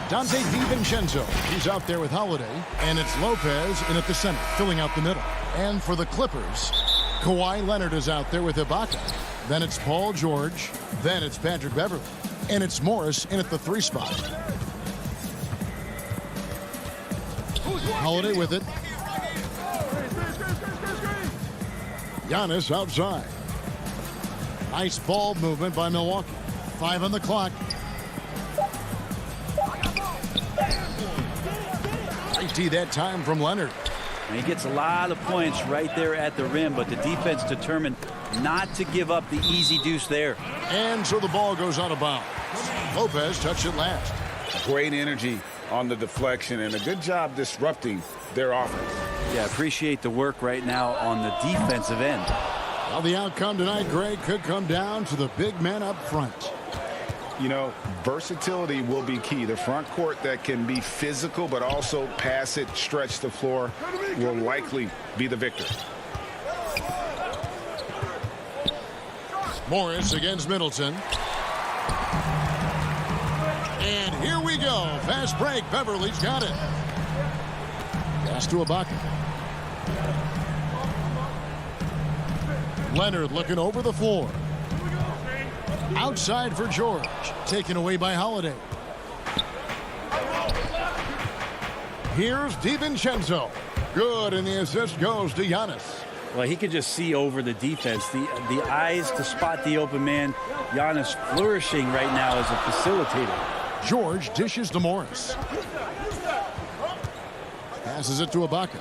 Dante DiVincenzo, he's out there with Holiday. And it's Lopez in at the center, filling out the middle. And for the Clippers, Kawhi Leonard is out there with Ibaka. Then it's Paul George. Then it's Patrick Beverley. And it's Morris in at the 3 spot. Holiday with it. Giannis outside. Nice ball movement by Milwaukee. 5 on the clock. Nice D that time from Leonard. And he gets a lot of points right there at the rim, but the defense determined not to give up the easy deuce there. And so the ball goes out of bounds. Lopez touched it last. Great energy on the deflection and a good job disrupting their offense. Yeah, appreciate the work right now on the defensive end. Well, the outcome tonight, Greg, could come down to the big men up front. You know, versatility will be key. The front court that can be physical but also pass it, stretch the floor will likely be the victor. Morris against Middleton. And here we go. Fast break. Beverly's got it. Pass to Ibaka. Leonard looking over the floor. Outside for George. Taken away by Holiday. Here's DiVincenzo. Good, and the assist goes to Giannis. Well, he could just see over the defense. The eyes to spot the open man. Giannis flourishing right now as a facilitator. George dishes to Morris. Passes it to Ibaka.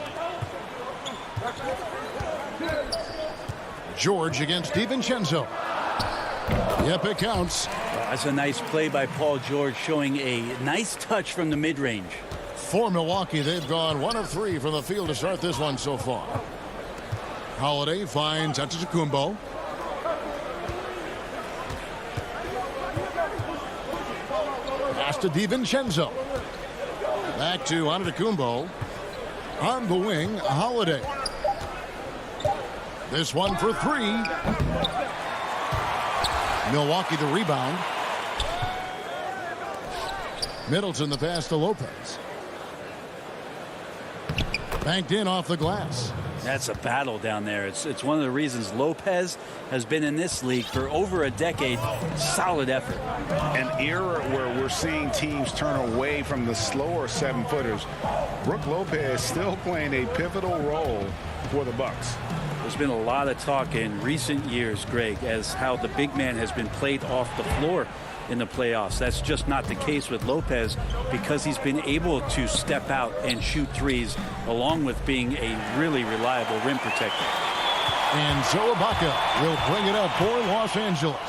George against DiVincenzo. Yep, it counts. Well, that's a nice play by Paul George, showing a nice touch from the mid-range. For Milwaukee, they've gone 1 of 3 from the field to start this one so far. Holiday finds Antetokounmpo. Pass to DiVincenzo. Back to Antetokounmpo. On the wing, Holiday. This one for 3. Milwaukee the rebound. Middleton the pass to Lopez. Banked in off the glass. That's a battle down there. It's one of the reasons Lopez has been in this league for over a decade. Solid effort. An era where we're seeing teams turn away from the slower 7-footers. Brook Lopez still playing a pivotal role for the Bucks. There's been a lot of talk in recent years, Greg, as how the big man has been played off the floor in the playoffs. That's just not the case with Lopez because he's been able to step out and shoot threes along with being a really reliable rim protector. And so Ibaka will bring it up for Los Angeles.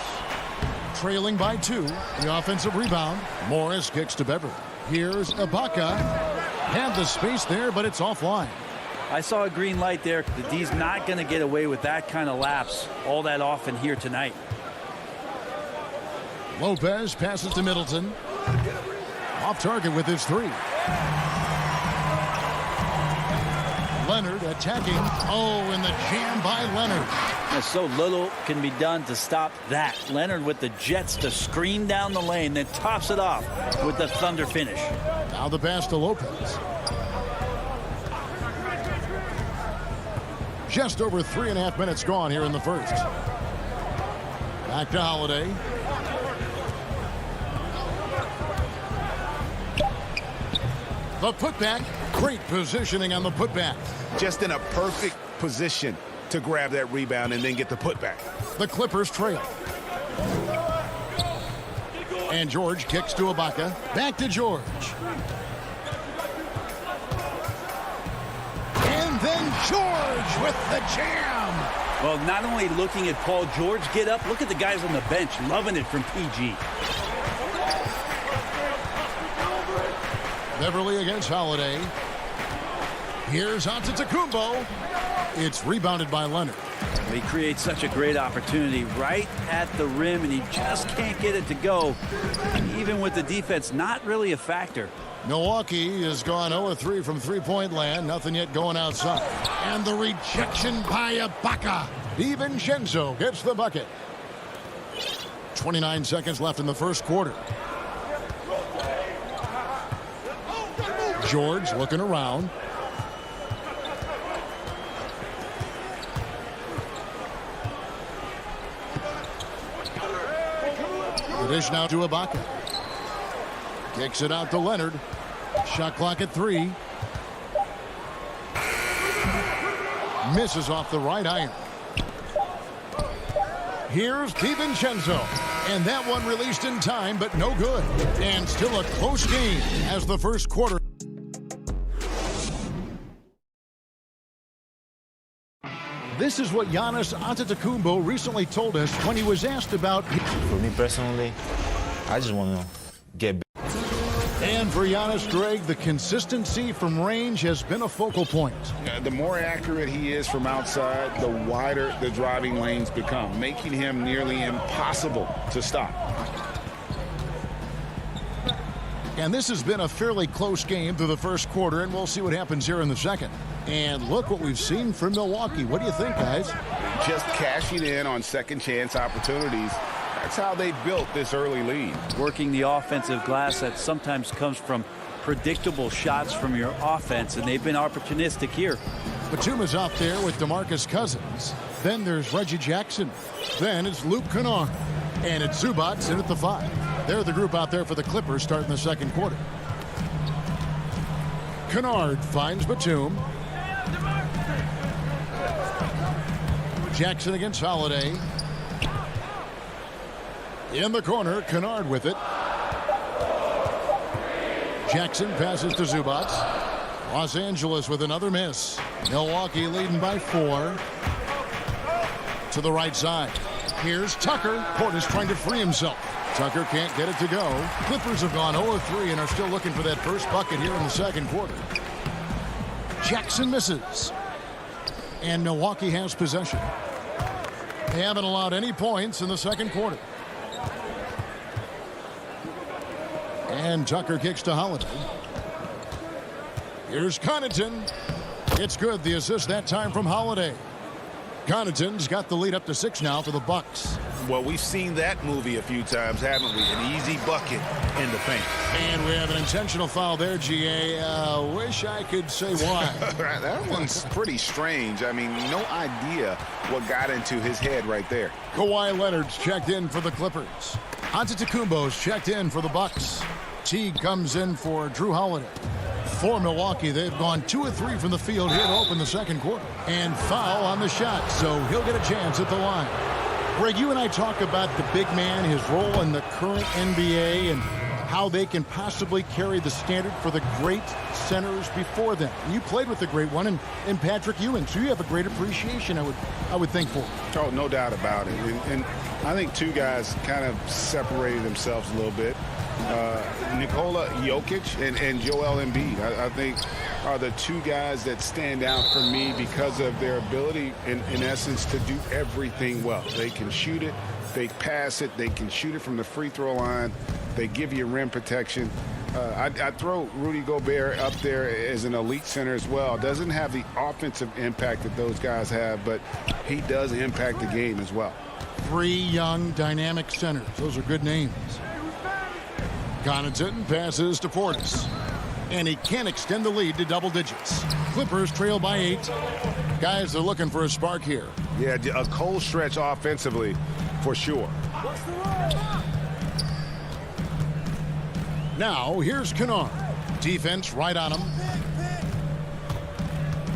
Trailing by 2. The offensive rebound. Morris kicks to Beverly. Here's Ibaka. Had the space there, but it's offline. I saw a green light there. The D's not going to get away with that kind of lapse all that often here tonight. Lopez passes to Middleton. Off target with his 3. Leonard attacking. Oh, and the jam by Leonard. So little can be done to stop that. Leonard with the jets to scream down the lane, then tops it off with the thunder finish. Now the pass to Lopez. Just over 3.5 minutes gone here in the first. Back to Holiday. The putback. Great positioning on the putback. Just in a perfect position to grab that rebound and then get the putback. The Clippers trail. And George kicks to Ibaka. Back to George. And then George with the jam. Well, not only looking at Paul George get up, look at the guys on the bench loving it from PG. Beverly against Holiday. Here's Antetokounmpo. It's rebounded by Leonard. He creates such a great opportunity right at the rim, and he just can't get it to go. Even with the defense, not really a factor. Milwaukee has gone 0-3 from three-point land. Nothing yet going outside. And the rejection by Ibaka. DiVincenzo gets the bucket. 29 seconds left in the first quarter. George looking around. The dish now to Ibaka. Kicks it out to Leonard. Shot clock at 3. Misses off the right iron. Here's DiVincenzo. And that one released in time, but no good. And still a close game as the first quarter. This is what Giannis Antetokounmpo recently told us when he was asked about. For me personally, I just want to get. And for Giannis, Greg, the consistency from range has been a focal point. The more accurate he is from outside, the wider the driving lanes become, making him nearly impossible to stop. And this has been a fairly close game through the first quarter, and we'll see what happens here in the second. And look what we've seen from Milwaukee. What do you think, guys? Just cashing in on second chance opportunities. That's how they built this early lead. Working the offensive glass that sometimes comes from predictable shots from your offense, and they've been opportunistic here. Batuma's out there with DeMarcus Cousins. Then there's Reggie Jackson. Then it's Luke Kennard. And it's Zubac in at the 5. They're the group out there for the Clippers starting the second quarter. Kennard finds Batum. Jackson against Holiday. In the corner, Kennard with it. Jackson passes to Zubac. Los Angeles with another miss. Milwaukee leading by 4. To the right side. Here's Tucker. Portis trying to free himself. Tucker can't get it to go. Clippers have gone 0-3 and are still looking for that first bucket here in the second quarter. Jackson misses. And Milwaukee has possession. They haven't allowed any points in the second quarter. And Tucker kicks to Holiday. Here's Connaughton. It's good. The assist that time from Holiday. Connaughton's got the lead up to 6 now for the Bucks. Well, we've seen that movie a few times, haven't we? An easy bucket in the paint. And we have an intentional foul there, GA. Wish I could say why. That one's pretty strange. I mean, no idea what got into his head right there. Kawhi Leonard's checked in for the Clippers. Antetokounmpo's checked in for the Bucks. Teague comes in for Drew Holiday. For Milwaukee, they've gone 2 of 3 from the field here to open the second quarter. And foul on the shot, so he'll get a chance at the line. Greg, you and I talk about the big man, his role in the current NBA, and how they can possibly carry the standard for the great centers before them. You played with the great one in Patrick Ewing, so you have a great appreciation, I would think, for him. Oh, no doubt about it. And I think two guys kind of separated themselves a little bit. Nikola Jokic and Joel Embiid, I think, are the two guys that stand out for me because of their ability, in essence, to do everything well. They can shoot it, they pass it, they can shoot it from the free throw line, they give you rim protection. I throw Rudy Gobert up there as an elite center as well. Doesn't have the offensive impact that those guys have, but he does impact the game as well. 3 young, dynamic centers. Those are good names. Connaughton passes to Portis. And he can extend the lead to double digits. Clippers trail by 8. Guys, they're looking for a spark here. Yeah, a cold stretch offensively for sure. Now, here's Kennard. Defense right on him.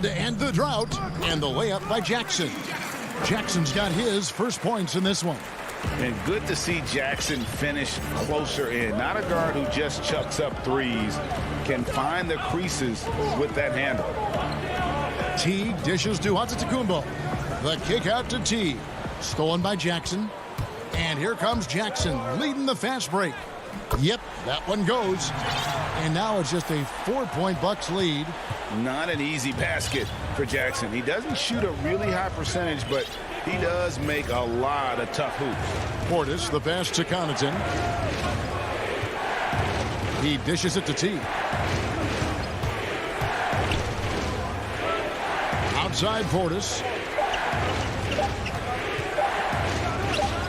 To end the drought. And the layup by Jackson. Jackson's got his first points in this one. And good to see Jackson finish closer in. Not a guard who just chucks up threes. Can find the creases with that handle. Teague dishes to Antetokounmpo. The kick out to Teague. Stolen by Jackson. And here comes Jackson leading the fast break. Yep, that one goes. And now it's just a 4-point Bucks lead. Not an easy basket for Jackson. He doesn't shoot a really high percentage, but he does make a lot of tough hoops. Portis, the pass to Connaughton. He dishes it to Teague. Outside Portis.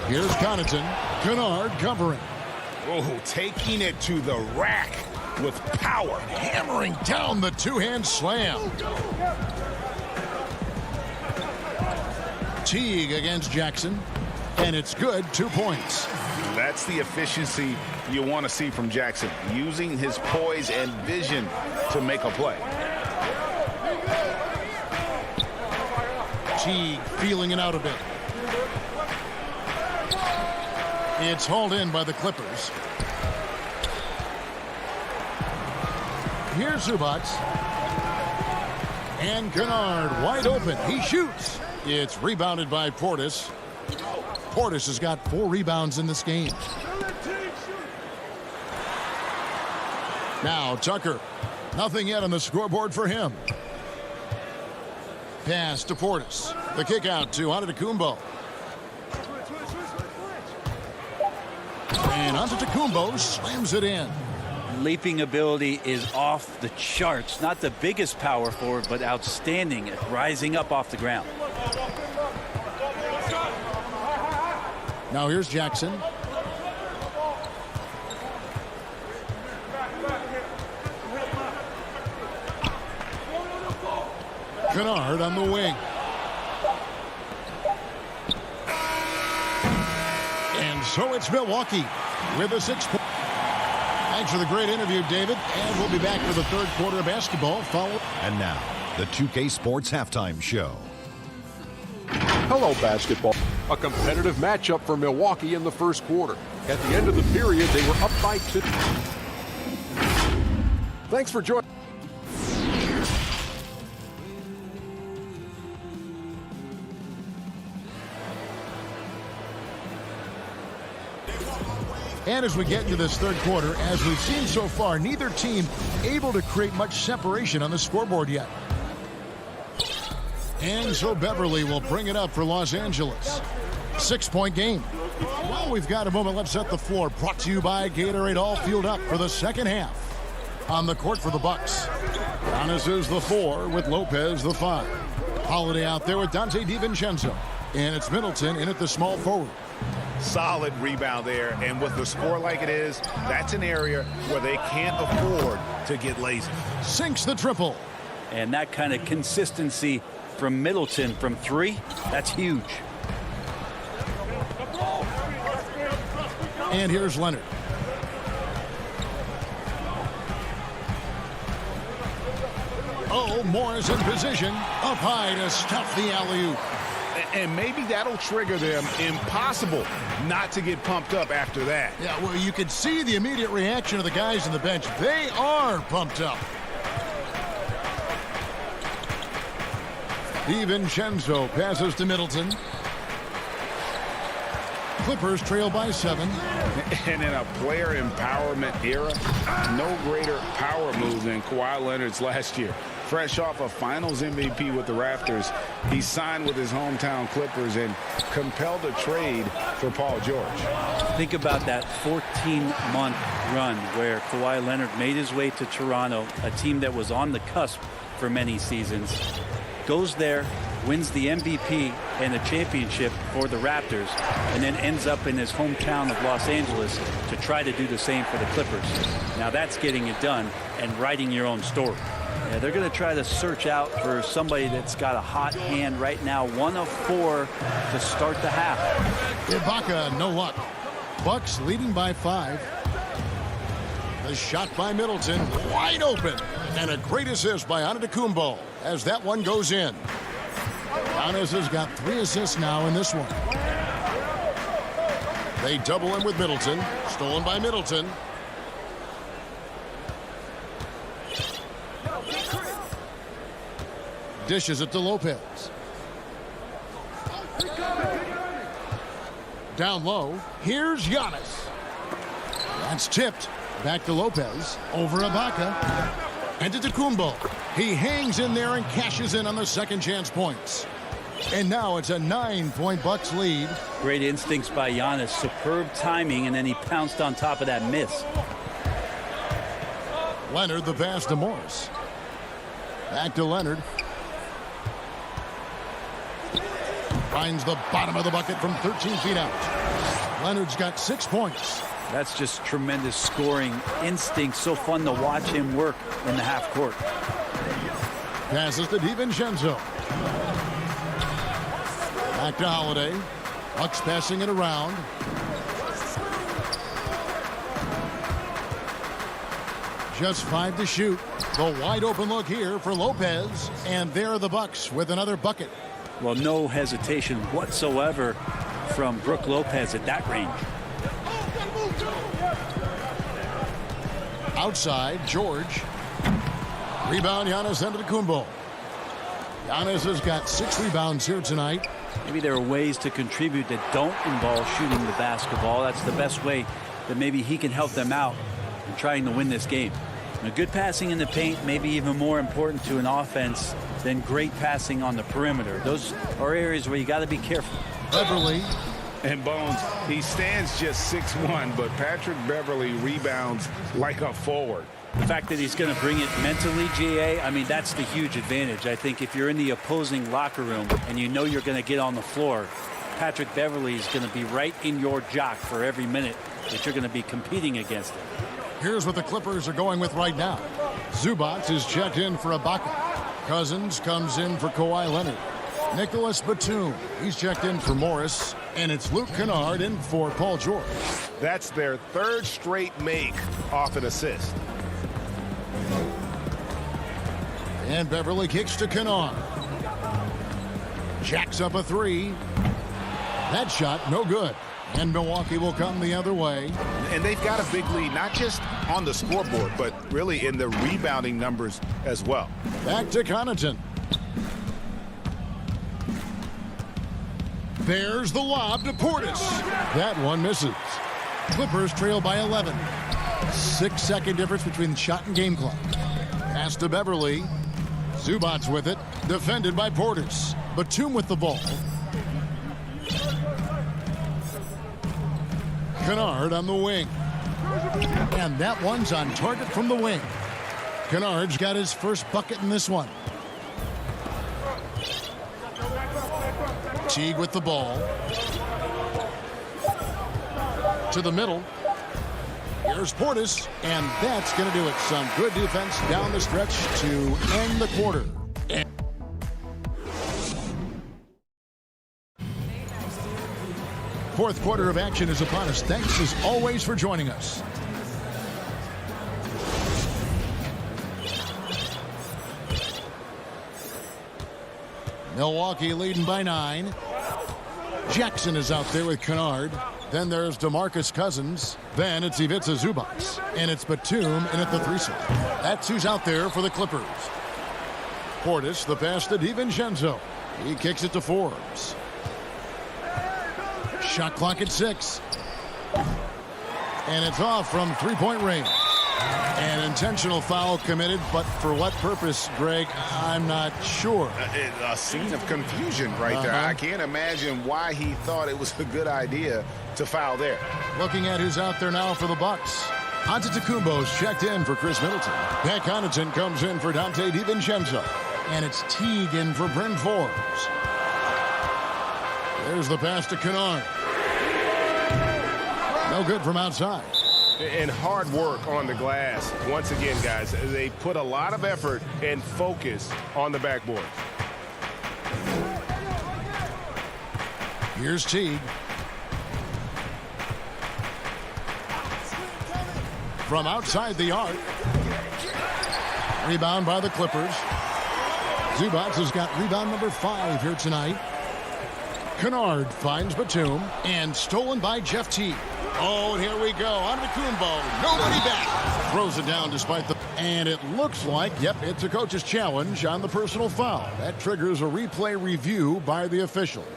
Here's Connaughton. Kennard covering. Oh, taking it to the rack with power. Hammering down the two-hand slam. Teague against Jackson. And it's good, 2 points. That's the efficiency you want to see from Jackson, using his poise and vision to make a play. Teague feeling it out a bit. It's hauled in by the Clippers. Here's Zubac. And Kennard wide open. He shoots. It's rebounded by Portis. Portis has got 4 rebounds in this game. Now Tucker. Nothing yet on the scoreboard for him. Pass to Portis. The kick out to Antetokounmpo. And Antetokounmpo slams it in. Leaping ability is off the charts. Not the biggest power forward, but outstanding at rising up off the ground. Now here's Jackson. Kennard on the wing. And so it's Milwaukee with a 6 point. Thanks for the great interview, David. And we'll be back for the third quarter of basketball. And now, the 2K Sports Halftime Show. Hello, basketball. A competitive matchup for Milwaukee in the first quarter. At the end of the period, they were up by 2. Thanks for joining. And as we get into this third quarter, as we've seen so far, neither team able to create much separation on the scoreboard yet. And so Beverly will bring it up for Los Angeles. 6-point game. Well, we've got a moment. Let's set the floor. Brought to you by Gatorade. All fueled up for the second half. On the court for the Bucks. Giannis is the 4 with Lopez the 5. Holiday out there with Dante DiVincenzo. And it's Middleton in at the small forward. Solid rebound there, and with the score like it is, that's an area where they can't afford to get lazy. Sinks the triple. And that kind of consistency from Middleton from 3, that's huge. And here's Leonard. Oh, Morris in position. Up high to stuff the alley-oop. And maybe that'll trigger them. Impossible not to get pumped up after that. Yeah, well, you could see the immediate reaction of the guys on the bench. They are pumped up. DiVincenzo passes to Middleton. Clippers trail by 7. And in a player empowerment era, no greater power move than Kawhi Leonard's last year. Fresh off a Finals MVP with the Raptors, he signed with his hometown Clippers and compelled a trade for Paul George. Think about that 14-month run where Kawhi Leonard made his way to Toronto, a team that was on the cusp for many seasons. Goes there, wins the MVP and the championship for the Raptors, and then ends up in his hometown of Los Angeles to try to do the same for the Clippers. Now that's getting it done and writing your own story. Yeah, they're going to try to search out for somebody that's got a hot hand right now. 1 of 4 to start the half. Ibaka, no luck. Bucks leading by 5. The shot by Middleton, wide open. And a great assist by Antetokounmpo as that one goes in. Giannis has got 3 assists now in this one. They double him with Middleton. Stolen by Middleton. Dishes it to Lopez. Down low. Here's Giannis. That's tipped. Back to Lopez. Over Ibaka. And to Antetokounmpo. He hangs in there and cashes in on the second chance points. And now it's a 9-point Bucks lead. Great instincts by Giannis. Superb timing, and then he pounced on top of that miss. Leonard the pass to Morris. Back to Leonard. Finds the bottom of the bucket from 13 feet out. Leonard's got 6 points. That's just tremendous scoring instinct. So fun to watch him work in the half court. Passes to DiVincenzo. Back to Holiday. Bucks passing it around. Just 5 to shoot. The wide open look here for Lopez. And there are the Bucks with another bucket. Well, no hesitation whatsoever from Brook Lopez at that range. Outside, George. Rebound, Giannis Antetokounmpo. Giannis has got 6 rebounds here tonight. Maybe there are ways to contribute that don't involve shooting the basketball. That's the best way that maybe he can help them out in trying to win this game. Now, good passing in the paint may be even more important to an offense than great passing on the perimeter. Those are areas where you got to be careful. Beverly. And Bones, he stands just 6'1", but Patrick Beverly rebounds like a forward. The fact that he's going to bring it mentally, GA, I mean, that's the huge advantage. I think if you're in the opposing locker room and you know you're going to get on the floor, Patrick Beverly is going to be right in your jock for every minute that you're going to be competing against him. Here's what the Clippers are going with right now. Zubac is checked in for Ibaka. Cousins comes in for Kawhi Leonard. Nicholas Batum, he's checked in for Morris. And it's Luke Kennard in for Paul George. That's their 3rd straight make off an assist. And Beverly kicks to Kennard. Jacks up a 3. That shot, no good. And Milwaukee will come the other way. And they've got a big lead, not just on the scoreboard, but really in the rebounding numbers as well. Back to Connaughton. There's the lob to Portis. That one misses. Clippers trail by 11. 6-second difference between shot and game clock. Pass to Beverly. Zubac with it. Defended by Portis. Batum with the ball. Kennard on the wing. And that one's on target from the wing. Kennard's got his first bucket in this one. Teague with the ball. To the middle. Here's Portis, and that's going to do it. Some good defense down the stretch to end the quarter. Fourth quarter of action is upon us. Thanks as always for joining us. Milwaukee leading by 9. Jackson is out there with Kennard. Then there's DeMarcus Cousins. Then it's Ivica Zubac. And it's Batum in at the 3 slot. That's who's out there for the Clippers. Portis, the pass to DiVincenzo. He kicks it to Forbes. Shot clock at 6. And it's off from 3-point range. An intentional foul committed, but for what purpose, Greg, I'm not sure. A scene of confusion right there. I can't imagine why he thought it was a good idea to foul there. Looking at who's out there now for the Bucks. Antetokounmpo's checked in for Chris Middleton. Pat Connaughton comes in for Dante DiVincenzo. And it's Teague in for Bryn Forbes. There's the pass to Kennard. No good from outside. And hard work on the glass. Once again, guys, they put a lot of effort and focus on the backboard. Here's Teague. From outside the arc. Rebound by the Clippers. Zubac has got rebound number 5 here tonight. Kennard finds Batum. And stolen by Jeff Teague. Oh, and here we go. Antetokounmpo. Nobody back. Throws it down despite the... And it looks like, yep, it's a coach's challenge on the personal foul. That triggers a replay review by the officials.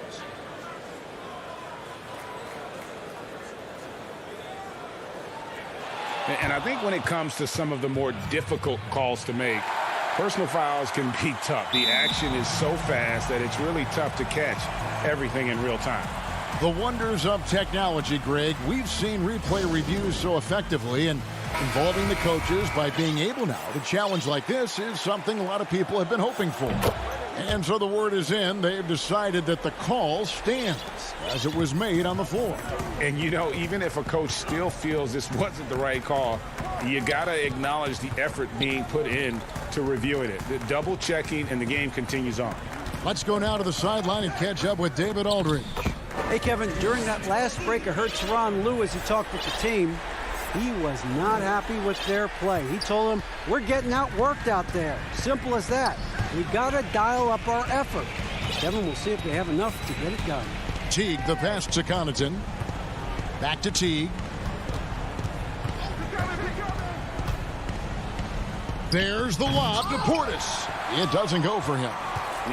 And I think when it comes to some of the more difficult calls to make, personal fouls can be tough. The action is so fast that it's really tough to catch everything in real time. The wonders of technology, Greg. We've seen replay reviews so effectively, and involving the coaches by being able now to challenge like this is something a lot of people have been hoping for. And so the word is in. They've decided that the call stands as it was made on the floor. And, you know, even if a coach still feels this wasn't the right call, you got to acknowledge the effort being put in to reviewing it. The double checking, and the game continues on. Let's go now to the sideline and catch up with David Aldridge. Hey, Kevin, during that last break, I heard Tyronn Lue as he talked with the team. He was not happy with their play. He told them, we're getting outworked out there. Simple as that. We got to dial up our effort. Kevin, we'll see if they have enough to get it done. Teague, the pass to Connaughton. Back to Teague. There's the lob to Portis. It doesn't go for him.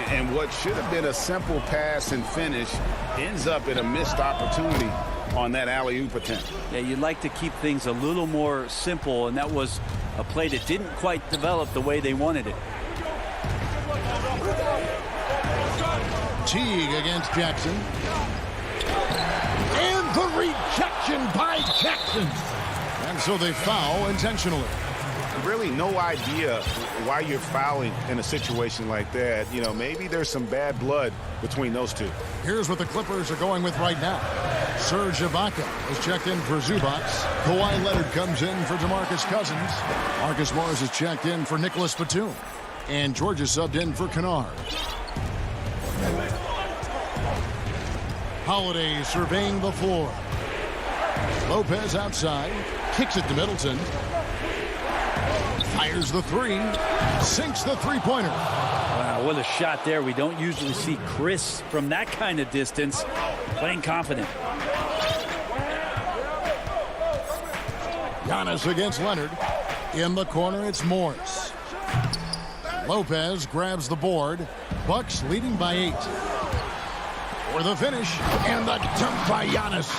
And what should have been a simple pass and finish ends up in a missed opportunity on that alley-oop attempt. Yeah, you'd like to keep things a little more simple, and that was a play that didn't quite develop the way they wanted it. Teague against Jackson. And the rejection by Jackson. And so they foul intentionally. Really no idea why you're fouling in a situation like that. You know, maybe there's some bad blood between those two. Here's what the Clippers are going with right now. Serge Ibaka is checked in for Zubac. Kawhi Leonard comes in for DeMarcus Cousins. Marcus Morris is checked in for Nicholas Batum. And George is subbed in for Kennard. Holiday surveying the floor. Lopez outside. Kicks it to Middleton. Fires the three. Sinks the three-pointer. Wow, what a shot there. We don't usually see Chris from that kind of distance playing confident. Giannis against Leonard. In the corner, it's Morris. Lopez grabs the board. Bucks leading by 8. For the finish, and the dunk by Giannis.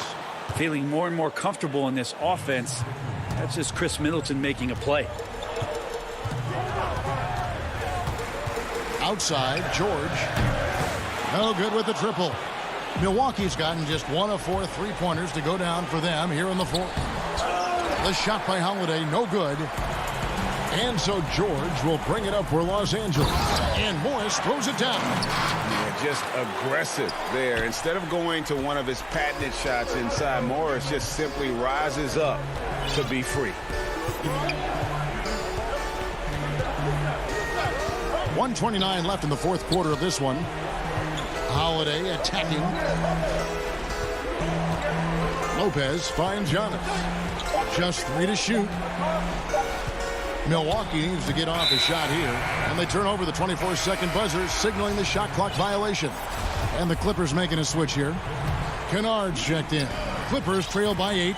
Feeling more and more comfortable in this offense. That's just Chris Middleton making a play. Outside, George. No good with the triple. Milwaukee's gotten just 1 of 4 three-pointers to go down for them here in the fourth. The shot by Holiday, no good. And so George will bring it up for Los Angeles. And Morris throws it down. Yeah, just aggressive there. Instead of going to one of his patented shots inside, Morris just simply rises up to be free. 1:29 left in the fourth quarter of this one. Holiday attacking. Lopez finds Giannis. Just 3 to shoot. Milwaukee needs to get off a shot here. And they turn over the 24-second buzzer, signaling the shot clock violation. And the Clippers making a switch here. Kennard's checked in. Clippers trail by 8.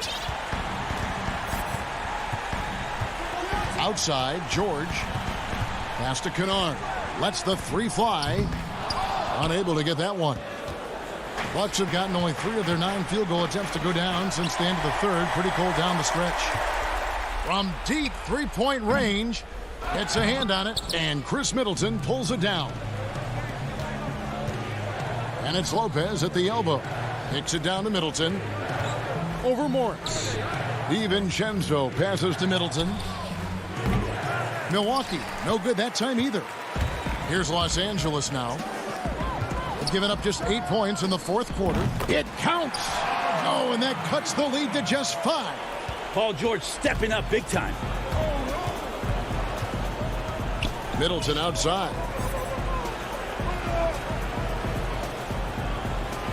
Outside, George. Pass to Kennard. Lets the 3 fly. Unable to get that one. Bucks have gotten only 3 of their 9 field goal attempts to go down since the end of the third. Pretty cold down the stretch. From deep three-point range, gets a hand on it, and Chris Middleton pulls it down. And it's Lopez at the elbow. Kicks it down to Middleton. Over Morris. DiVincenzo passes to Middleton. Milwaukee, no good that time either. Here's Los Angeles now. They've given up just 8 points in the fourth quarter. It counts! Oh, and that cuts the lead to just 5. Paul George stepping up big time. Middleton outside.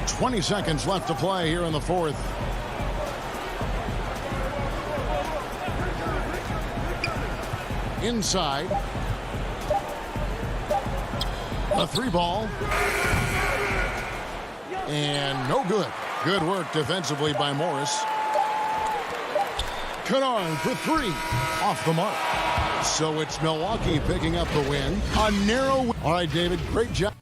20 seconds left to play here in the fourth. Inside. A 3-ball. And no good. Good work defensively by Morris. Kennard for 3. Off the mark. So it's Milwaukee picking up the win. A narrow win. All right, David, great job.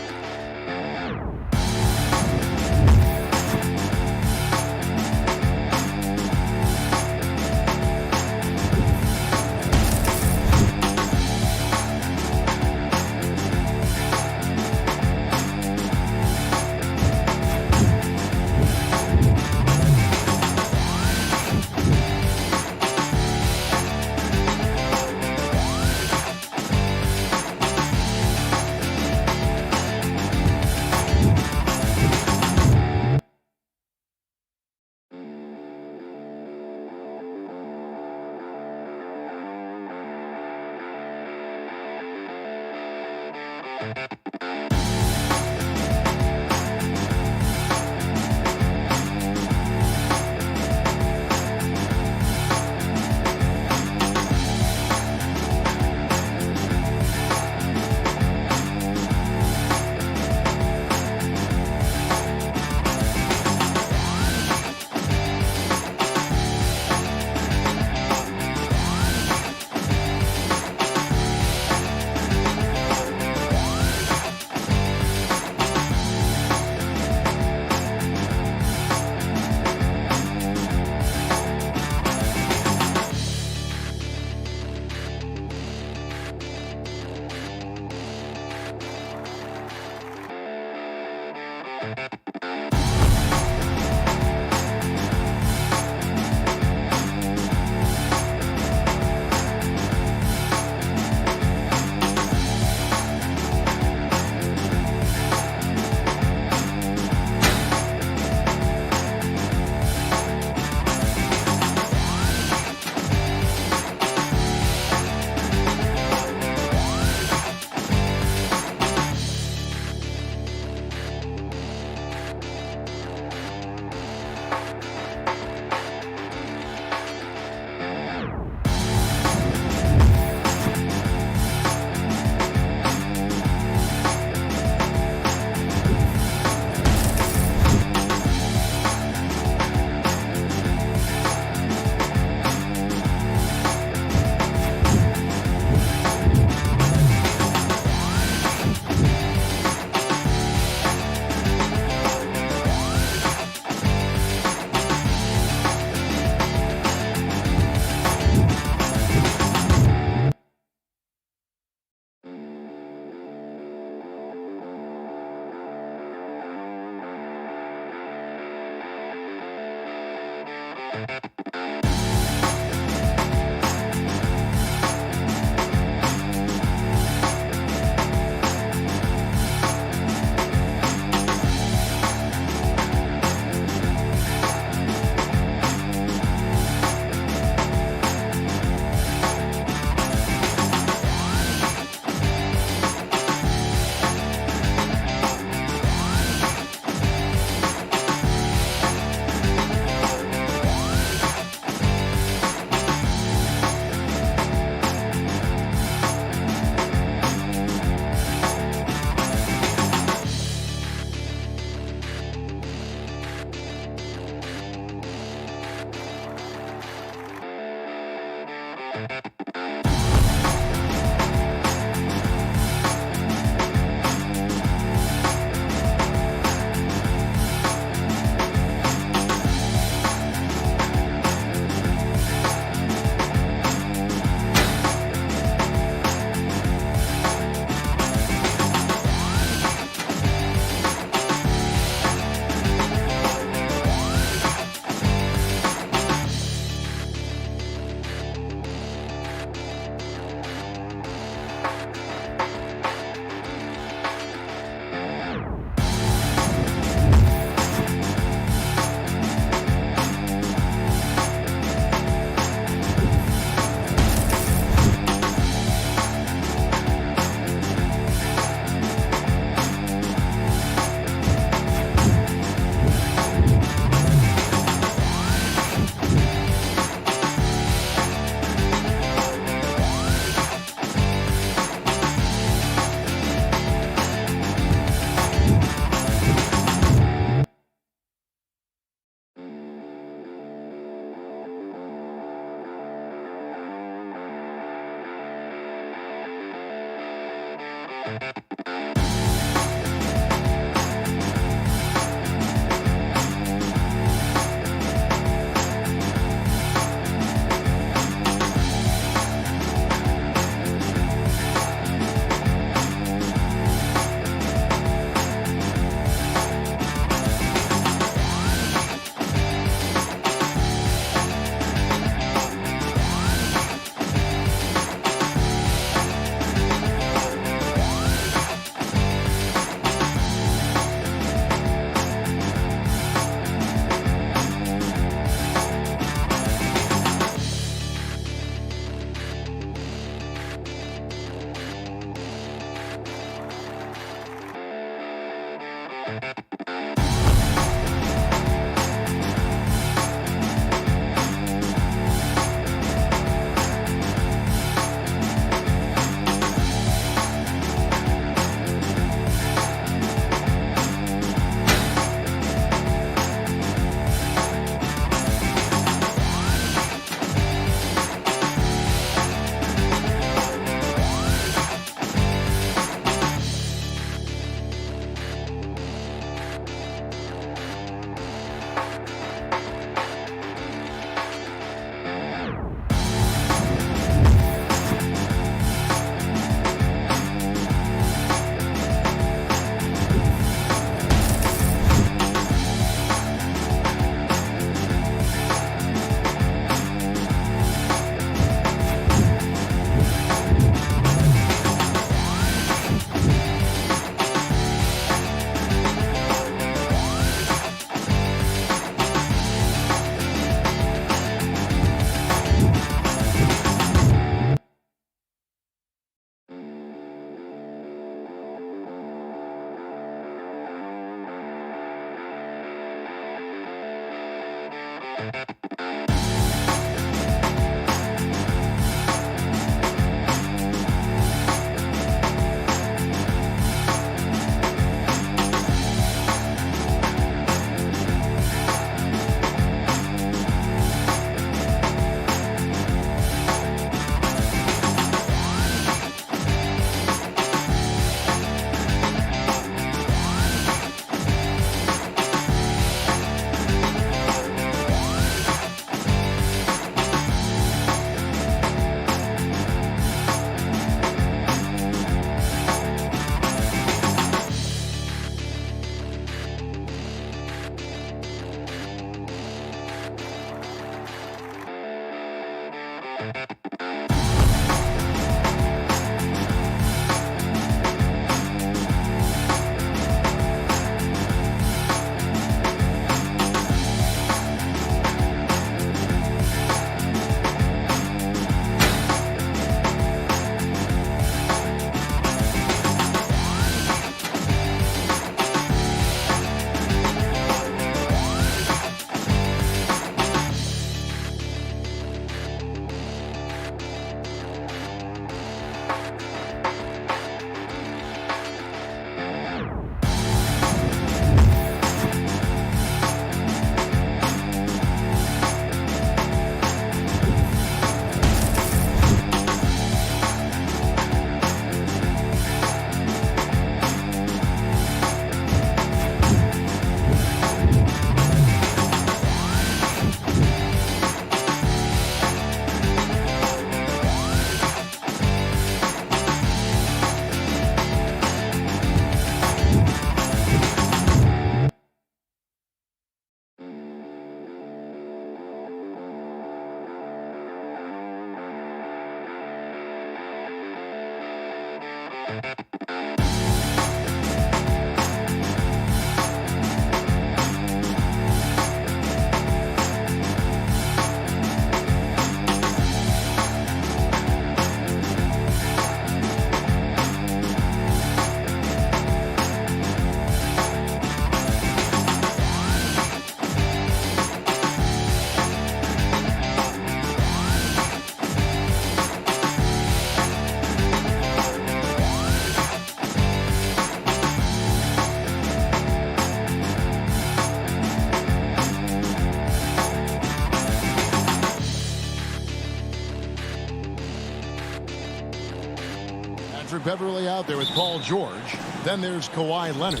Beverly out there with Paul George. Then there's Kawhi Leonard.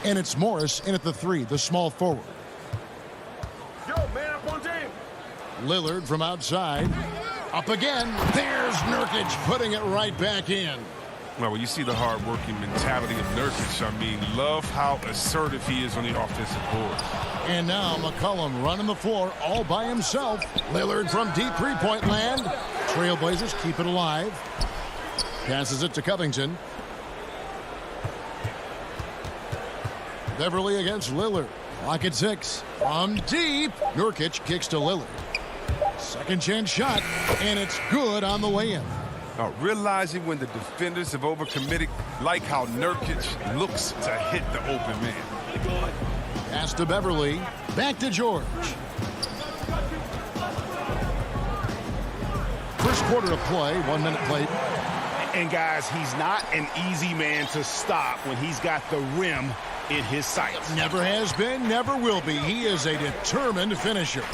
And it's Morris in at the 3, the small forward. Yo, man up on team. Lillard from outside. Up again. There's Nurkic putting it right back in. Well, when you see the hard-working mentality of Nurkic, I mean, love how assertive he is on the offensive board. And now McCollum running the floor all by himself. Lillard from deep three-point land. Trailblazers keep it alive. Passes it to Covington. Beverly against Lillard. Clock at 6. From deep. Nurkic kicks to Lillard. Second chance shot. And it's good on the way in. Realizing when the defenders have overcommitted, like how Nurkic looks to hit the open man. Pass to Beverly. Back to George. First quarter of play, 1 minute played. And guys, he's not an easy man to stop when he's got the rim in his sights. Never has been, never will be. He is a determined finisher.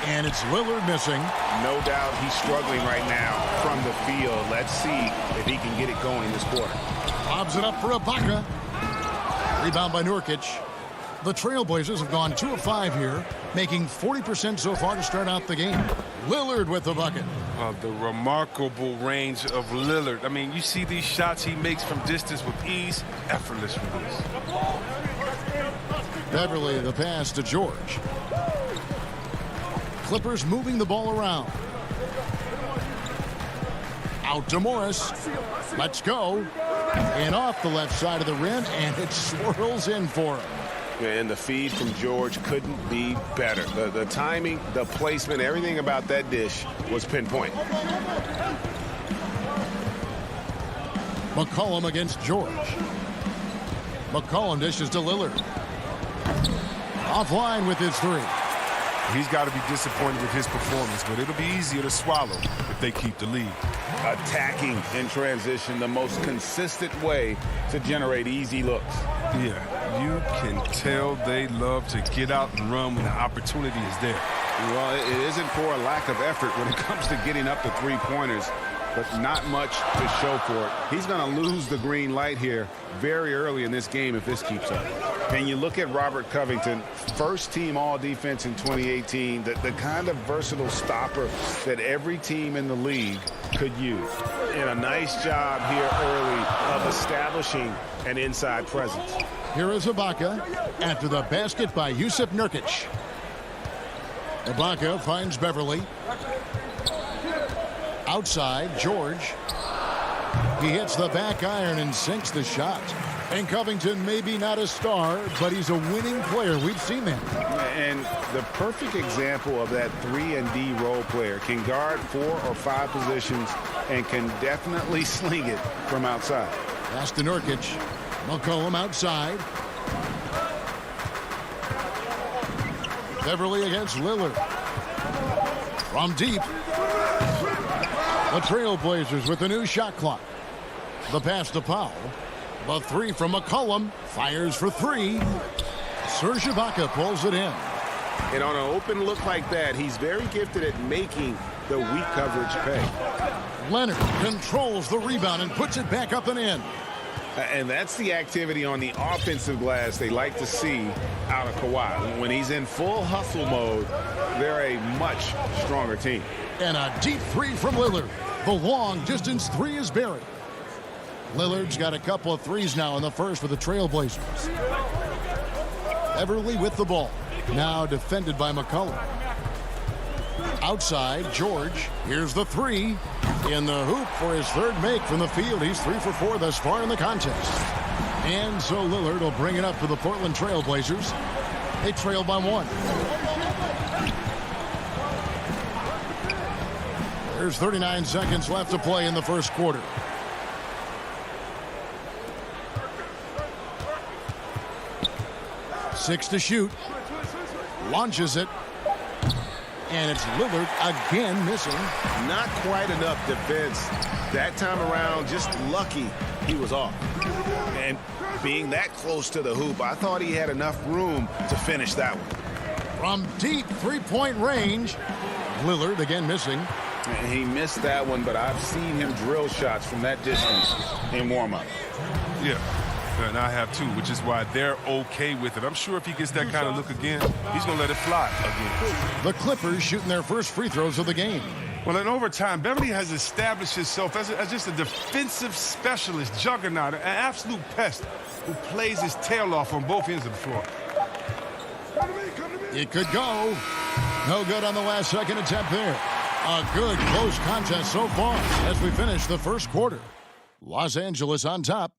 And it's Lillard missing. No doubt he's struggling right now from the field. Let's see if he can get it going this quarter. Lobs it up for Ibaka. Rebound by Nurkic. The Trailblazers have gone 2 of 5 here, making 40% so far to start out the game. Lillard with the bucket. The remarkable range of Lillard. I mean, you see these shots he makes from distance with ease, effortless release. Beverly, the pass to George. Clippers moving the ball around. Out to Morris. Let's go. And off the left side of the rim, and it swirls in for him. And the feed from George couldn't be better. The timing, the placement, everything about that dish was pinpoint. McCollum against George. McCollum dishes to Lillard. Offline with his 3. He's got to be disappointed with his performance, but it'll be easier to swallow if they keep the lead. Attacking in transition, the most consistent way to generate easy looks. Yeah, you can tell they love to get out and run when the opportunity is there. Well, it isn't for a lack of effort when it comes to getting up to three-pointers, but not much to show for it. He's going to lose the green light here very early in this game if this keeps up. And you look at Robert Covington, first-team all-defense in 2018, the kind of versatile stopper that every team in the league could use. And a nice job here early of establishing an inside presence. Here is Ibaka after the basket by Jusuf Nurkic. Ibaka finds Beverly. Outside, George. He hits the back iron and sinks the shot. And Covington may be not a star, but he's a winning player. We've seen that. And the perfect example of that 3-and-D role player. Can guard 4 or 5 positions and can definitely sling it from outside. Pass to Nurkic. McCollum outside. Beverly against Lillard. From deep. The Trailblazers with the new shot clock. The pass to Powell. The 3 from McCollum. Fires for 3. Serge Ibaka pulls it in. And on an open look like that, he's very gifted at making the weak coverage pay. Leonard controls the rebound and puts it back up and in. And that's the activity on the offensive glass they like to see out of Kawhi. When he's in full hustle mode, they're a much stronger team. And a deep 3 from Lillard. The long-distance 3 is buried. Lillard's got a couple of 3s now in the first for the Trailblazers. Beverly with the ball. Now defended by McCollum. Outside, George. Here's the 3. In the hoop for his 3rd make from the field. He's 3 for 4 thus far in the contest. And so Lillard will bring it up to the Portland Trailblazers. They trail by 1. There's 39 seconds left to play in the first quarter. Six to shoot. Launches it. And it's Lillard again missing. Not quite enough defense that time around. Just lucky he was off. And being that close to the hoop, I thought he had enough room to finish that one. From deep three-point range. Lillard again missing. And he missed that one, but I've seen him drill shots from that distance in warm-up. Yeah. And I have too, which is why they're okay with it. I'm sure if he gets that kind of look again, he's going to let it fly again. The Clippers shooting their first free throws of the game. Well, in overtime, Beverly has established himself as just a defensive specialist, juggernaut, an absolute pest who plays his tail off on both ends of the floor. It could go. No good on the last second attempt there. A good close contest so far as we finish the first quarter. Los Angeles on top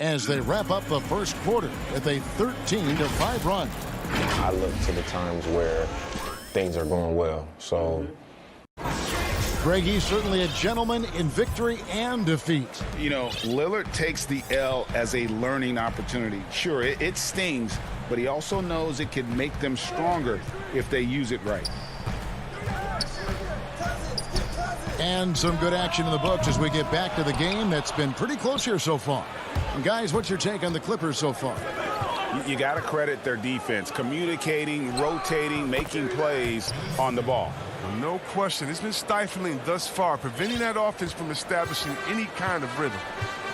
as they wrap up the first quarter with a 13-5 run. I look to the times where things are going well. So Greg, he's certainly a gentleman in victory and defeat. You know, Lillard takes the L as a learning opportunity. Sure, it stings, but he also knows it can make them stronger if they use it right. And some good action in the books as we get back to the game that's been pretty close here so far. And guys, what's your take on the Clippers so far? You got to credit their defense, communicating, rotating, making plays on the ball. No question. It's been stifling thus far, preventing that offense from establishing any kind of rhythm.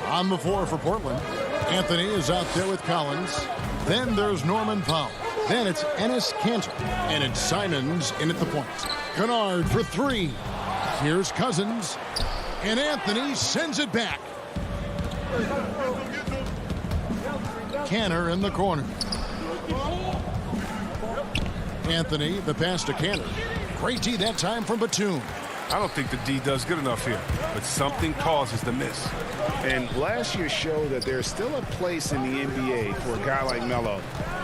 On the floor for Portland, Anthony is out there with Collins. Then there's Norman Powell. Then it's Enes Kanter. And it's Simons in at the point. Kennard for three. Here's Cousins. And Anthony sends it back. Kanter in the corner. Anthony, the pass to Kanter. Great D that time from Batum. I don't think the D does good enough here, but something causes the miss. And last year showed that there's still a place in the NBA for a guy like Melo.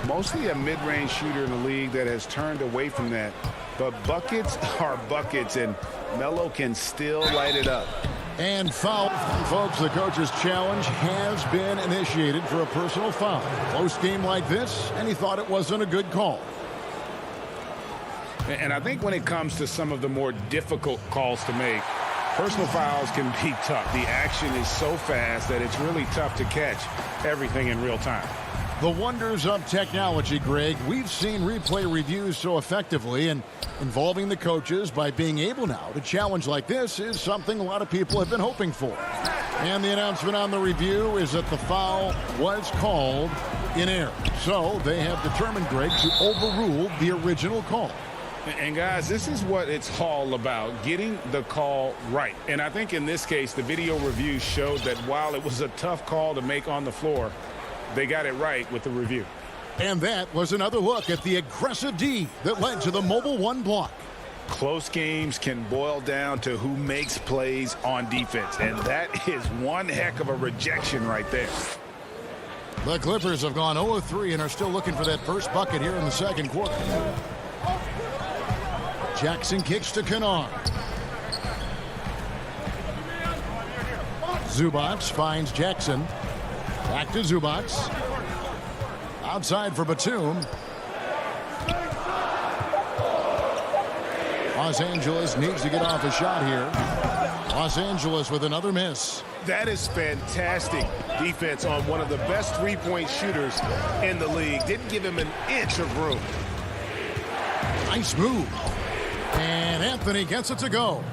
Mostly a mid-range shooter in the league that has turned away from that. But buckets are buckets, and Melo can still light it up. And foul. Folks, the coach's challenge has been initiated for a personal foul. Close game like this, and he thought it wasn't a good call. And I think when it comes to some of the more difficult calls to make, personal fouls can be tough. The action is so fast that it's really tough to catch everything in real time. The wonders of technology, Greg. We've seen replay reviews so effectively, and involving the coaches by being able now to challenge like this is something a lot of people have been hoping for. And the announcement on the review is that the foul was called in error. So they have determined, Greg, to overrule the original call. And guys, this is what it's all about, getting the call right. And I think in this case, the video review showed that while it was a tough call to make on the floor, they got it right with the review. And that was another look at the aggressive D that led to the mobile one block. Close games can boil down to who makes plays on defense. And that is one heck of a rejection right there. The Clippers have gone 0-3 and are still looking for that first bucket here in the second quarter. Jackson kicks to Kennard. Zubac finds Jackson. Back to Zubac. Outside for Batum. Los Angeles needs to get off a shot here. Los Angeles with another miss. That is fantastic defense on one of the best three-point shooters in the league. Didn't give him an inch of room. Nice move. And Anthony gets it to go.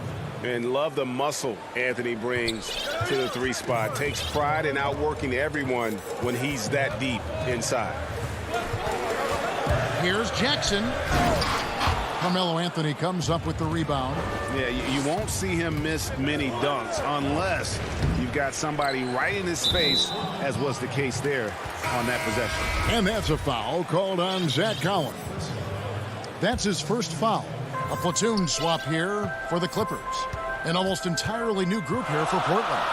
And love the muscle Anthony brings to the three spot. Takes pride in outworking everyone when he's that deep inside. Here's Jackson. Carmelo Anthony comes up with the rebound. Yeah, you won't see him miss many dunks unless you've got somebody right in his face, as was the case there on that possession. And that's a foul called on Zach Collins. That's his first foul. A platoon swap here for the Clippers. An almost entirely new group here for Portland.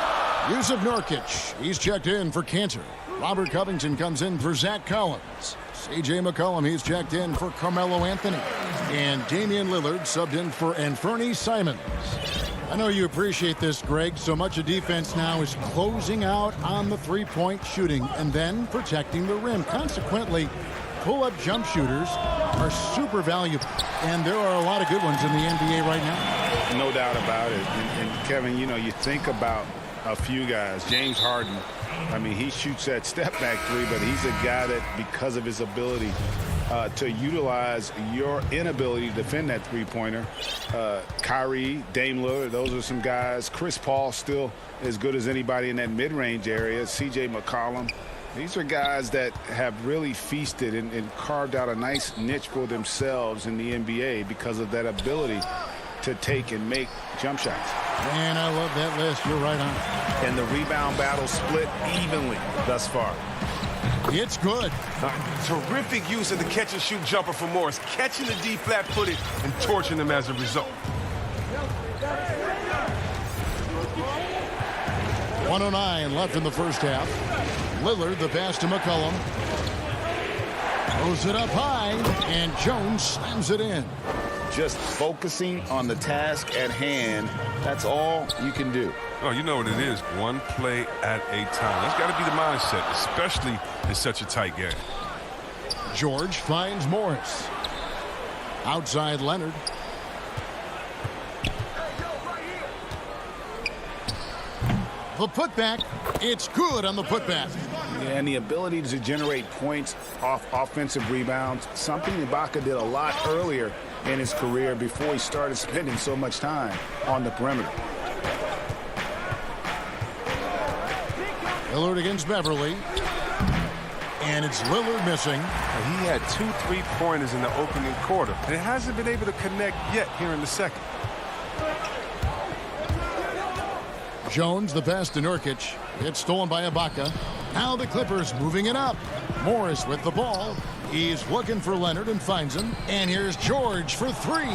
Yusuf Nurkic, he's checked in for Kanter. Robert Covington comes in for Zach Collins. C.J. McCollum, he's checked in for Carmelo Anthony. And Damian Lillard subbed in for Anthony Simons. I know you appreciate this, Greg. So much of defense now is closing out on the three-point shooting and then protecting the rim. Consequently, pull-up jump shooters are super valuable. And there are a lot of good ones in the NBA right now. No doubt about it. And Kevin, you know, you think about a few guys. James Harden, I mean, he shoots that step-back three, but he's a guy that, because of his ability to utilize your inability to defend that three-pointer. Kyrie, Dame Lillard, those are some guys. Chris Paul still as good as anybody in that mid-range area. C.J. McCollum. These are guys that have really feasted and carved out a nice niche for themselves in the NBA because of that ability to take and make jump shots. Man, I love that list. You're right on. And the rebound battle split evenly thus far. It's good. Terrific use of the catch-and-shoot jumper for Morris, catching the D flat-footed and torching them as a result. 1:09 left in the first half. Lillard, the pass to McCollum. Throws it up high, and Jones slams it in. just focusing on the task at hand. That's all you can do. Oh, you know what it is. One play at a time. That's got to be the mindset, especially in such a tight game. George finds Morris. Outside Leonard. The putback. It's good on the putback. And the ability to generate points off offensive rebounds, something Ibaka did a lot earlier in his career before he started spending so much time on the perimeter. Lillard against Beverly. And it's Lillard missing. He had 2 3-pointers in the opening quarter, and it hasn't been able to connect yet here in the second. Jones, the pass to Nurkic. It's stolen by Ibaka. Now the Clippers moving it up. Morris with the ball. He's looking for Leonard and finds him. And here's George for 3.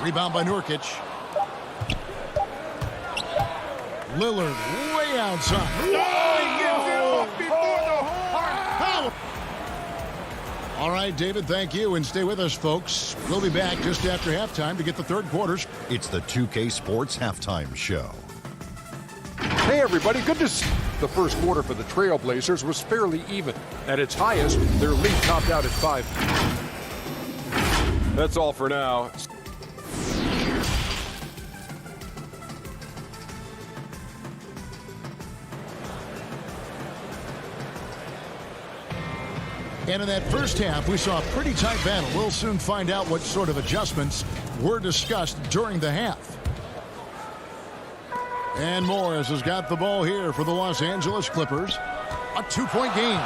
Rebound by Nurkic. Lillard way outside. All right, David, thank you, and stay with us, folks. We'll be back just after halftime to get the third quarters. It's the 2K Sports Halftime Show. Hey, everybody, good to see. The first quarter for the Trailblazers was fairly even. At its highest, their lead topped out at 5. That's all for now. And in that first half, we saw a pretty tight battle. We'll soon find out what sort of adjustments were discussed during the half. And Morris has got the ball here for the Los Angeles Clippers. A 2-point game.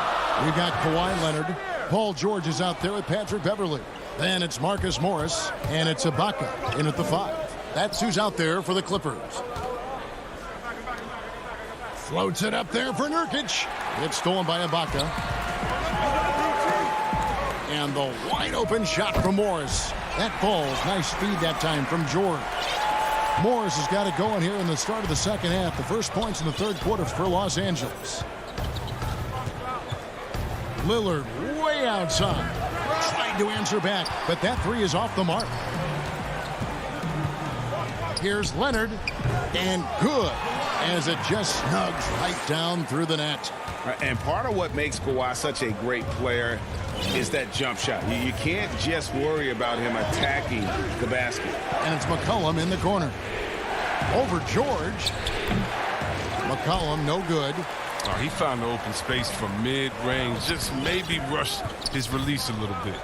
We've got Kawhi Leonard. Paul George is out there with Patrick Beverly. Then it's Marcus Morris, and it's Ibaka in at the 5. That's who's out there for the Clippers. Floats it up there for Nurkic. It's stolen by Ibaka. And the wide open shot from Morris. That falls. Nice speed that time from George. Morris has got it going here in the start of the second half. The first points in the third quarter for Los Angeles. Lillard way outside. Trying to answer back, but that 3 is off the mark. Here's Leonard. And good, as it just snugs right down through the net. And part of what makes Kawhi such a great player is that jump shot. You can't just worry about him attacking the basket. And it's McCollum in the corner. Over George. McCollum, no good. Oh, he found the open space from mid-range. Just maybe rushed his release a little bit.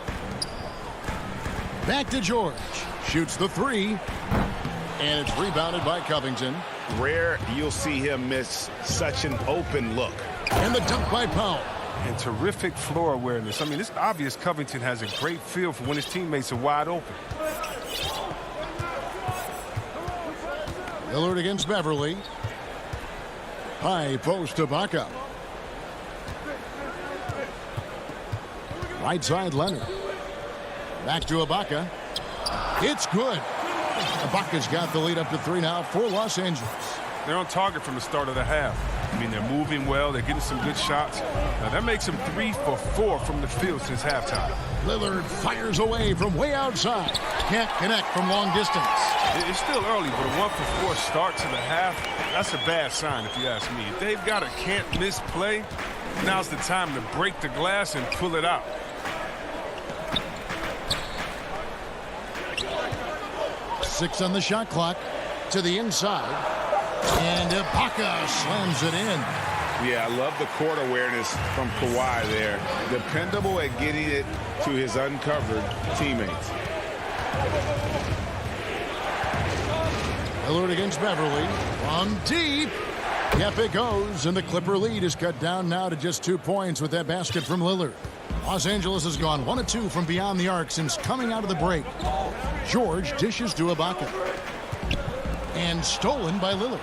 Back to George. Shoots the 3. And it's rebounded by Covington. Rare you'll see him miss such an open look. And the dunk by Powell. And terrific floor awareness. I mean, it's obvious Covington has a great feel for when his teammates are wide open. Lillard against Beverly. High post to Ibaka. Right side Leonard. Back to Ibaka. It's good. Ibaka's got the lead up to 3 now for Los Angeles. They're on target from the start of the half. I mean, they're moving well. They're getting some good shots. Now, that makes them 3 for 4 from the field since halftime. Lillard fires away from way outside. Can't connect from long distance. It's still early, but a 1 for 4 start to the half, that's a bad sign if you ask me. If they've got a can't-miss play, now's the time to break the glass and pull it out. Six on the shot clock. To the inside. And Ibaka slams it in. Yeah, I love the court awareness from Kawhi there. Dependable at getting it to his uncovered teammates. Lillard against Beverly. From deep. Yep, it goes. And the Clipper lead is cut down now to just 2 points with that basket from Lillard. Los Angeles has gone 1 of 2 from beyond the arc since coming out of the break. George dishes to Ibaka. And stolen by Lillard.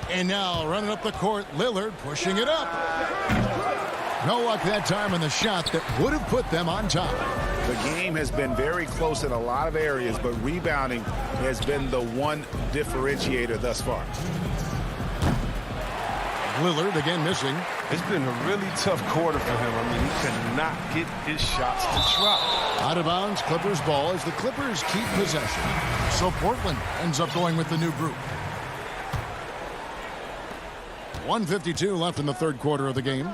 And now running up the court, Lillard pushing it up. No luck that time in the shot that would have put them on top. The game has been very close in a lot of areas, but rebounding has been the one differentiator thus far. Lillard again missing. It's been a really tough quarter for him. I mean, he cannot get his shots to drop. Out of bounds, Clippers ball as the Clippers keep possession. So Portland ends up going with the new group. 1:52 left in the third quarter of the game.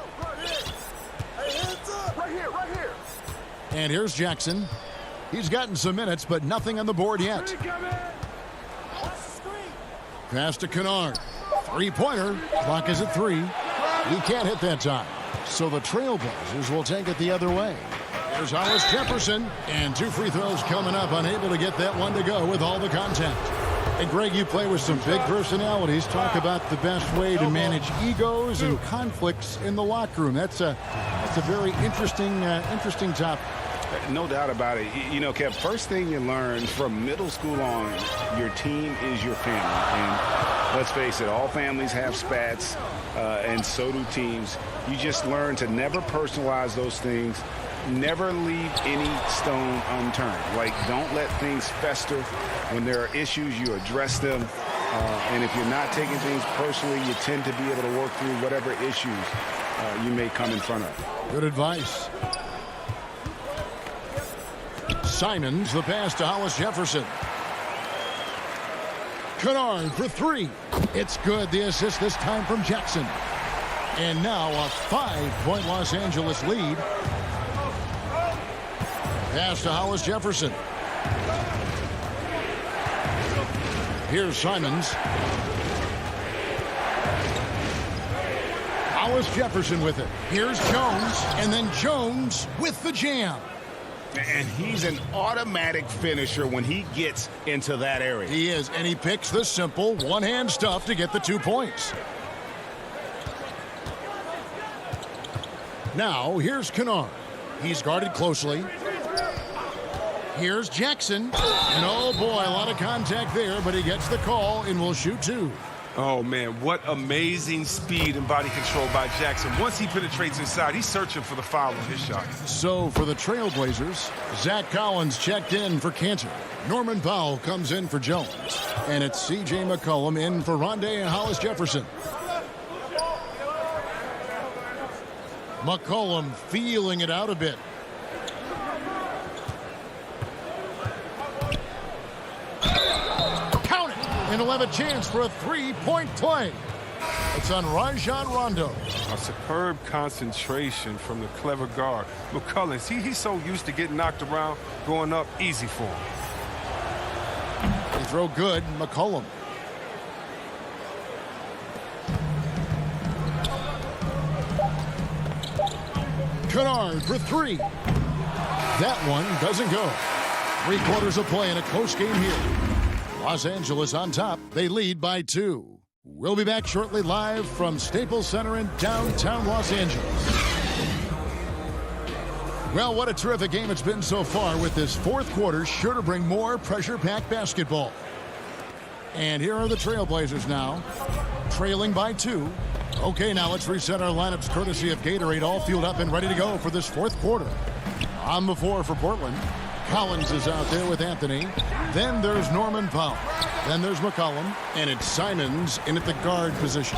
And here's Jackson. He's gotten some minutes, but nothing on the board yet. Pass to Kennard. Three-pointer. Clock is at 3. He can't hit that time. So the Trailblazers will take it the other way. Here's Hollis Jefferson. And 2 free throws coming up. Unable to get that one to go with all the contact. And Greg, you play with some big personalities. Talk about the best way to manage egos and conflicts in the locker room. That's a very interesting topic. No doubt about it. You know, Kev, first thing you learn from middle school on, your team is your family. And let's face it, all families have spats, and so do teams. You just learn to never personalize those things. Never leave any stone unturned. Like, don't let things fester. When there are issues, you address them. And if you're not taking things personally, you tend to be able to work through whatever issues you may come in front of. Good advice. Simons, the pass to Hollis Jefferson. Kennard for 3. It's good. The assist this time from Jackson. And now a 5-point Los Angeles lead. Pass to Hollis Jefferson. Here's Simons. Hollis Jefferson with it. Here's Jones. And then Jones with the jam. And he's an automatic finisher when he gets into that area. He is, and he picks the simple one-hand stuff to get the 2 points. Now, here's Kennard. He's guarded closely. Here's Jackson. And oh boy, a lot of contact there, but he gets the call and will shoot 2. Oh, man, what amazing speed and body control by Jackson. Once he penetrates inside, he's searching for the foul on his shot. So for the Trailblazers, Zach Collins checked in for Cantor. Norman Powell comes in for Jones. And it's C.J. McCollum in for Rondé and Hollis Jefferson. McCollum feeling it out a bit. And he'll have a chance for a 3-point play. It's on Rajon Rondo. A superb concentration from the clever guard. McCollum, he's so used to getting knocked around, going up easy for him. They throw good, McCollum. Kennard for 3. That one doesn't go. 3 quarters of play in a close game here. Los Angeles on top. They lead by 2. We'll be back shortly live from Staples Center in downtown Los Angeles. Well, what a terrific game it's been so far, with this fourth quarter sure to bring more pressure-packed basketball. And here are the Trailblazers now, trailing by 2. Okay, now let's reset our lineups courtesy of Gatorade, all fueled up and ready to go for this fourth quarter. On the floor for Portland, Collins is out there with Anthony. Then there's Norman Powell. Then there's McCollum. And it's Simons in at the guard position.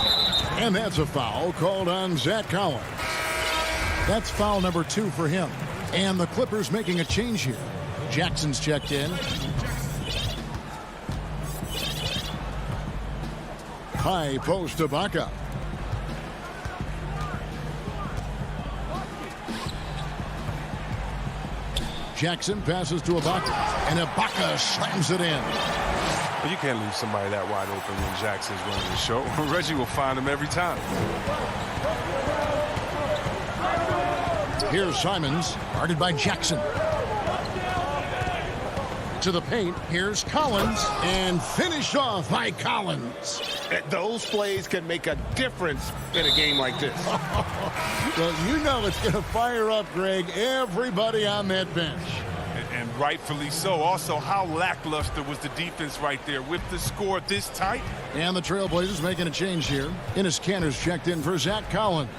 And that's a foul called on Zach Collins. That's foul number 2 for him. And the Clippers making a change here. Jackson's checked in. High post to Ibaka. Jackson passes to Ibaka, and Ibaka slams it in. Well, you can't leave somebody that wide open when Jackson's running the show. Reggie will find him every time. Here's Simons, guarded by Jackson. To the paint, here's Collins, and finished off by Collins. Those plays can make a difference in a game like this. Well, you know it's going to fire up, Greg, everybody on that bench. And rightfully so. Also, how lackluster was the defense right there with the score this tight? And the Trailblazers making a change here. Ennis Cantor's checked in for Zach Collins.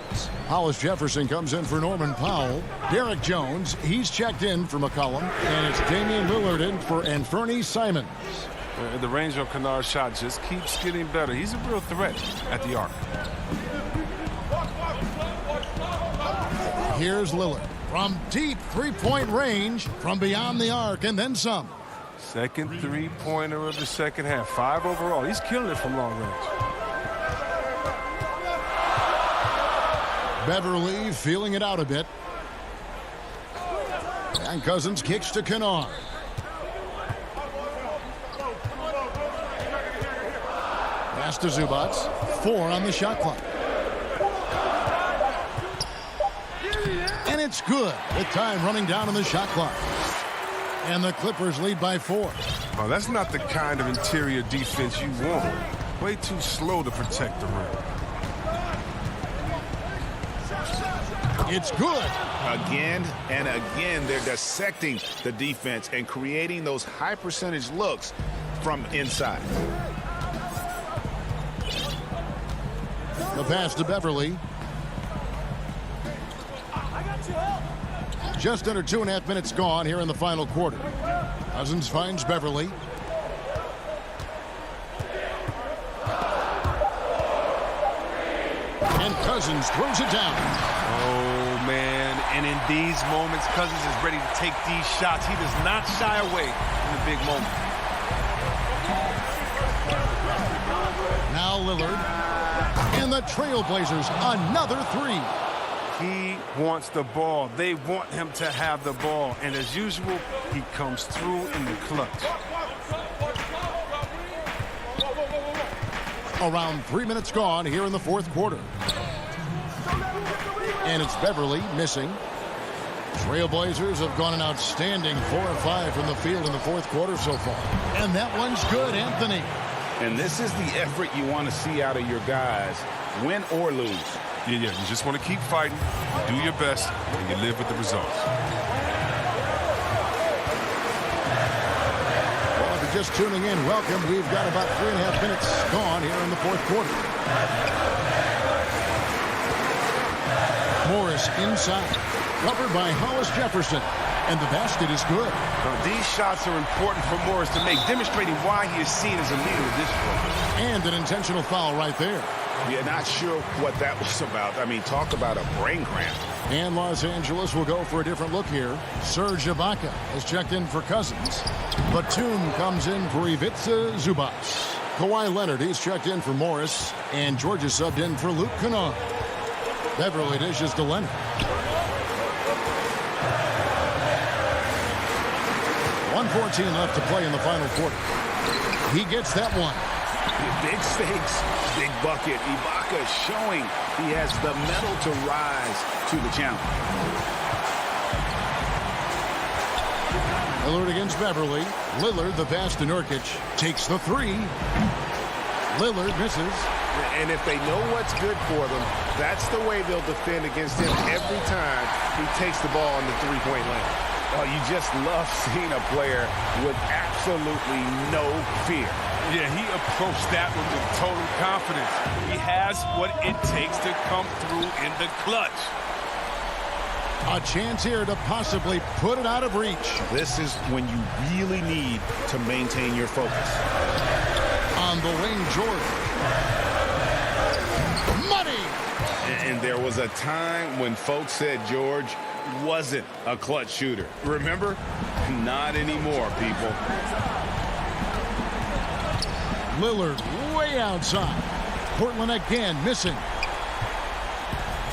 Hollis Jefferson comes in for Norman Powell. Derek Jones, he's checked in for McCollum. And it's Damian Lillard in for Anthony Simons. The range on Kennard's shot just keeps getting better. He's a real threat at the arc. Here's Lillard from deep three-point range, from beyond the arc, and then some. Second three-pointer of the second half. 5 overall. He's killing it from long range. Beverly feeling it out a bit. And Cousins kicks to Kennard. Pass to Zubac. 4 on the shot clock. And it's good with time running down on the shot clock. And the Clippers lead by 4. Oh, that's not the kind of interior defense you want. Way too slow to protect the rim. It's good. Again and again, they're dissecting the defense and creating those high percentage looks from inside. The pass to Beverly. Just under 2.5 minutes gone here in the final quarter. Cousins finds Beverly. And Cousins throws it down. Oh, man. And in these moments, Cousins is ready to take these shots. He does not shy away in the big moment. Now Lillard. And the Trailblazers, another 3. He wants the ball. They want him to have the ball. And as usual, he comes through in the clutch. Around 3 minutes gone here in the fourth quarter. And it's Beverly missing. Trailblazers have gone an outstanding 4 of 5 from the field in the fourth quarter so far. And that one's good, Anthony. And this is the effort you want to see out of your guys, win or lose. Yeah, you just want to keep fighting, do your best, and you live with the results. Well, if you're just tuning in, welcome. We've got about 3.5 minutes gone here in the fourth quarter. Morris inside, covered by Hollis Jefferson, and the basket is good. These shots are important for Morris to make, demonstrating why he is seen as a leader of this squad. And an intentional foul right there. Yeah, not sure what that was about. I mean, talk about a brain cramp. And Los Angeles will go for a different look here. Serge Ibaka has checked in for Cousins. Batum comes in for Ivica Zubac. Kawhi Leonard, he's checked in for Morris. And George is subbed in for Luke Kennard. Beverly dishes to Leonard. 1:14 left to play in the final quarter. He gets that one. Big stakes, big bucket. Ibaka showing he has the mettle to rise to the challenge. Lillard against Beverly. Lillard, the pass to Nurkic, takes the 3. Lillard misses. And if they know what's good for them, that's the way they'll defend against him every time he takes the ball in the three-point lane. Oh, you just love seeing a player with absolutely no fear. Yeah, he approached that one with total confidence. He has what it takes to come through in the clutch. A chance here to possibly put it out of reach. This is when you really need to maintain your focus. On the wing, Jordan. Money! And there was a time when folks said George wasn't a clutch shooter. Remember? Not anymore, people. Lillard way outside. Portland again missing.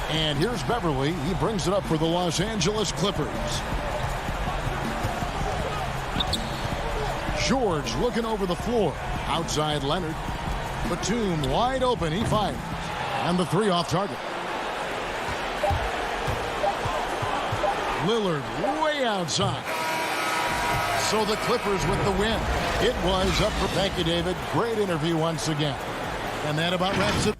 And here's Beverly. He brings it up for the Los Angeles Clippers. George looking over the floor. Outside Leonard. Batum wide open. He fires. And the 3 off target. Lillard way outside. So the Clippers with the win. It was up for thank you, David. Great interview once again. And that about wraps it.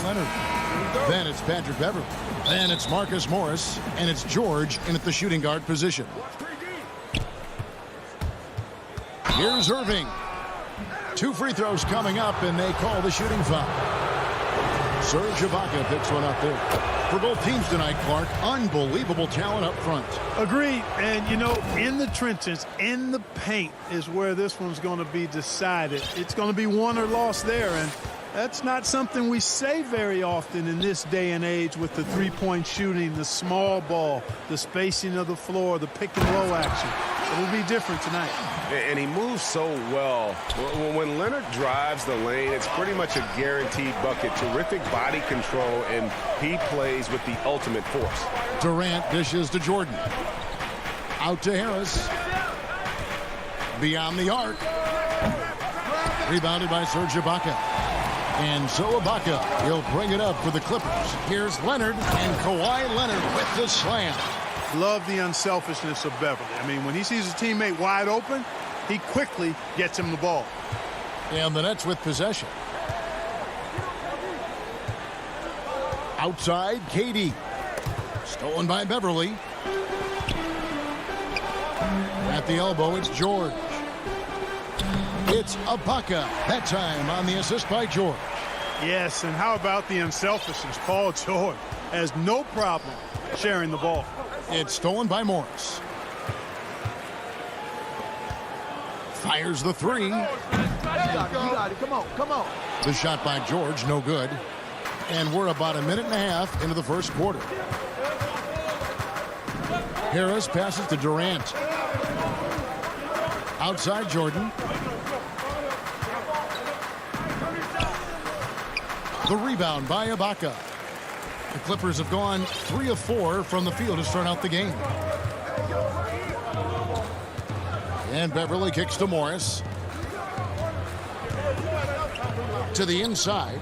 Leonard. Then it's Patrick Beverly. Then it's Marcus Morris. And it's George in at the shooting guard position. Here's Irving. 2 free throws coming up, and they call the shooting foul. Serge Ibaka picks one up there. For both teams tonight, Clark, unbelievable talent up front. Agreed. And, you know, in the trenches, in the paint is where this one's going to be decided. It's going to be won or lost there. And that's not something we say very often in this day and age with the three-point shooting, the small ball, the spacing of the floor, the pick-and-roll action. It'll be different tonight. And he moves so well. When Leonard drives the lane, it's pretty much a guaranteed bucket. Terrific body control, and he plays with the ultimate force. Durant dishes to Jordan. Out to Harris. Beyond the arc. Rebounded by Serge Ibaka. And so Ibaka, he'll bring it up for the Clippers. Here's Leonard, and Kawhi Leonard with the slam. Love the unselfishness of Beverly. I mean, when he sees his teammate wide open, he quickly gets him the ball. And the Nets with possession. Outside, KD. Stolen by Beverly. At the elbow, it's George. It's Ibaka. That time on the assist by George. Yes, and how about the unselfishness? Paul George has no problem sharing the ball. It's stolen by Morris. Fires the three. You got it. Come on, come on. The shot by George, no good. And we're about a minute and a half into the first quarter. Harris passes to Durant. Outside Jordan. The rebound by Ibaka. The Clippers have gone 3 of 4 from the field to start out the game. And Beverly kicks to Morris. To the inside.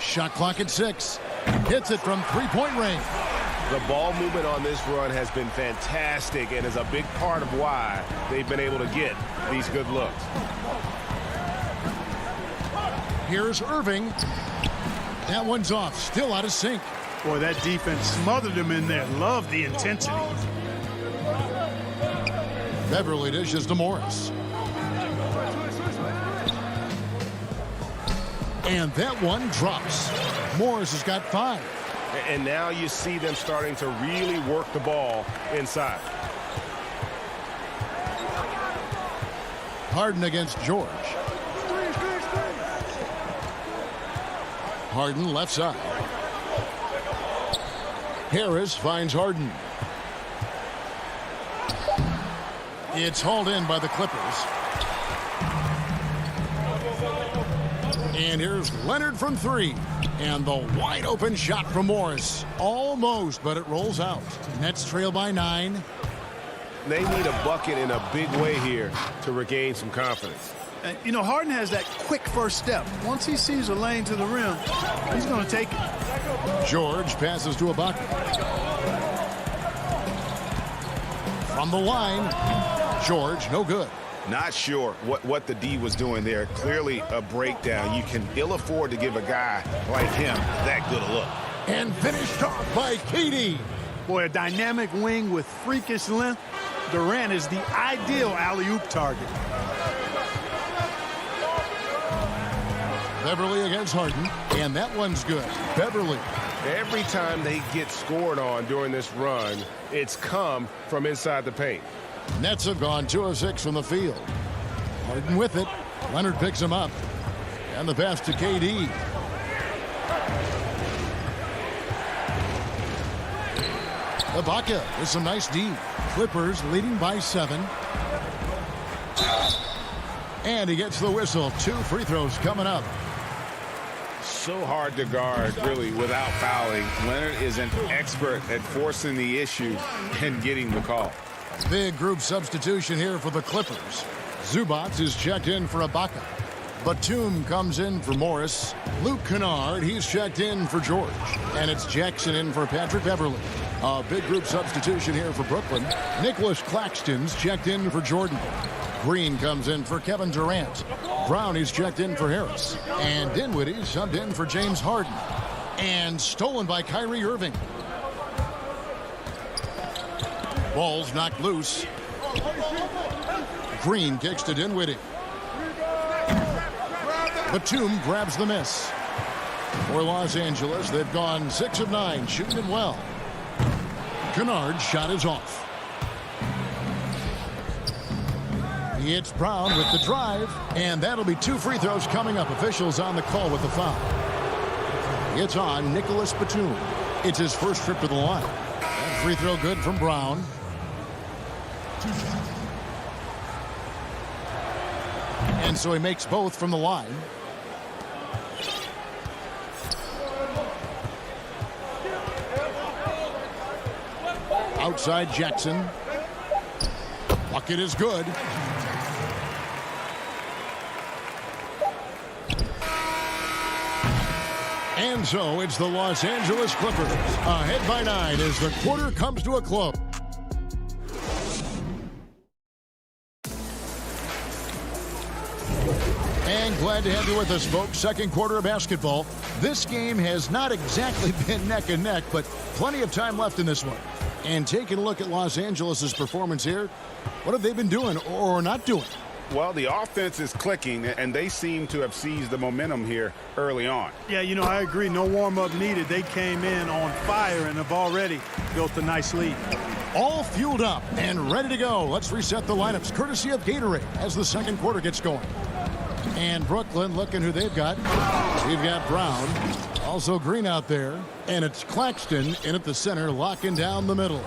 Shot clock at 6. Hits it from three-point range. The ball movement on this run has been fantastic and is a big part of why they've been able to get these good looks. Here's Irving. That one's off. Still out of sync. Boy, that defense smothered him in there. Love the intensity. Beverly dishes to Morris. And that one drops. Morris has got 5. And now you see them starting to really work the ball inside. Harden against George. Harden left side. Harris finds Harden. It's hauled in by the Clippers. And here's Leonard from 3. And the wide open shot from Morris. Almost, but it rolls out. Nets trail by 9. They need a bucket in a big way here to regain some confidence. And, you know, Harden has that quick first step. Once he sees a lane to the rim, he's going to take it. George passes to Ibaka. From the line, George, no good. Not sure what the D was doing there. Clearly a breakdown. You can ill afford to give a guy like him that good a look. And finished off by KD. Boy, a dynamic wing with freakish length. Durant is the ideal alley-oop target. Beverly against Harden, and that one's good. Beverly. Every time they get scored on during this run, it's come from inside the paint. Nets have gone 2 of 6 from the field. Harden with it. Leonard picks him up. And the pass to KD. Ibaka with some nice D. Clippers leading by 7. And he gets the whistle. 2 free throws coming up. So hard to guard, really, without fouling. Leonard is an expert at forcing the issue and getting the call. Big group substitution here for the Clippers. Zubac is checked in for Ibaka. Batum comes in for Morris. Luke Kennard, he's checked in for George. And it's Jackson in for Patrick Beverly. A big group substitution here for Brooklyn. Nicholas Claxton's checked in for Jordan. Green comes in for Kevin Durant. Brown is checked in for Harris. And Dinwiddie subbed in for James Harden. And stolen by Kyrie Irving. Ball's knocked loose. Green kicks to Dinwiddie. Batum grabs the miss. For Los Angeles, they've gone 6 of 9, shooting it well. Kennard's shot is off. It's Brown with the drive, and that'll be 2 free throws coming up. Officials on the call with the foul. It's on Nicholas Batum. It's his first trip to the line. That free throw good from Brown. And so he makes both from the line. Outside Jackson. Bucket is good. And so it's the Los Angeles Clippers ahead by 9 as the quarter comes to a close. And glad to have you with us, folks. Second quarter of basketball. This game has not exactly been neck and neck, but plenty of time left in this one. And taking a look at Los Angeles' performance here, what have they been doing or not doing? Well, the offense is clicking, and they seem to have seized the momentum here early on. Yeah, you know, I agree. No warm-up needed. They came in on fire and have already built a nice lead. All fueled up and ready to go. Let's reset the lineups, courtesy of Gatorade, as the second quarter gets going. And Brooklyn, looking who they've got. We've got Brown, also Green out there, and it's Claxton in at the center, locking down the middle.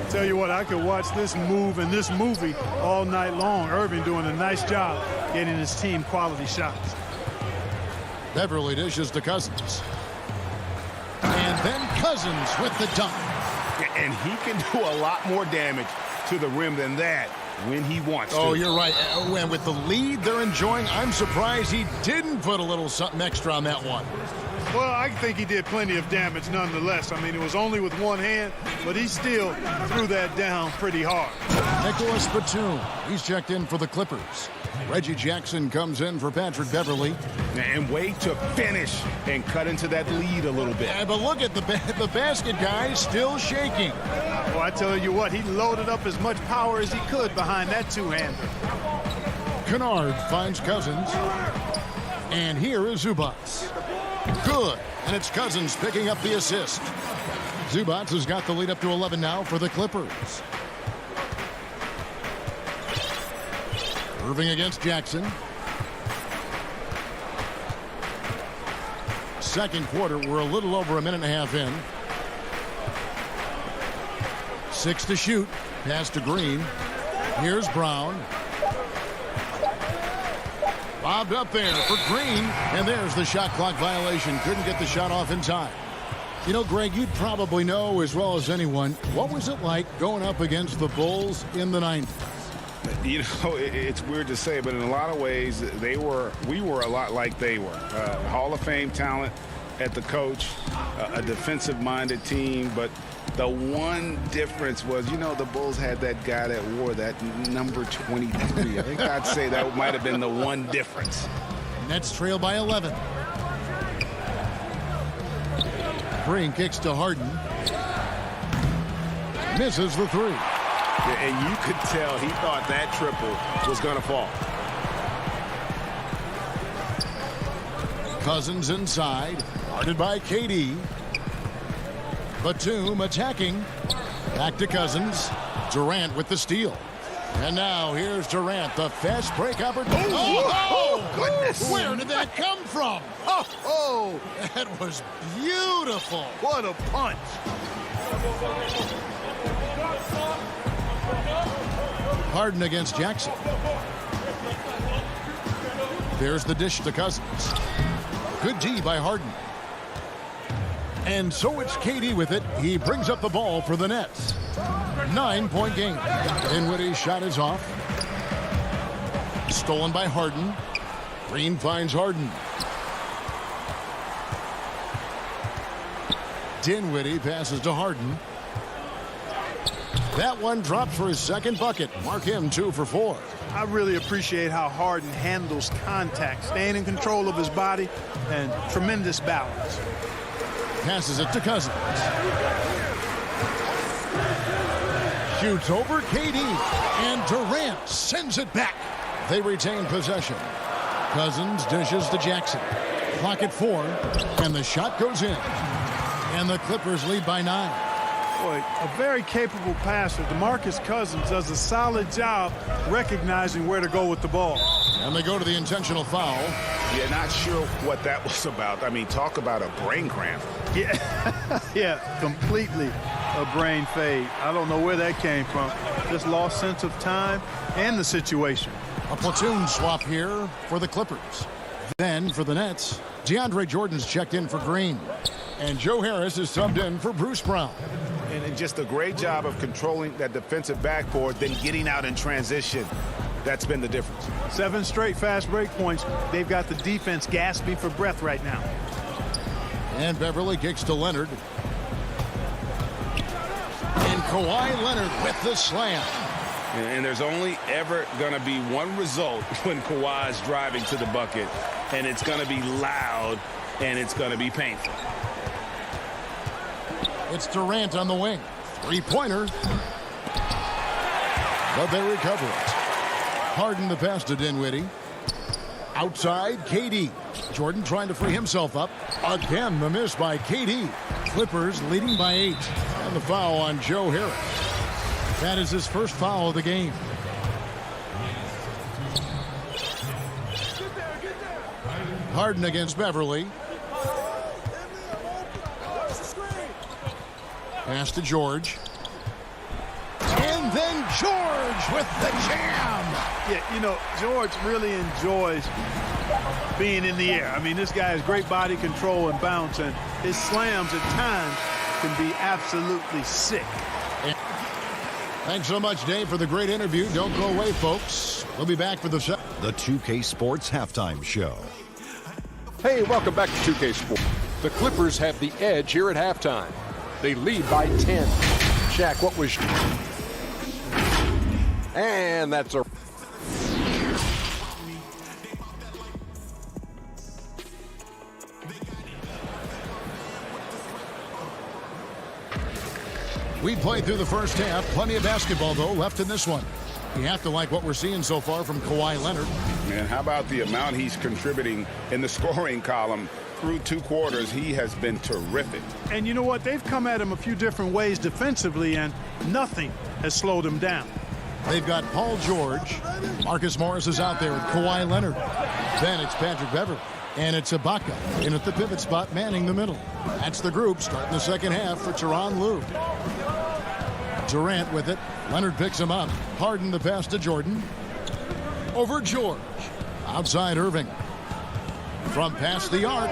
Tell you what, I could watch this move and this movie all night long. Irving doing a nice job getting his team quality shots. Beverly dishes to Cousins. And then Cousins with the dunk. And he can do a lot more damage to the rim than that when he wants to. Oh, you're right. And with the lead they're enjoying, I'm surprised he didn't put a little something extra on that one. Well, I think he did plenty of damage nonetheless. I mean, it was only with one hand, but he still threw that down pretty hard. Nicholas Batum, he's checked in for the Clippers. Reggie Jackson comes in for Patrick Beverly. And wait to finish and cut into that lead a little bit. Yeah, but look at the basket guy still shaking. Well, I tell you what, he loaded up as much power as he could behind that two-hander. Kennard finds Cousins. And here is Zubac. Good. And it's Cousins picking up the assist. Zubac has got the lead up to 11 now for the Clippers. Irving against Jackson. Second quarter, we're a little over a minute and a half in. 6 to shoot. Pass to Green. Here's Brown. Bobbed up there for Green, and there's the shot clock violation. Couldn't get the shot off in time. You know, Greg, you'd probably know as well as anyone, what was it like going up against the Bulls in the 90s? You know, it's weird to say, but in a lot of ways, we were a lot like they were. Hall of Fame talent at the coach, a defensive-minded team, but the one difference was, you know, the Bulls had that guy that wore that number 23. I think I'd say that might have been the one difference. Nets trail by 11. Green kicks to Harden. Misses the three. Yeah, and you could tell he thought that triple was going to fall. Cousins inside. Guarded by KD. Batum attacking. Back to Cousins. Durant with the steal. And now here's Durant, the fast break opportunity. Oh, goodness. Where did that come from? Oh, that was beautiful. What a punch. Harden against Jackson. There's the dish to Cousins. Good D by Harden. And so it's KD with it. He brings up the ball for the Nets. 9-point game. Dinwiddie's shot is off. Stolen by Harden. Green finds Harden. Dinwiddie passes to Harden. That one drops for his second bucket. Mark him 2 for 4. I really appreciate how Harden handles contact, staying in control of his body, and tremendous balance. Passes it to Cousins. Shoots over KD. And Durant sends it back. They retain possession. Cousins dishes to Jackson. Clock at 4. And the shot goes in. And the Clippers lead by 9. Boy, a very capable passer. DeMarcus Cousins does a solid job recognizing where to go with the ball. And they go to the intentional foul. Yeah, not sure what that was about. I mean, talk about a brain cramp. Yeah, yeah, completely a brain fade. I don't know where that came from. Just lost sense of time and the situation. A platoon swap here for the Clippers. Then for the Nets, DeAndre Jordan's checked in for Green. And Joe Harris is subbed in for Bruce Brown. And just a great job of controlling that defensive backboard, then getting out in transition. That's been the difference. 7 straight fast break points. They've got the defense gasping for breath right now. And Beverly kicks to Leonard. And Kawhi Leonard with the slam. And there's only ever going to be one result when Kawhi's driving to the bucket. And it's going to be loud, and it's going to be painful. It's Durant on the wing. 3-pointer. But they recover it. Harden the pass to Dinwiddie. Outside, KD. Jordan trying to free himself up. Again, the miss by KD. Clippers leading by 8. And the foul on Joe Harris. That is his first foul of the game. Harden against Beverly. Pass to George. And then George with the jam. Yeah, you know, George really enjoys being in the air. I mean, this guy has great body control and bounce, and his slams at times can be absolutely sick. Thanks so much, Dave, for the great interview. Don't go away, folks. We'll be back for the 2K Sports Halftime Show. Hey, welcome back to 2K Sports. The Clippers have the edge here at halftime. They lead by 10. Shaq, what was... And that's a... We played through the first half. Plenty of basketball, though, left in this one. You have to like what we're seeing so far from Kawhi Leonard. Man, how about the amount he's contributing in the scoring column? Through 2 quarters, he has been terrific. And you know what? They've come at him a few different ways defensively, and nothing has slowed him down. They've got Paul George. Marcus Morris is out there with Kawhi Leonard. Then it's Patrick Beverly. And it's Ibaka in at the pivot spot, manning the middle. That's the group starting the second half for Tyronn Lue. Durant with it. Leonard picks him up. Harden the pass to Jordan. Over George. Outside Irving. From past the arc.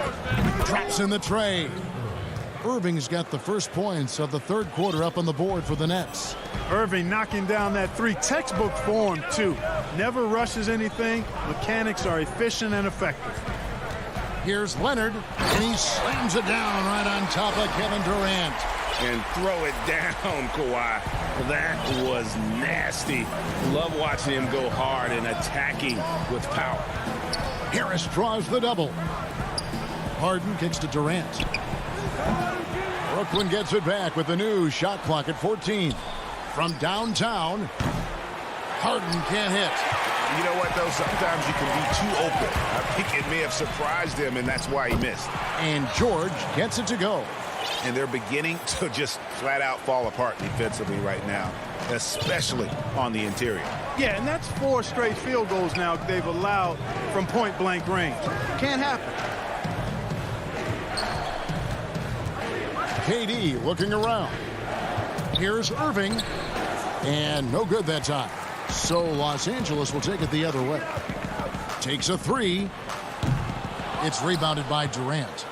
Drops in the tray. Irving's got the first points of the third quarter up on the board for the Nets. Irving knocking down that three. Textbook form, too. Never rushes anything. Mechanics are efficient and effective. Here's Leonard, and he slams it down right on top of Kevin Durant. And throw it down, Kawhi. That was nasty. Love watching him go hard and attacking with power. Harris draws the double. Harden kicks to Durant. Brooklyn gets it back with the new shot clock at 14. From downtown, Harden can't hit. You know what, though? Sometimes you can be too open. I think it may have surprised him, and that's why he missed. And George gets it to go. And they're beginning to just flat out fall apart defensively right now, especially on the interior. Yeah, and that's 4 straight field goals now they've allowed from point-blank range. Can't happen. KD looking around. Here's Irving. And no good that time. So Los Angeles will take it the other way. Takes a 3. It's rebounded by Durant.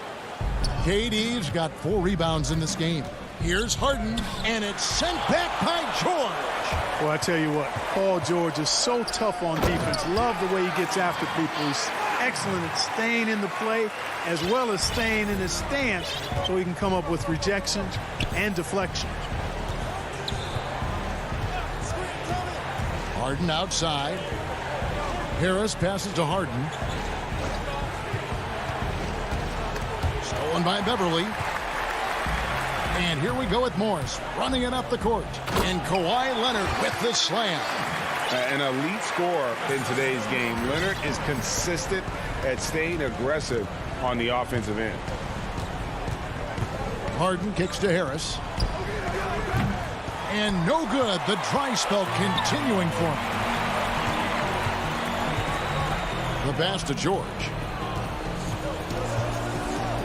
KD's got 4 rebounds in this game. Here's Harden, and it's sent back by George. Well, I tell you what, Paul George is so tough on defense. Love the way he gets after people. He's excellent at staying in the play as well as staying in his stance so he can come up with rejections and deflections. Harden outside. Harris passes to Harden. Stolen by Beverly. And here we go with Morris running it up the court. And Kawhi Leonard with the slam. An elite scorer in today's game. Leonard is consistent at staying aggressive on the offensive end. Harden kicks to Harris. And no good. The dry spell continuing for him. The pass to George.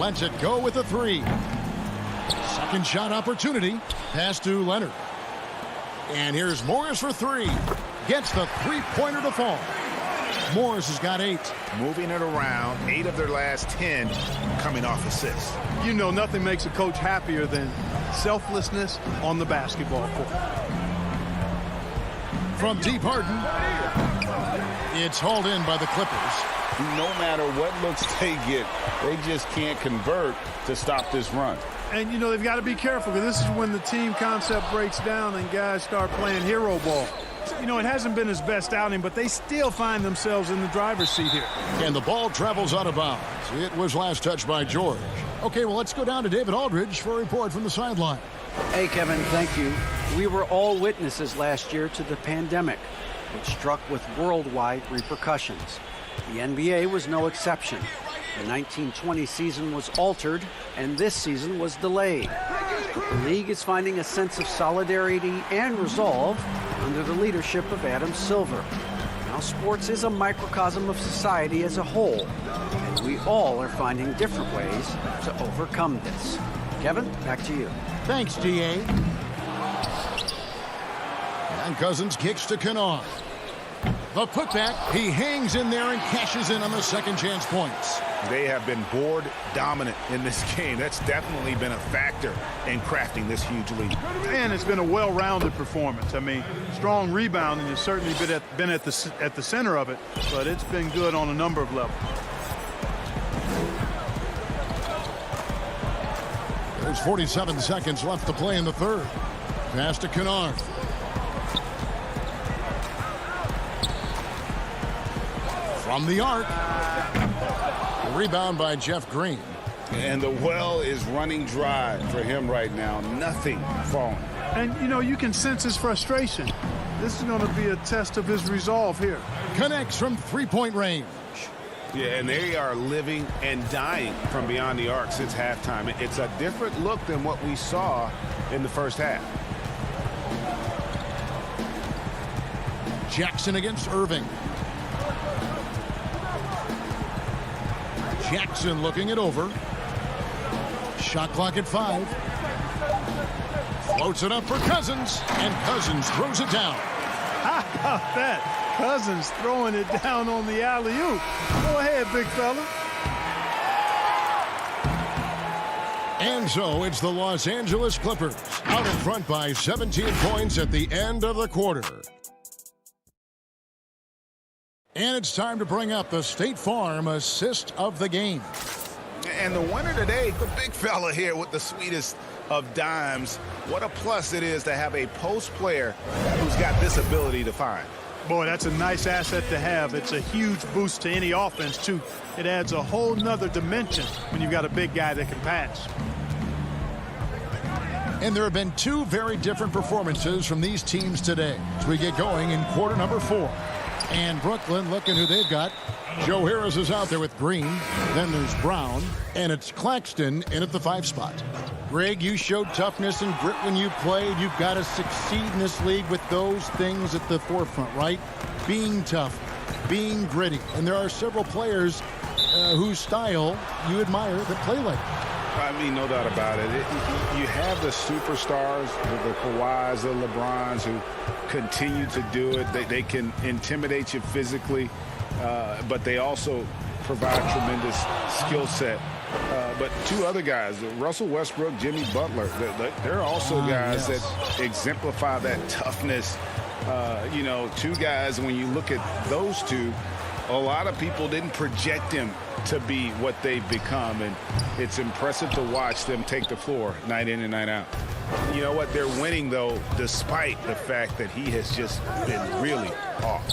Lets it go with a 3. Second shot opportunity. Pass to Leonard. And here's Morris for 3. Gets the three-pointer to fall. Morris has got 8. Moving it around, 8 of their last 10 coming off assists. You know, nothing makes a coach happier than selflessness on the basketball court. From deep, Harden. It's hauled in by the Clippers. No matter what looks they get, they just can't convert to stop this run. And, you know, they've got to be careful because this is when the team concept breaks down and guys start playing hero ball. You know, it hasn't been his best outing, but they still find themselves in the driver's seat here. And the ball travels out of bounds. It was last touched by George. Okay, well, let's go down to David Aldridge for a report from the sideline. Hey, Kevin, thank you. We were all witnesses last year to the pandemic, which struck with worldwide repercussions. The NBA was no exception. The 1920 season was altered, and this season was delayed. The league is finding a sense of solidarity and resolve under the leadership of Adam Silver. Now, sports is a microcosm of society as a whole, and we all are finding different ways to overcome this. Kevin, back to you. Thanks, D.A. And Cousins kicks to Kennard. The putback, he hangs in there and cashes in on the second chance points. They have been board dominant in this game. That's definitely been a factor in crafting this huge lead. And it's been a well-rounded performance. I mean, strong rebounding has certainly been at the center of it, but it's been good on a number of levels. There's 47 seconds left to play in the third. Pass to Kennard. From the arc. The rebound by Jeff Green. And the well is running dry for him right now. Nothing falling. And, you know, you can sense his frustration. This is going to be a test of his resolve here. Connects from three-point range. Yeah, and they are living and dying from beyond the arc since halftime. It's a different look than what we saw in the first half. Jackson against Irving. Jackson looking it over. Shot clock at 5. Floats it up for Cousins, and Cousins throws it down. How about that? Cousins throwing it down on the alley-oop. Go ahead, big fella. And so it's the Los Angeles Clippers out in front by 17 points at the end of the quarter. And it's time to bring up the State Farm assist of the game. And the winner today, the big fella here with the sweetest of dimes. What a plus it is to have a post player who's got this ability to find. Boy, that's a nice asset to have. It's a huge boost to any offense, too. It adds a whole nother dimension when you've got a big guy that can pass. And there have been two very different performances from these teams today as we get going in quarter number 4. And Brooklyn, looking who they've got. Joe Harris is out there with Green. Then there's Brown. And it's Claxton in at the 5 spot. Greg, you showed toughness and grit when you played. You've got to succeed in this league with those things at the forefront, right? Being tough, being gritty. And there are several players whose style you admire that play like it. I mean, no doubt about it. You have the superstars, the Kawhis, the LeBrons, who continue to do it. They can intimidate you physically, but they also provide tremendous skill set. But two other guys, Russell Westbrook, Jimmy Butler, they're also guys that exemplify that toughness. You know, two guys, when you look at those two, a lot of people didn't project them to be what they've become, and it's impressive to watch them take the floor night in and night out. You know what? They're winning, though, despite the fact that he has just been really off.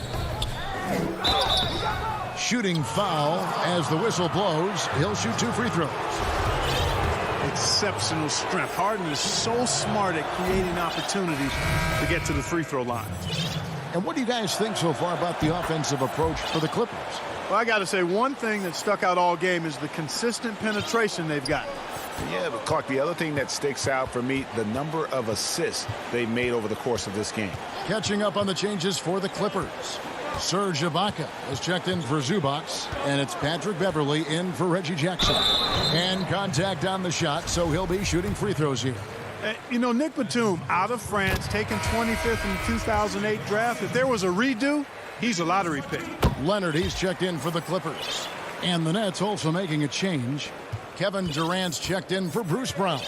Shooting foul as the whistle blows. He'll shoot 2 free throws. Exceptional strength. Harden is so smart at creating opportunities to get to the free throw line. And what do you guys think so far about the offensive approach for the Clippers? Well, I got to say, one thing that stuck out all game is the consistent penetration they've got. Yeah, but Clark, the other thing that sticks out for me, the number of assists they made over the course of this game. Catching up on the changes for the Clippers. Serge Ibaka has checked in for Zubac, and it's Patrick Beverley in for Reggie Jackson. And contact on the shot, so he'll be shooting free throws here. You know, Nick Batum, out of France, taken 25th in the 2008 draft. If there was a redo, he's a lottery pick. Leonard, he's checked in for the Clippers. And the Nets also making a change. Kevin Durant's checked in for Bruce Brown.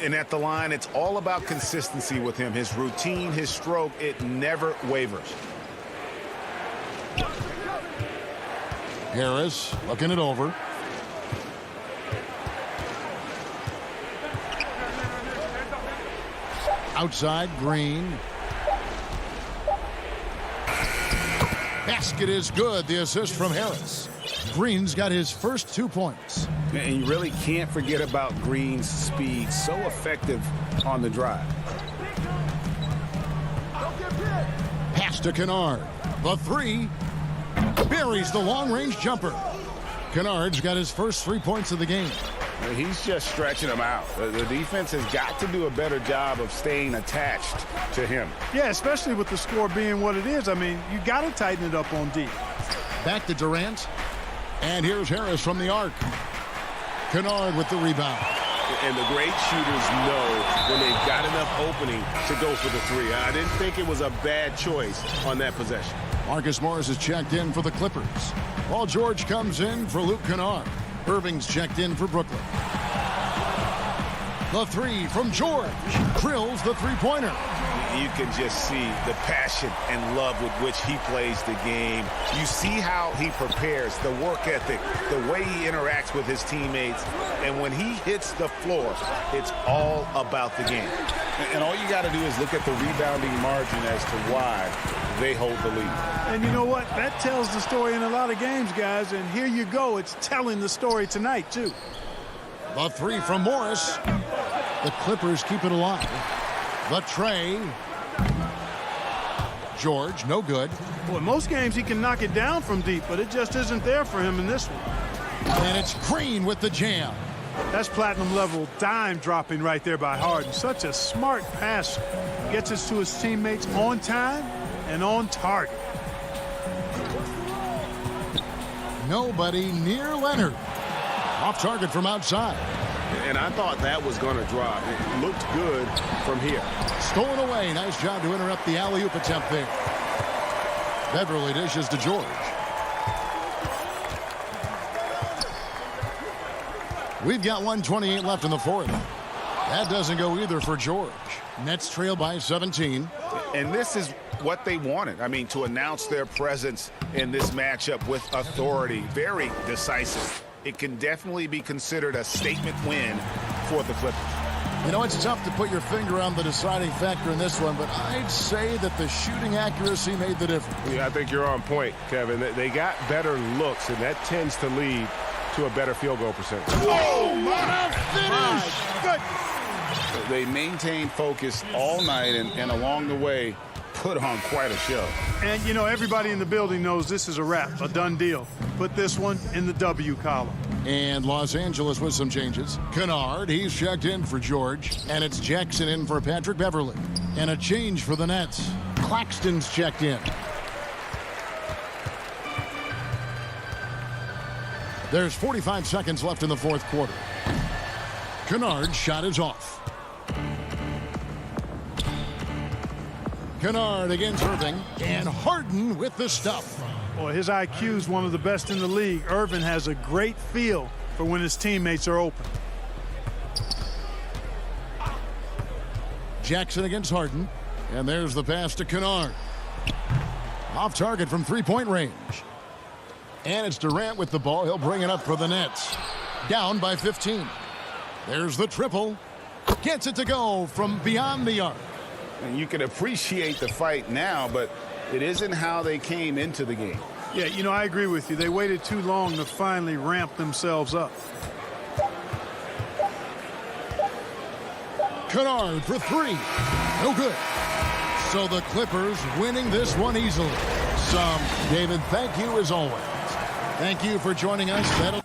And at the line, it's all about consistency with him. His routine, his stroke, it never wavers. Harris looking it over. Outside, Green. Basket is good. The assist from Harris. Green's got his first 2 points. And you really can't forget about Green's speed. So effective on the drive. Pass to Kennard. The 3. Buries the long-range jumper. Kennard's got his first 3 points of the game. He's just stretching him out. The defense has got to do a better job of staying attached to him. Yeah, especially with the score being what it is. I mean, you got to tighten it up on D. Back to Durant. And here's Harris from the arc. Kennard with the rebound. And the great shooters know when they've got enough opening to go for the 3. I didn't think it was a bad choice on that possession. Marcus Morris is checked in for the Clippers. Paul George comes in for Luke Kennard. Irving's checked in for Brooklyn. The 3 from George. Drills the three-pointer. You can just see the passion and love with which he plays the game. You see how he prepares, the work ethic, the way he interacts with his teammates. And when he hits the floor, it's all about the game. And all you got to do is look at the rebounding margin as to why they hold the lead. And you know what? That tells the story in a lot of games, guys. And here you go. It's telling the story tonight, too. The 3 from Morris. The Clippers keep it alive. The tray. George, no good. Boy, most games he can knock it down from deep, but it just isn't there for him in this one. And it's Green with the jam. That's platinum level dime dropping right there by Harden. Such a smart pass. Gets us to his teammates on time and on target. Nobody near Leonard. Off target from outside. And I thought that was going to drop. It looked good from here. Stolen away. Nice job to interrupt the alley-oop attempt there. Beverly dishes to George. We've got 1:28 left in the fourth. That doesn't go either for George. Nets trail by 17. And this is what they wanted. I mean, to announce their presence in this matchup with authority. Very decisive. It can definitely be considered a statement win for the Clippers. You know, it's tough to put your finger on the deciding factor in this one, but I'd say that the shooting accuracy made the difference. Yeah, I think you're on point, Kevin. They got better looks, and that tends to lead to a better field goal percentage. Oh, what a finish! Good. They maintained focus all night and along the way put on quite a show. And, you know, everybody in the building knows this is a wrap, a done deal. Put this one in the W column. And Los Angeles with some changes. Kennard, he's checked in for George. And it's Jackson in for Patrick Beverley. And a change for the Nets. Claxton's checked in. There's 45 seconds left in the fourth quarter. Kennard's shot is off. Kennard against Irving. And Harden with the stuff. Boy, his IQ is one of the best in the league. Irvin has a great feel for when his teammates are open. Jackson against Harden. And there's the pass to Kennard. Off target from three-point range. And it's Durant with the ball. He'll bring it up for the Nets. Down by 15. There's the triple. Gets it to go from beyond the arc. And you can appreciate the fight now, but it isn't how they came into the game. Yeah, you know, I agree with you. They waited too long to finally ramp themselves up. Kennard for three. No good. So the Clippers winning this one easily. David, thank you as always. Thank you for joining us.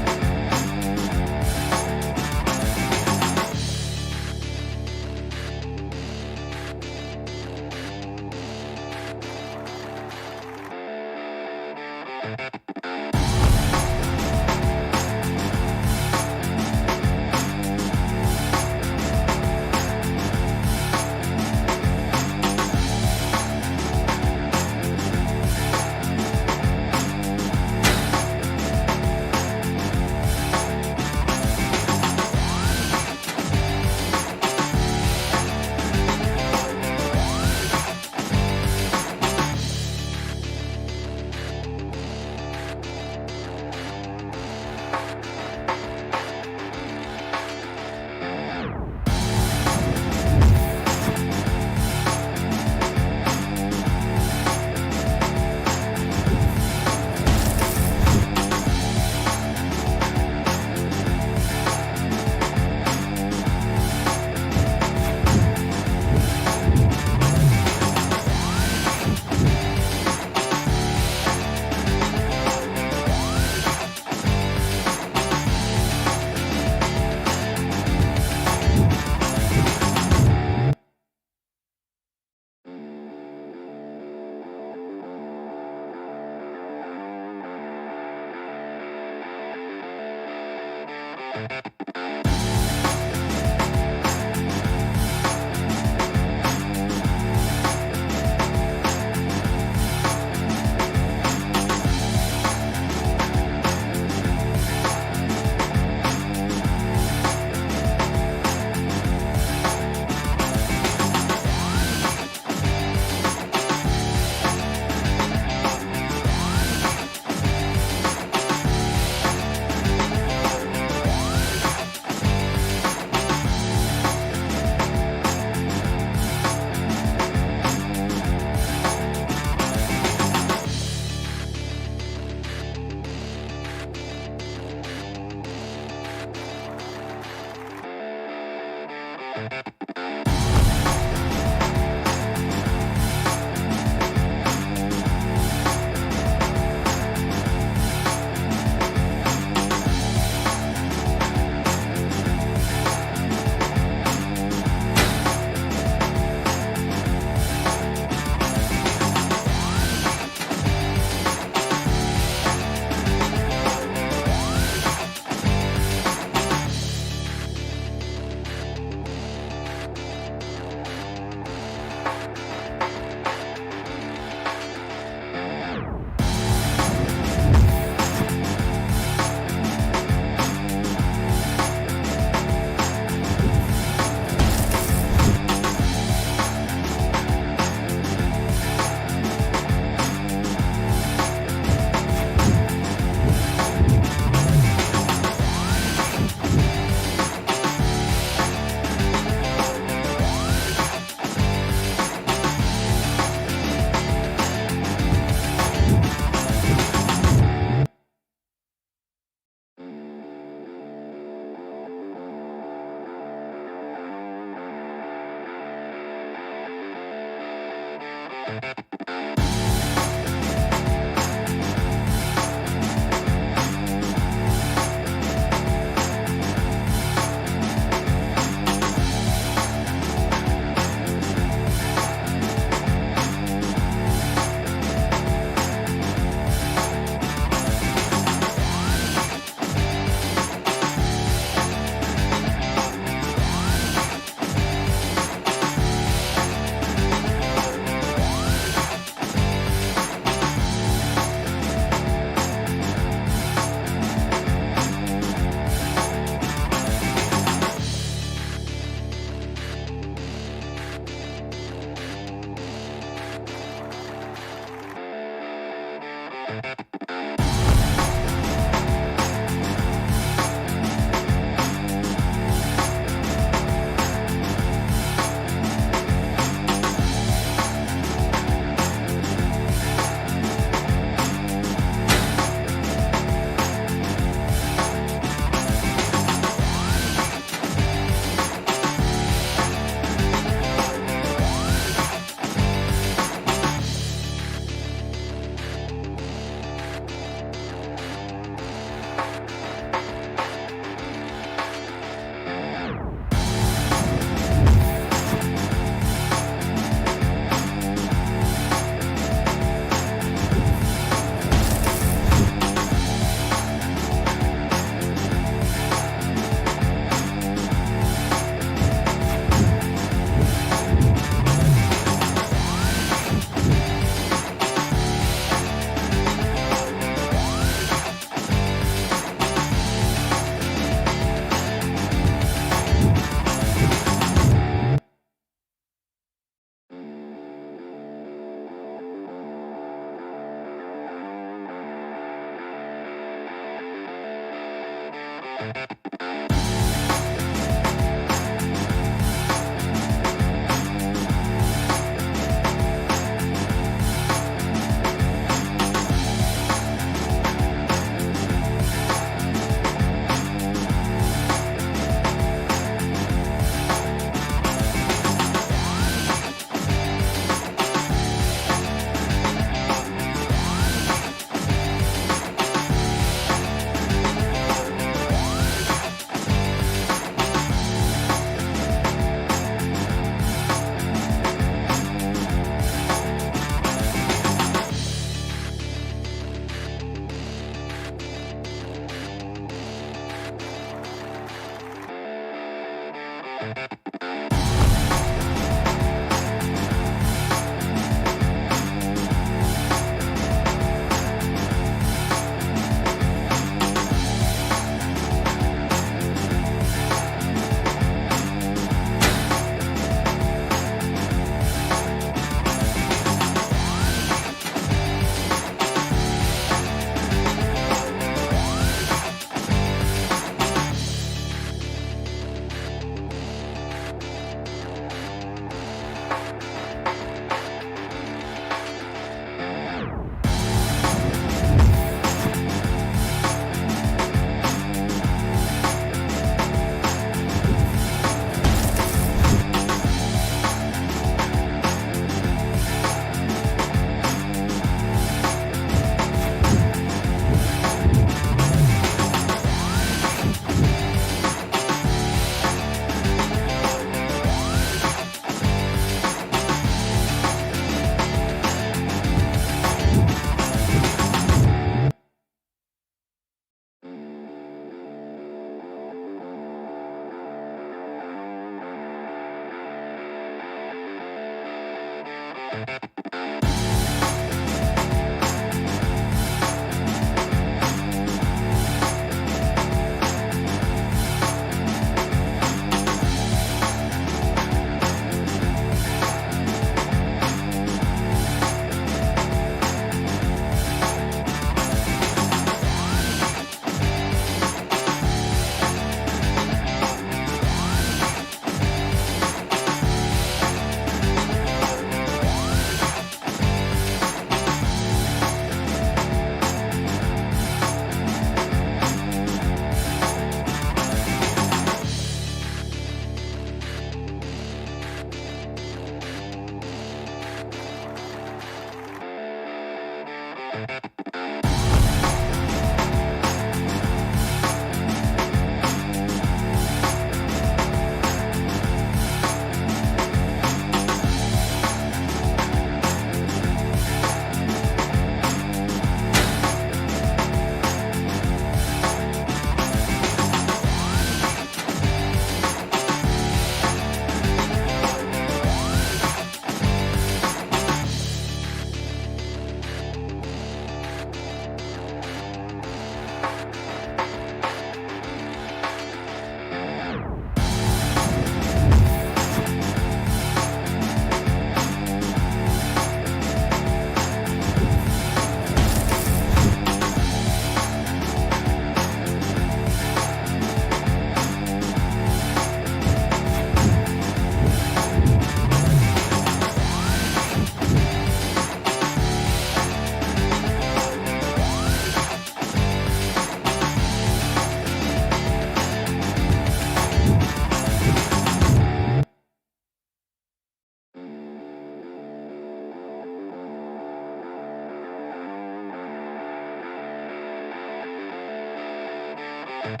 Minded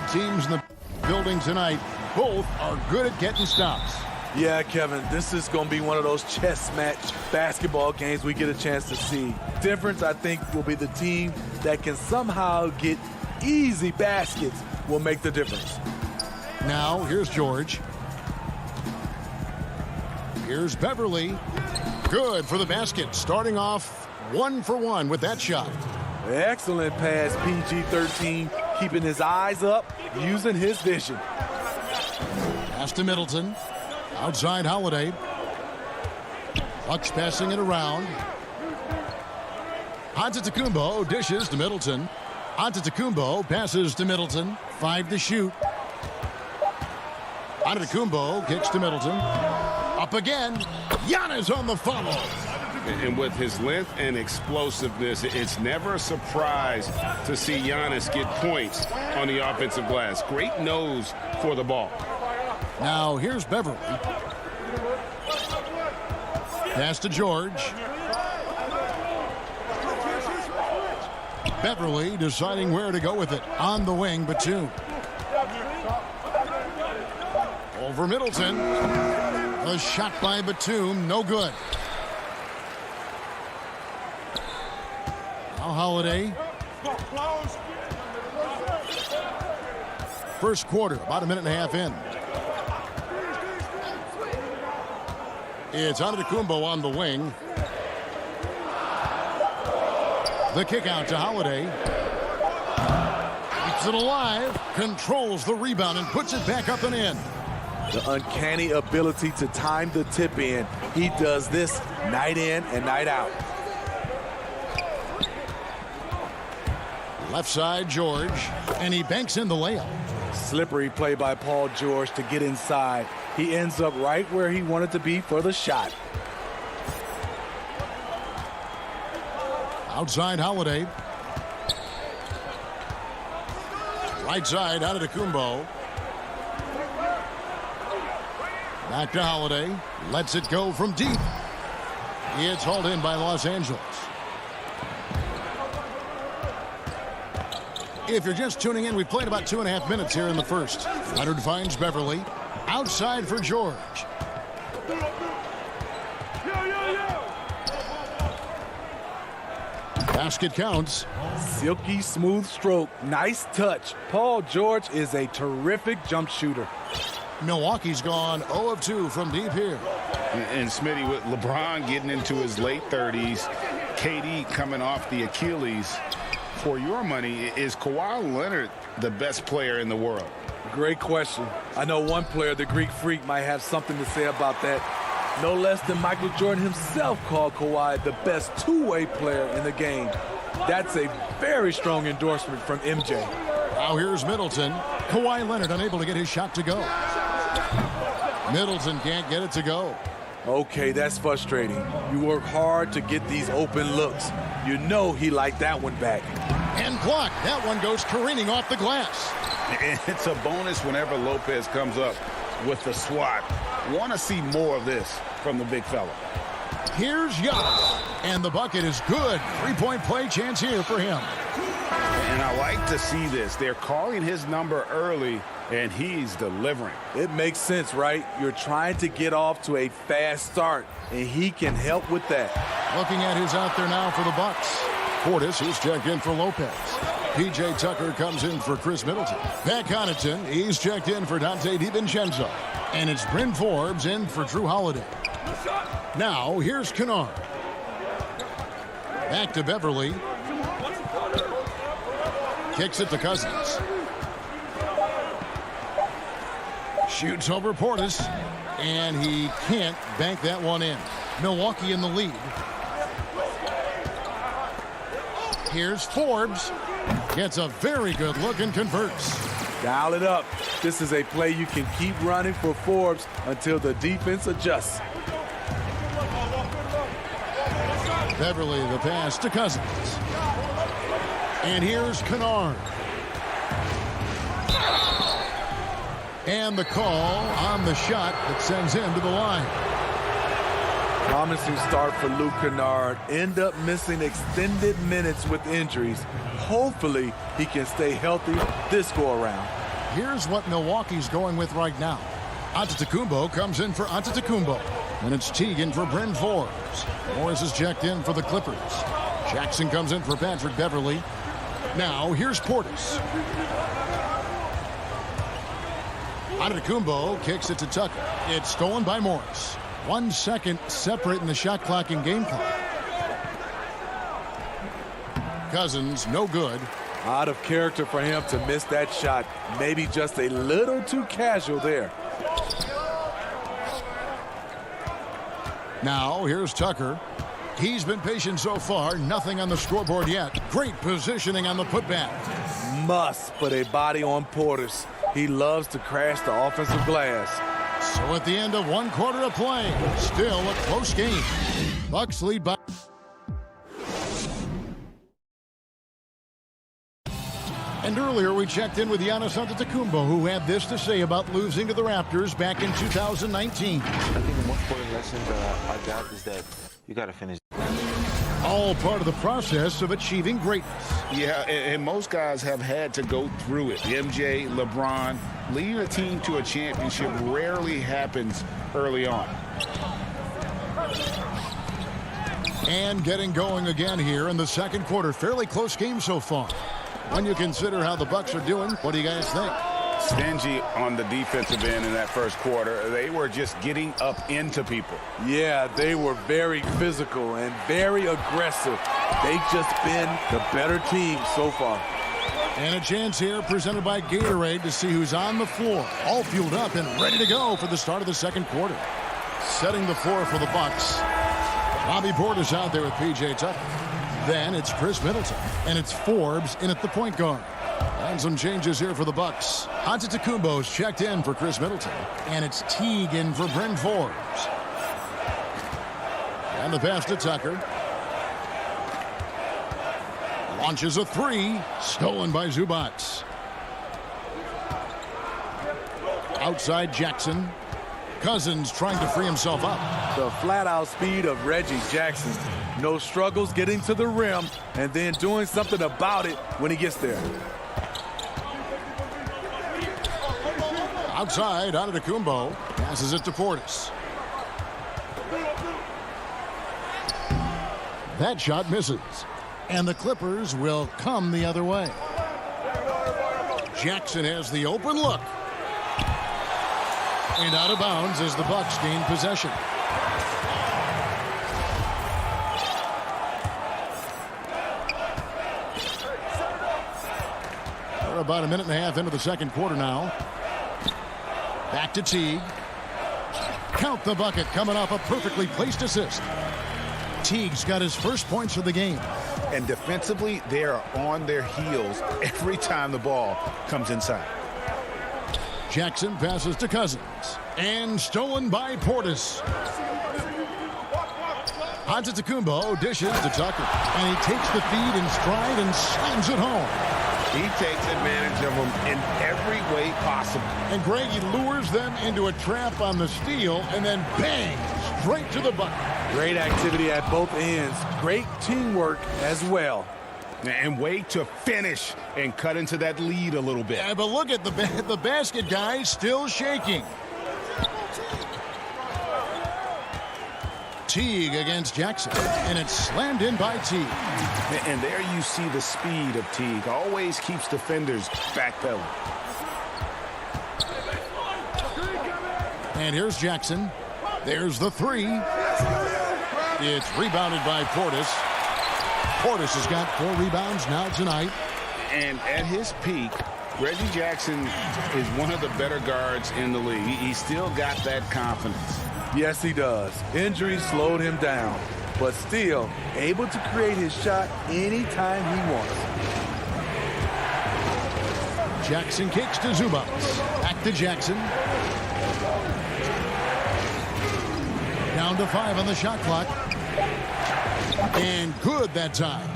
teams in the building tonight, both are good at getting stops. Yeah, Kevin, this is going to be one of those chess match basketball games we get a chance to see. Difference, I think, will be the team that can somehow get easy baskets will make the difference. Now, here's George. Here's Beverly. Good for the basket. Starting off 1 for 1 with that shot. Excellent pass, PG-13, keeping his eyes up, using his vision. Pass to Middleton. Outside Holiday. Bucks passing it around. Antetokounmpo dishes to Middleton. Antetokounmpo passes to Middleton. 5 to shoot. Antetokounmpo kicks to Middleton. Up again. Giannis on the follow. And with his length and explosiveness, it's never a surprise to see Giannis get points on the offensive glass. Great nose for the ball. Now here's Beverly. Pass to George. Beverly deciding where to go with it. On the wing, Batum. Over Middleton. A shot by Batum, no good. Now Holiday. First quarter, about a minute and a half in. It's Antetokounmpo on the wing. The kick out to Holiday. Keeps it alive. Controls the rebound and puts it back up and in. The uncanny ability to time the tip in. He does this night in and night out. Left side, George. And he banks in the layup. Slippery play by Paul George to get inside. He ends up right where he wanted to be for the shot. Outside Holiday. Right side, Antetokounmpo. Back to Holiday. Lets it go from deep. It's hauled in by Los Angeles. If you're just tuning in, we've played about 2.5 minutes here in the first. Leonard finds Beverly. Outside for George. Basket counts. Silky smooth stroke. Nice touch. Paul George is a terrific jump shooter. Milwaukee's gone 0 of 2 from deep here. And Smitty, with LeBron getting into his late 30s, KD coming off the Achilles, for your money, is Kawhi Leonard the best player in the world? Great question. I know one player, the Greek Freak, might have something to say about that. No less than Michael Jordan himself called Kawhi the best two-way player in the game. That's a very strong endorsement from MJ. Now here's Middleton. Kawhi Leonard unable to get his shot to go. Middleton can't get it to go. Okay, that's frustrating. You work hard to get these open looks. You know he liked that one back. And blocked. That one goes careening off the glass. It's a bonus whenever Lopez comes up with the swat. Want to see more of this from the big fella. Here's Giannis. And the bucket is good. Three-point play chance here for him. And I like to see this. They're calling his number early, and he's delivering. It makes sense, right? You're trying to get off to a fast start, and he can help with that. Looking at who's out there now for the Bucks. Portis, who's checked in for Lopez. P.J. Tucker comes in for Chris Middleton. Pat Connaughton, he's checked in for Dante DiVincenzo. And it's Bryn Forbes in for Drew Holiday. Now, here's Kennard. Back to Beverly. Kicks it to Cousins. Shoots over Portis. And he can't bank that one in. Milwaukee in the lead. Here's Forbes. Gets a very good look and converts. Dial it up. This is a play you can keep running for Forbes until the defense adjusts. Beverly, the pass to Cousins. And here's Kennard. And the call on the shot that sends him to the line. Promising start for Luke Kennard. End up missing extended minutes with injuries. Hopefully, he can stay healthy this go-around. Here's what Milwaukee's going with right now. Antetokounmpo comes in for Antetokounmpo. And it's Teague for Bryn Forbes. Morris is checked in for the Clippers. Jackson comes in for Patrick Beverly. Now, here's Portis. Antetokounmpo kicks it to Tucker. It's stolen by Morris. 1 second separating the shot clock and game clock. Cousins, no good. Out of character for him to miss that shot. Maybe just a little too casual there. Now, here's Tucker. He's been patient so far. Nothing on the scoreboard yet. Great positioning on the putback. Must put a body on Portis. He loves to crash the offensive glass. So at the end of 1 quarter of play, still a close game. Bucks lead by. And earlier we checked in with Giannis Antetokounmpo, who had this to say about losing to the Raptors back in 2019. I think the most important lesson that I got is that you got to finish. All part of the process of achieving greatness. Yeah, and most guys have had to go through it. MJ, LeBron, leading a team to a championship rarely happens early on. And getting going again here in the second quarter. Fairly close game so far. When you consider how the Bucks are doing, what do you guys think? Stingy on the defensive end in that first quarter. They were just getting up into people. Yeah, they were very physical and very aggressive. They've just been the better team so far. And a chance here presented by Gatorade to see who's on the floor. All fueled up and ready to go for the start of the second quarter. Setting the floor for the Bucks. Bobby Portis out there with P.J. Tucker. Then it's Chris Middleton, and it's Forbes in at the point guard. And some changes here for the Bucks. Antetokounmpo's checked in for Chris Middleton, and it's Teague in for Bryn Forbes. And the pass to Tucker. Launches a three, stolen by Zubac. Outside Jackson. Cousins trying to free himself up. The flat-out speed of Reggie Jackson. No struggles getting to the rim and then doing something about it when he gets there. Outside, Antetokounmpo passes it to Portis. That shot misses. And the Clippers will come the other way. Jackson has the open look. And out of bounds as the Bucks gain possession. We're about a minute and a half into the second quarter now. Back to Teague. Count the bucket coming off a perfectly placed assist. Teague's got his first points of the game. And defensively, they are on their heels every time the ball comes inside. Jackson passes to Cousins. And stolen by Portis. Antetokounmpo dishes to Tucker. And he takes the feed in stride and slams it home. He takes advantage of them in every way possible. And Greg, he lures them into a trap on the steal and then bang, straight to the bucket. Great activity at both ends. Great teamwork as well. And way to finish and cut into that lead a little bit. Yeah, but look at the basket guy still shaking. Teague against Jackson, and it's slammed in by Teague. And there you see the speed of Teague. Always keeps defenders backpedaling. And here's Jackson. There's the three. It's rebounded by Portis. Portis has got 4 rebounds now tonight. And at his peak, Reggie Jackson is one of the better guards in the league. He's still got that confidence. Yes, he does. Injuries slowed him down, but still able to create his shot anytime he wants. Jackson kicks to Zubac. Back to Jackson. Down to 5 on the shot clock. And good that time.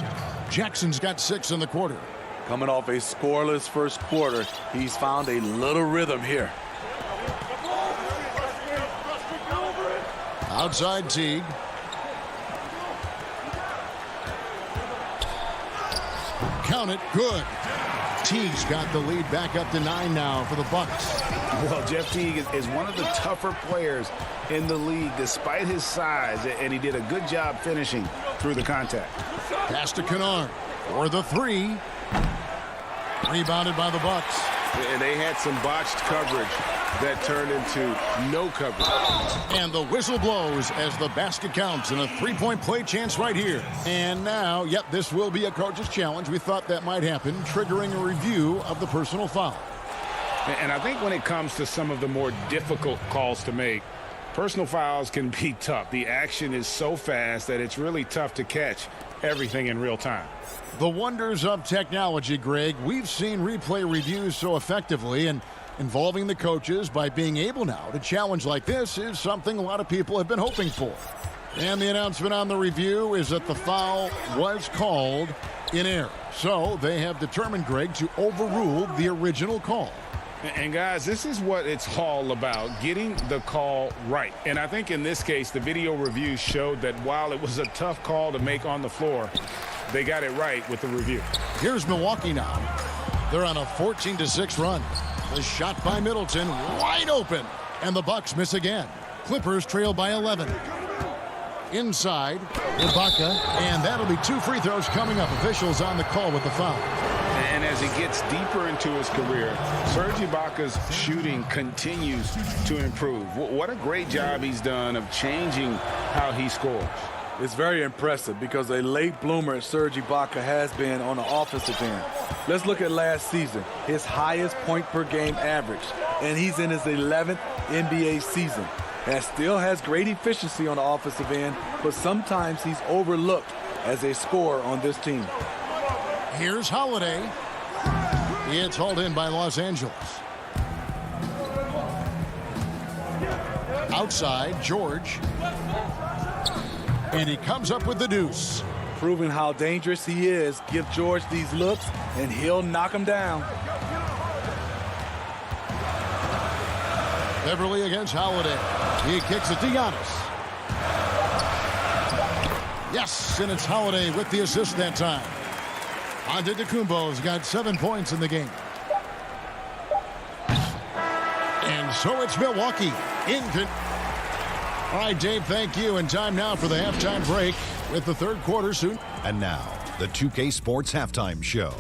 Jackson's got 6 in the quarter. Coming off a scoreless first quarter, he's found a little rhythm here. Outside Teague. Count it. Good. Teague's got the lead back up to 9 now for the Bucks. Well, Jeff Teague is one of the tougher players in the league despite his size, and he did a good job finishing through the contact. Pass to Kennard for the 3. Rebounded by the Bucks. And they had some botched coverage that turned into no coverage. And the whistle blows as the basket counts, and a 3-point play chance right here. And now, yep, this will be a coach's challenge. We thought that might happen, triggering a review of the personal foul. And I think when it comes to some of the more difficult calls to make, personal fouls can be tough. The action is so fast that it's really tough to catch everything in real time. The wonders of technology, Greg. We've seen replay reviews so effectively, and involving the coaches by being able now to challenge like this is something a lot of people have been hoping for. And the announcement on the review is that the foul was called in error. So they have determined, Greg, to overrule the original call. And guys, this is what it's all about, getting the call right. And I think in this case, the video review showed that while it was a tough call to make on the floor, they got it right with the review. Here's Milwaukee now. They're on a 14-6 run. The shot by Middleton, wide open. And the Bucks miss again. Clippers trail by 11. Inside, Ibaka, and that'll be 2 free throws coming up. Officials on the call with the foul. And as he gets deeper into his career, Serge Ibaka's shooting continues to improve. What a great job he's done of changing how he scores. It's very impressive because a late bloomer Serge Ibaka has been on the offensive end. Let's look at last season, his highest point per game average, and he's in his 11th NBA season. And still has great efficiency on the offensive end, but sometimes he's overlooked as a scorer on this team. Here's Holiday. It's hauled in by Los Angeles. Outside, George. And he comes up with the deuce. Proving how dangerous he is. Give George these looks, and he'll knock him down. Beverly against Holiday. He kicks it to Giannis. Yes, and it's Holiday with the assist that time. Antetokounmpo's got 7 points in the game. And so it's Milwaukee. All right, Dave, thank you. And time now for the halftime break with the third quarter soon. And now, the 2K Sports Halftime Show.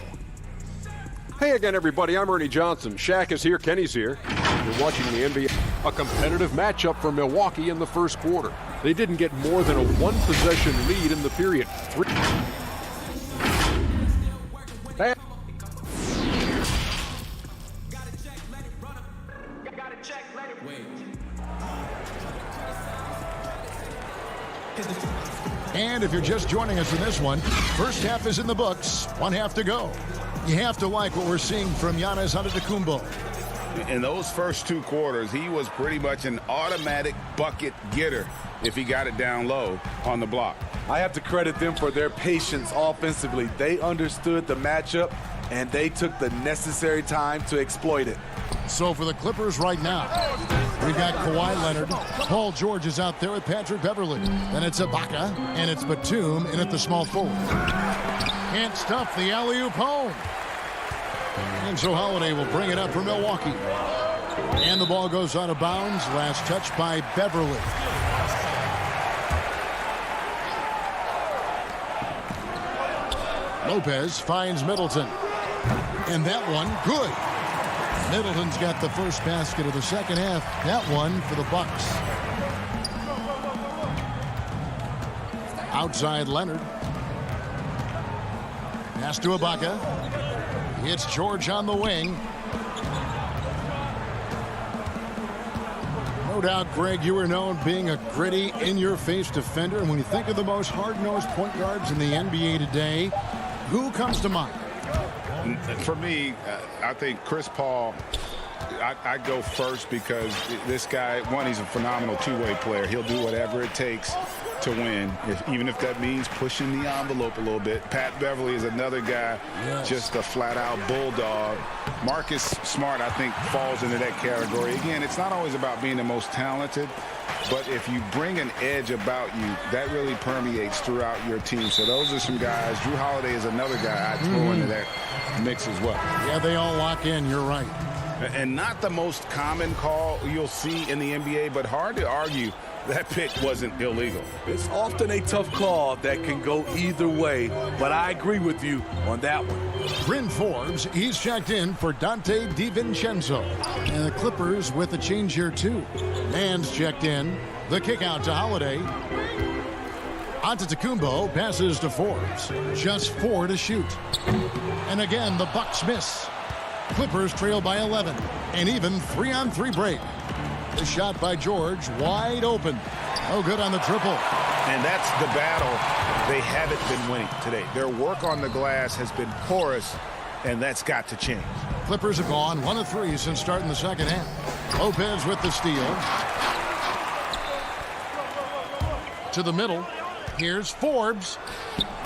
Hey again, everybody. I'm Ernie Johnson. Shaq is here. Kenny's here. You're watching the NBA. A competitive matchup for Milwaukee in the first quarter. They didn't get more than a one-possession lead in the period. And if you're just joining us in this one, first half is in the books. 1 half to go. You have to like what we're seeing from Giannis Antetokounmpo. In those first 2 quarters, he was pretty much an automatic bucket getter if he got it down low on the block. I have to credit them for their patience offensively. They understood the matchup, and they took the necessary time to exploit it. So for the Clippers right now, we've got Kawhi Leonard. Paul George is out there with Patrick Beverly. Then it's Ibaka, and it's Batum in at the small forward. Can't stuff the alley-oop home. And so Holiday will bring it up for Milwaukee. And the ball goes out of bounds. Last touch by Beverly. Lopez finds Middleton. And that one, good. Middleton's got the first basket of the second half. That one for the Bucks. Outside Leonard. Pass to Ibaka. It's George on the wing. No doubt, Greg, you were known being a gritty, in-your-face defender. And when you think of the most hard-nosed point guards in the NBA today, who comes to mind? For me, I think Chris Paul, I go first because this guy, one, he's a phenomenal two-way player. He'll do whatever it takes to win, even if that means pushing the envelope a little bit. Pat Beverly is another guy, just a flat-out bulldog. Marcus Smart, I think, falls into that category. Again, it's not always about being the most talented, but if you bring an edge about you, that really permeates throughout your team. So those are some guys. Drew Holiday is another guy I'd throw into that mix as well. Yeah, they all lock in. You're right. And not the most common call you'll see in the NBA, but hard to argue that pick wasn't illegal. It's often a tough call that can go either way, but I agree with you on that one. Bryn Forbes, he's checked in for Dante DiVincenzo. And the Clippers with a change here, too. Mann's checked in. The kick out to Holiday. Antetokounmpo passes to Forbes. Just 4 to shoot. And again, the Bucks miss. Clippers trail by 11. And even 3-on-3 break. The shot by George, wide open. Oh, good on the triple. And that's the battle they haven't been winning today. Their work on the glass has been porous, and that's got to change. Clippers have gone 1 of 3 since starting the second half. Lopez with the steal. To the middle. Here's Forbes.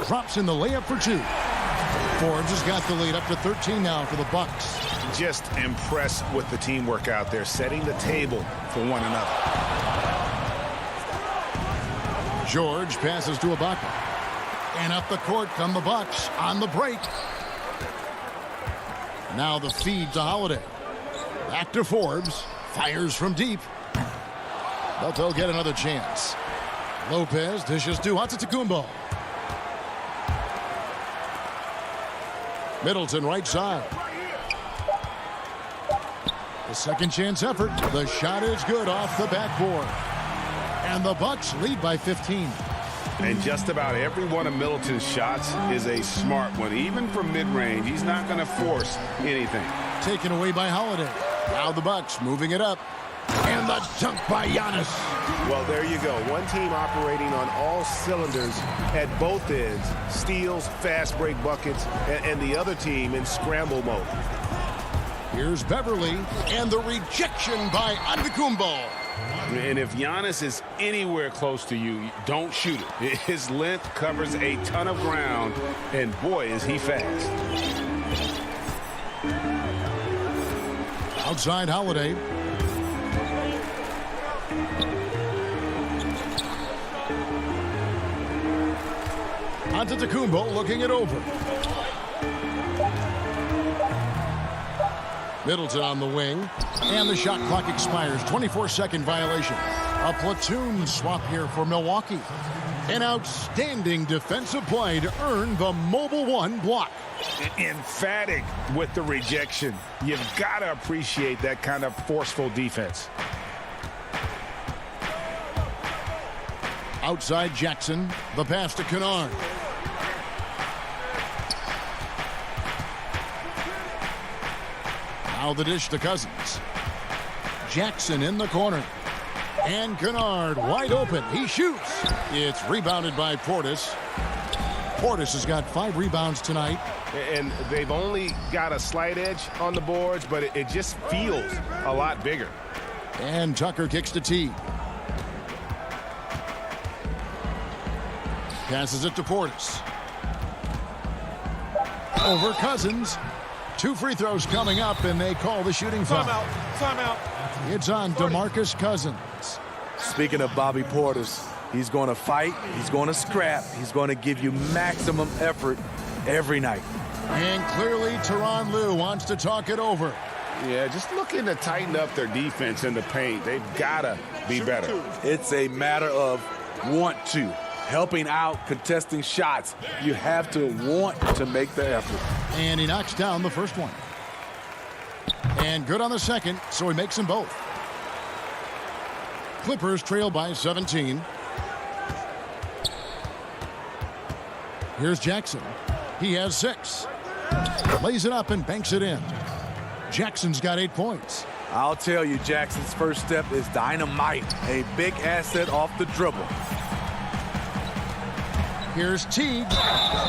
Drops in the layup for 2. Forbes has got the lead up to 13 now for the Bucks. Just impressed with the teamwork out there, setting the table for one another. George passes to Ibaka. And up the court come the Bucks on the break. Now the feed to Holiday. Back to Forbes. Fires from deep. But they'll get another chance. Lopez dishes to Antetokounmpo. Middleton right side. The second chance effort. The shot is good off the backboard. And the Bucks lead by 15. And just about every one of Middleton's shots is a smart one. Even from mid-range, he's not going to force anything. Taken away by Holiday. Now the Bucks moving it up. And the dunk by Giannis. Well, there you go. One team operating on all cylinders at both ends. Steals, fast break buckets, and the other team in scramble mode. Here's Beverly, and the rejection by Antetokounmpo. And if Giannis is anywhere close to you, don't shoot it. His length covers a ton of ground, and boy, is he fast. Outside Holiday. Antetokounmpo looking it over. Middleton on the wing. And the shot clock expires. 24-second violation. A platoon swap here for Milwaukee. An outstanding defensive play to earn the Mobile One block. Emphatic with the rejection. You've got to appreciate that kind of forceful defense. Outside Jackson. The pass to Kennard. Now the dish to Cousins. Jackson in the corner. And Kennard wide open. He shoots. It's rebounded by Portis. Portis has got 5 rebounds tonight. And they've only got a slight edge on the boards, but it just feels a lot bigger. And Tucker kicks to T. Passes it to Portis. Over Cousins. 2 free throws coming up, and they call the shooting foul. Timeout. It's on DeMarcus Cousins. Speaking of Bobby Portis, he's going to fight, he's going to scrap, he's going to give you maximum effort every night. And clearly Tyronn Lue wants to talk it over. Yeah, just looking to tighten up their defense in the paint. They've got to be better. It's a matter of want to. Helping out, contesting shots. You have to want to make the effort. And he knocks down the first one. And good on the second, so he makes them both. Clippers trail by 17. Here's Jackson. He has 6. Lays it up and banks it in. Jackson's got 8 points. I'll tell you, Jackson's first step is dynamite. A big asset off the dribble. Here's Teague,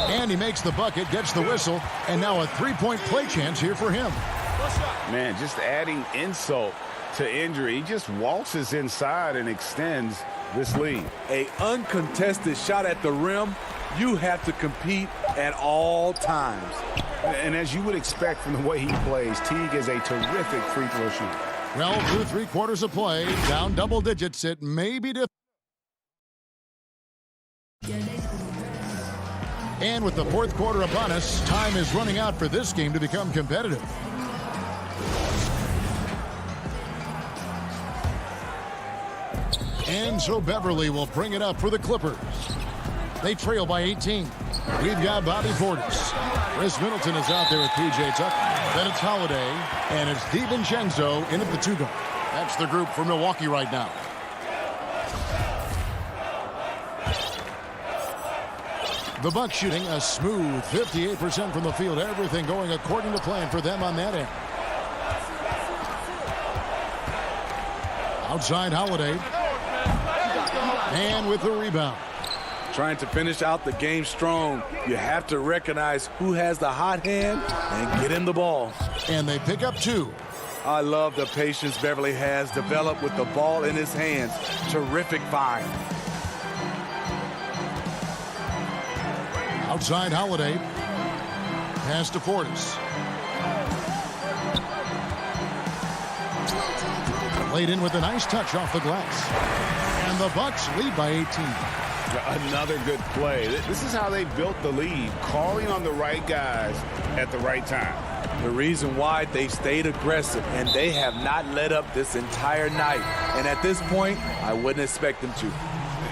and he makes the bucket, gets the whistle, and now a 3-point play chance here for him. Man, just adding insult to injury. He just waltzes inside and extends this lead. An uncontested shot at the rim, you have to compete at all times. And as you would expect from the way he plays, Teague is a terrific free throw shooter. Well, through 3 quarters of play, down double digits, it may be difficult. And with the 4th quarter upon us, time is running out for this game to become competitive. And so Beverly will bring it up for the Clippers. They trail by 18. We've got Bobby Portis. Chris Middleton is out there with P.J. Tucker. Then it's Holiday, and it's DiVincenzo in at the 2 guard. That's the group for Milwaukee right now. The Bucks shooting a smooth 58% from the field. Everything going according to plan for them on that end. Outside Holiday. And with the rebound. Trying to finish out the game strong, you have to recognize who has the hot hand and get him the ball. And they pick up 2. I love the patience Beverly has developed with the ball in his hands. Terrific find. Outside Holiday. Pass to Portis. Laid in with a nice touch off the glass. And the Bucks lead by 18. Another good play. This is how they built the lead, calling on the right guys at the right time. The reason why they stayed aggressive, and they have not let up this entire night. And at this point, I wouldn't expect them to.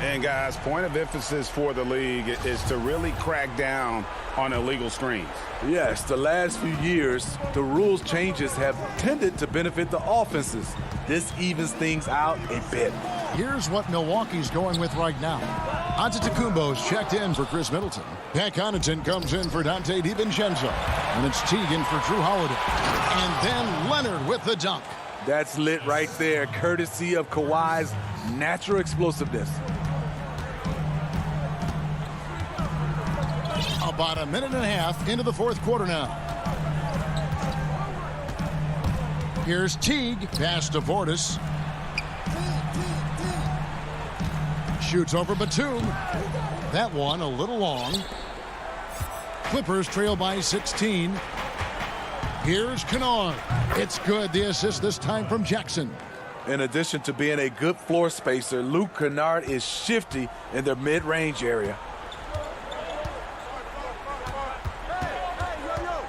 And guys, point of emphasis for the league is to really crack down on illegal screens. Yes, the last few years, the rules changes have tended to benefit the offenses. This evens things out a bit. Here's what Milwaukee's going with right now. Antetokounmpo's checked in for Chris Middleton. Pat Connaughton comes in for Dante DiVincenzo. And it's Teague in for Drew Holiday. And then Leonard with the dunk. That's lit right there, courtesy of Kawhi's natural explosiveness. About a minute and a half into the 4th quarter now. Here's Teague. Pass to Portis. Shoots over Batum. That one a little long. Clippers trail by 16. Here's Kennard. It's good. The assist this time from Jackson. In addition to being a good floor spacer, Luke Kennard is shifty in the mid-range area.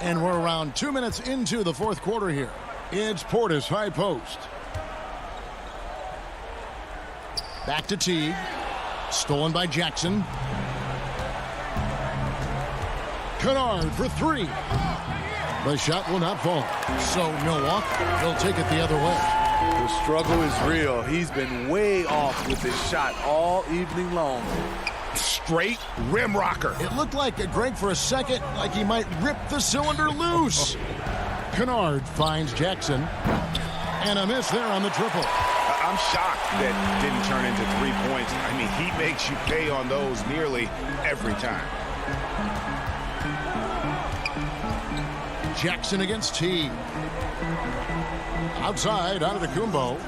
And we're around 2 minutes into the 4th quarter here. It's Portis, high post. Back to Teague. Stolen by Jackson. Kennard for 3. The shot will not fall. So Milwaukee will take it the other way. The struggle is real. He's been way off with his shot all evening long. Straight rim rocker. It looked like Greg for a second, like he might rip the cylinder loose. Kennard finds Jackson. And a miss there on the triple. I'm shocked that didn't turn into 3 points. I mean, he makes you pay on those nearly every time. Jackson against Teague. Outside, Antetokounmpo.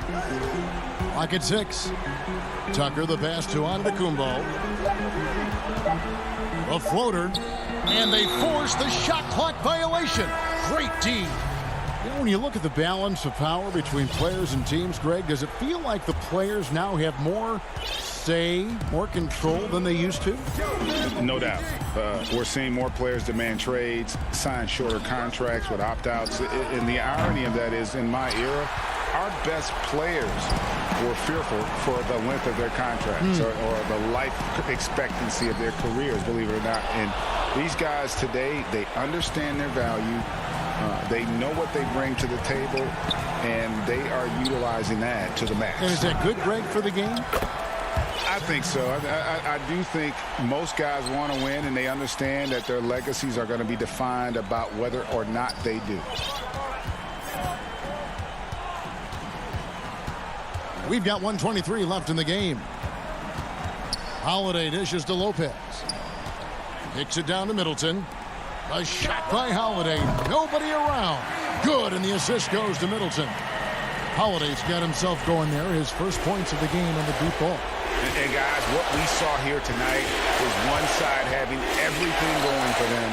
Lock at 6. Tucker the pass to Antetokounmpo. A floater. And they force the shot clock violation. Great D. You know, when you look at the balance of power between players and teams, Greg, does it feel like the players now have more say, more control than they used to? No doubt. We're seeing more players demand trades, sign shorter contracts with opt-outs. And the irony of that is, in my era, our best players were fearful for the length of their contracts or the life expectancy of their careers, believe it or not. And these guys today, they understand their value. They know what they bring to the table, and they are utilizing that to the max. And is that good, Greg, for the game? I think so. I do think most guys want to win, and they understand that their legacies are going to be defined about whether or not they do. We've got 1:23 left in the game. Holiday dishes to Lopez. Kicks it down to Middleton. A shot by Holiday. Nobody around. Good, and the assist goes to Middleton. Holiday's got himself going there. His first points of the game on the deep ball. And guys, what we saw here tonight was one side having everything going for them.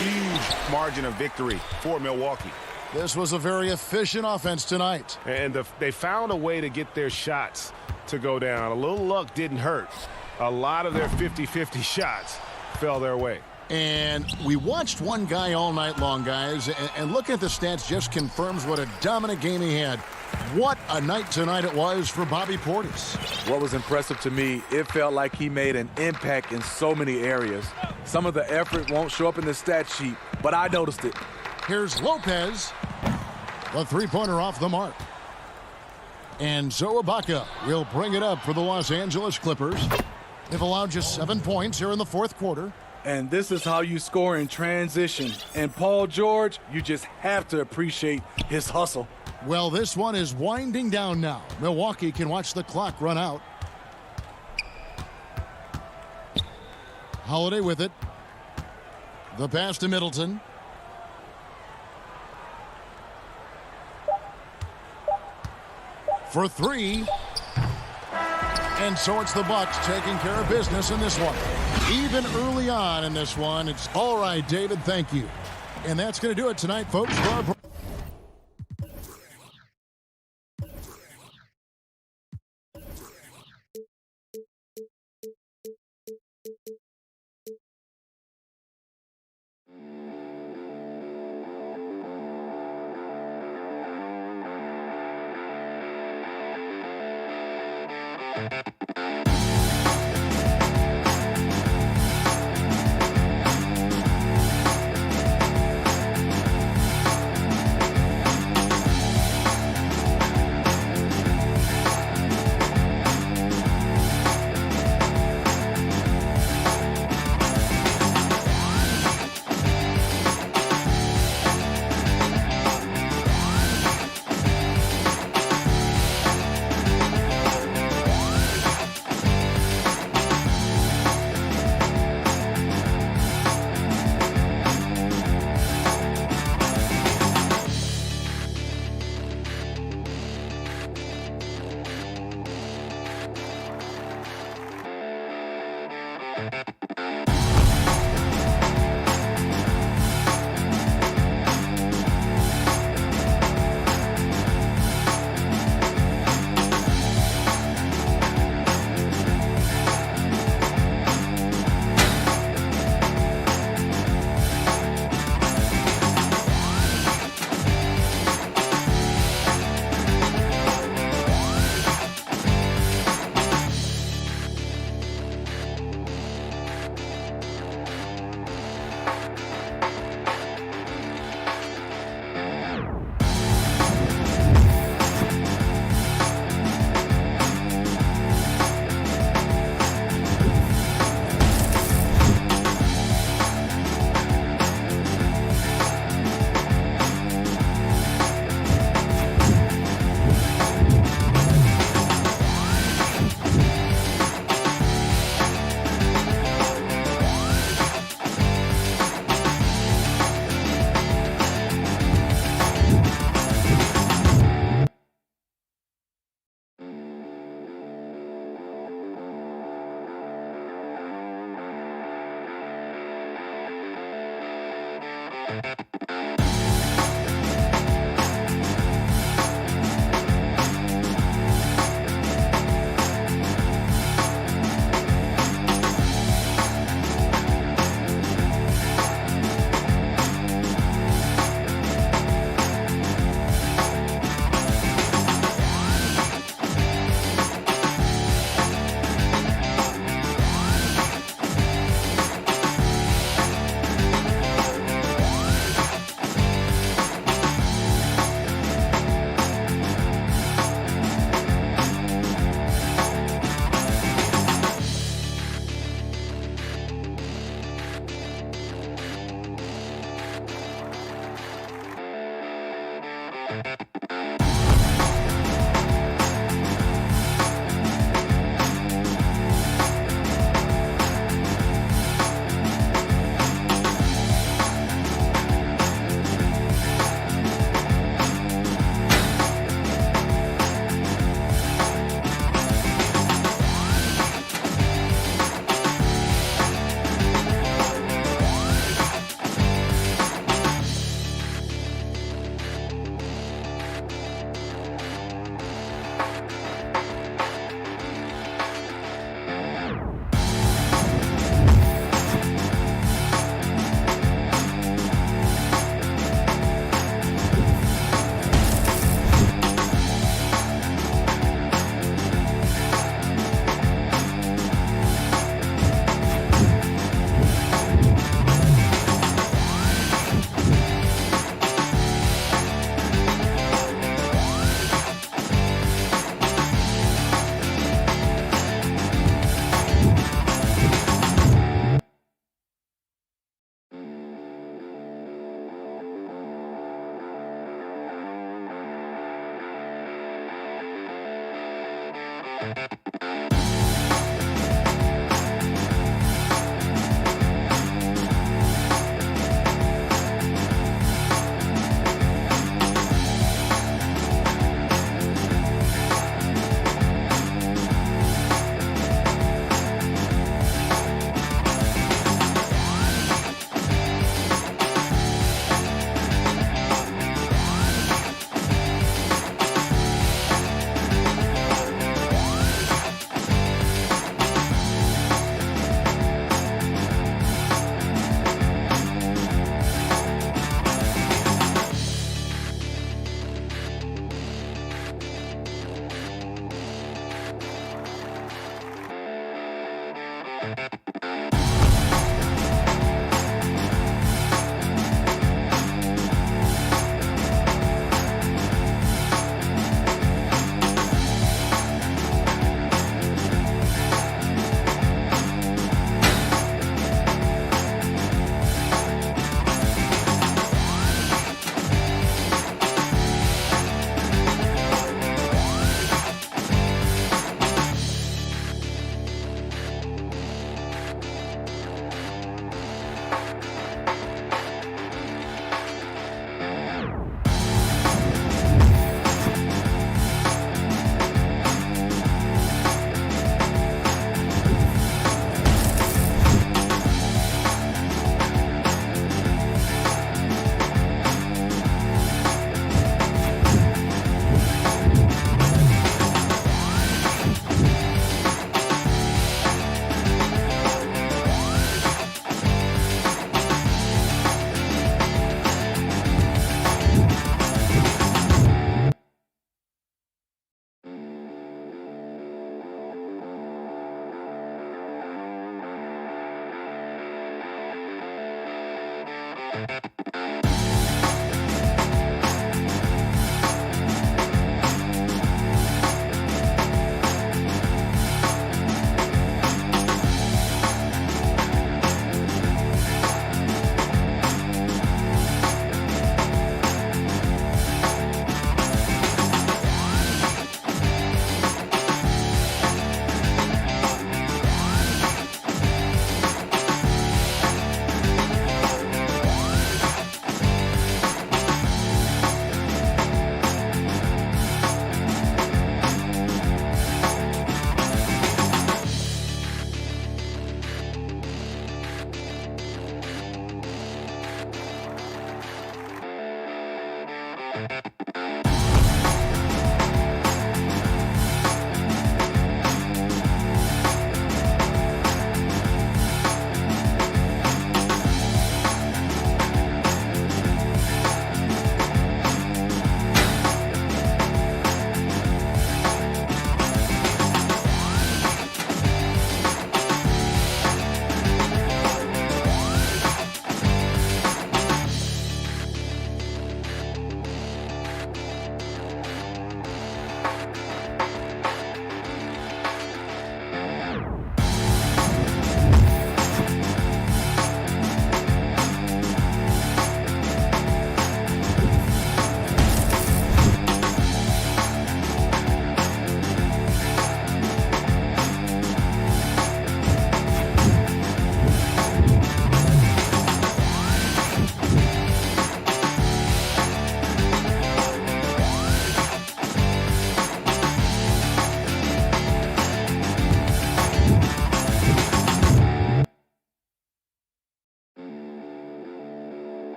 Huge margin of victory for Milwaukee. This was a very efficient offense tonight. And they found a way to get their shots to go down. A little luck didn't hurt. A lot of their 50-50 shots fell their way. And we watched one guy all night long, guys, and looking at the stats just confirms what a dominant game he had. What a night tonight it was for Bobby Portis. What was impressive to me, it felt like he made an impact in so many areas. Some of the effort won't show up in the stat sheet, but I noticed it. Here's Lopez. The three-pointer off the mark. And so Ibaka will bring it up for the Los Angeles Clippers. They've allowed just 7 points here in the fourth quarter. And this is how you score in transition. And Paul George, you just have to appreciate his hustle. Well, this one is winding down now. Milwaukee can watch the clock run out. Holiday with it. The pass to Middleton. For three. And so it's the Bucks taking care of business in this one. Even early on in this one, it's all right, David, thank you. And that's going to do it tonight, folks. For our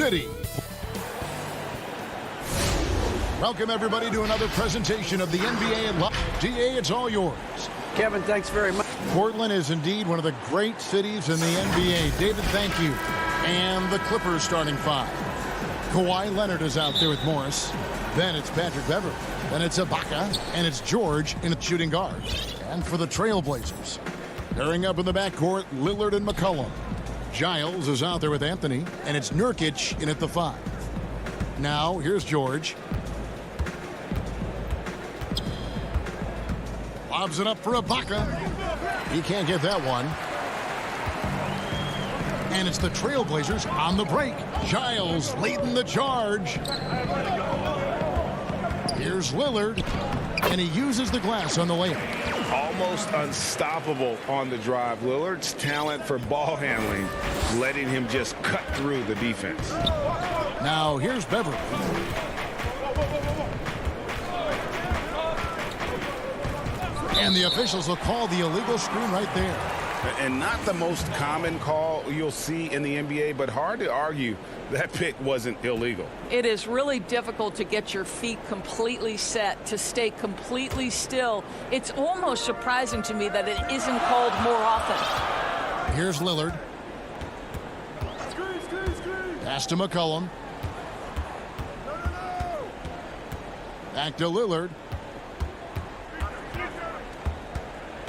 City. Welcome, everybody, to another presentation of the NBA Live. DA, it's all yours. Kevin, thanks very much. Portland is indeed one of the great cities in the NBA. David, thank you. And the Clippers starting five. Kawhi Leonard is out there with Morris. Then it's Patrick Beverley. Then it's Ibaka. And it's George in the shooting guard. And for the Trailblazers, pairing up in the backcourt, Lillard and McCollum. Giles is out there with Anthony. And it's Nurkic in at the five. Now, here's George. Lobs it up for Ibaka. He can't get that one. And it's the Trailblazers on the break. Giles leading the charge. Here's Lillard. And he uses the glass on the layup. Almost unstoppable on the drive. Lillard's talent for ball handling, letting him just cut through the defense. Now, here's Beverly. And the officials will call the illegal screen right there. And not the most common call you'll see in the NBA, but hard to argue that pick wasn't illegal. It is really difficult to get your feet completely set, to stay completely still. It's almost surprising to me that it isn't called more often. Here's Lillard. Pass to McCollum. Back to Lillard.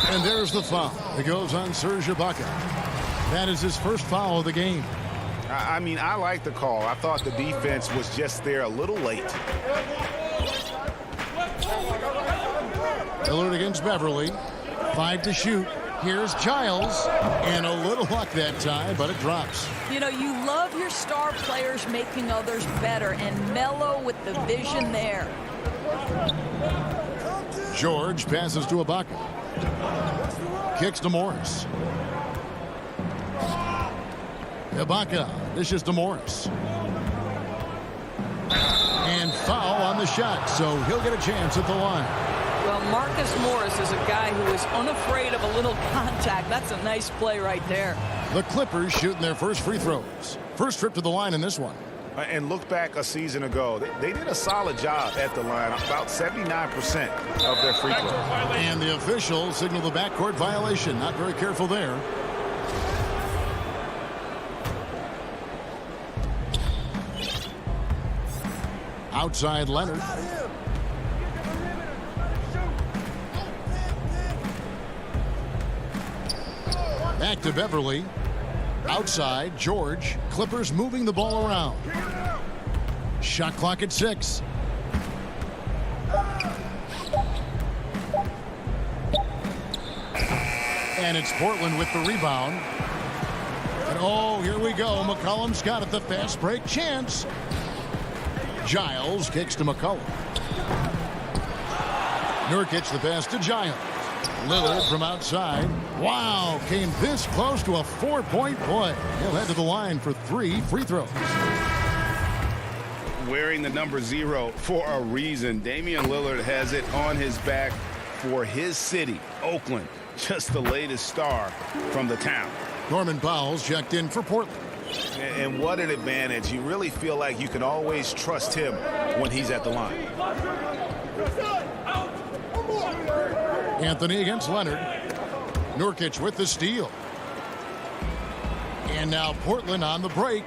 And there's the foul. It goes on Serge Ibaka. That is his first foul of the game. I mean, I like the call. I thought the defense was just there a little late. Lillard against Beverly. 5 to shoot. Here's Giles. And a little luck that time, but it drops. You know, you love your star players making others better, and Melo with the vision there. George passes to Ibaka. Kicks to Morris. Ibaka dishes to Morris. And foul on the shot, so he'll get a chance at the line. Well, Marcus Morris is a guy who is unafraid of a little contact. That's a nice play right there. The Clippers shooting their first free throws. First trip to the line in this one. And look back a season ago. They did a solid job at the line, about 79% of their free throws. And the officials signal the backcourt violation. Not very careful there. Outside Leonard. Back to Beverly. Outside, George. Clippers moving the ball around. Shot clock at 6. And it's Portland with the rebound. And oh, here we go. McCollum's got it. The fast break chance. Giles kicks to McCollum. Nurkic the pass to Giles. Lillard from outside. Wow, came this close to a 4-point play. He'll head to the line for 3 free throws. Wearing the number 0 for a reason. Damian Lillard has it on his back for his city, Oakland. Just the latest star from the town. Norman Powell's checked in for Portland. And what an advantage. You really feel like you can always trust him when he's at the line. Anthony against Leonard. Nurkic with the steal. And now Portland on the break.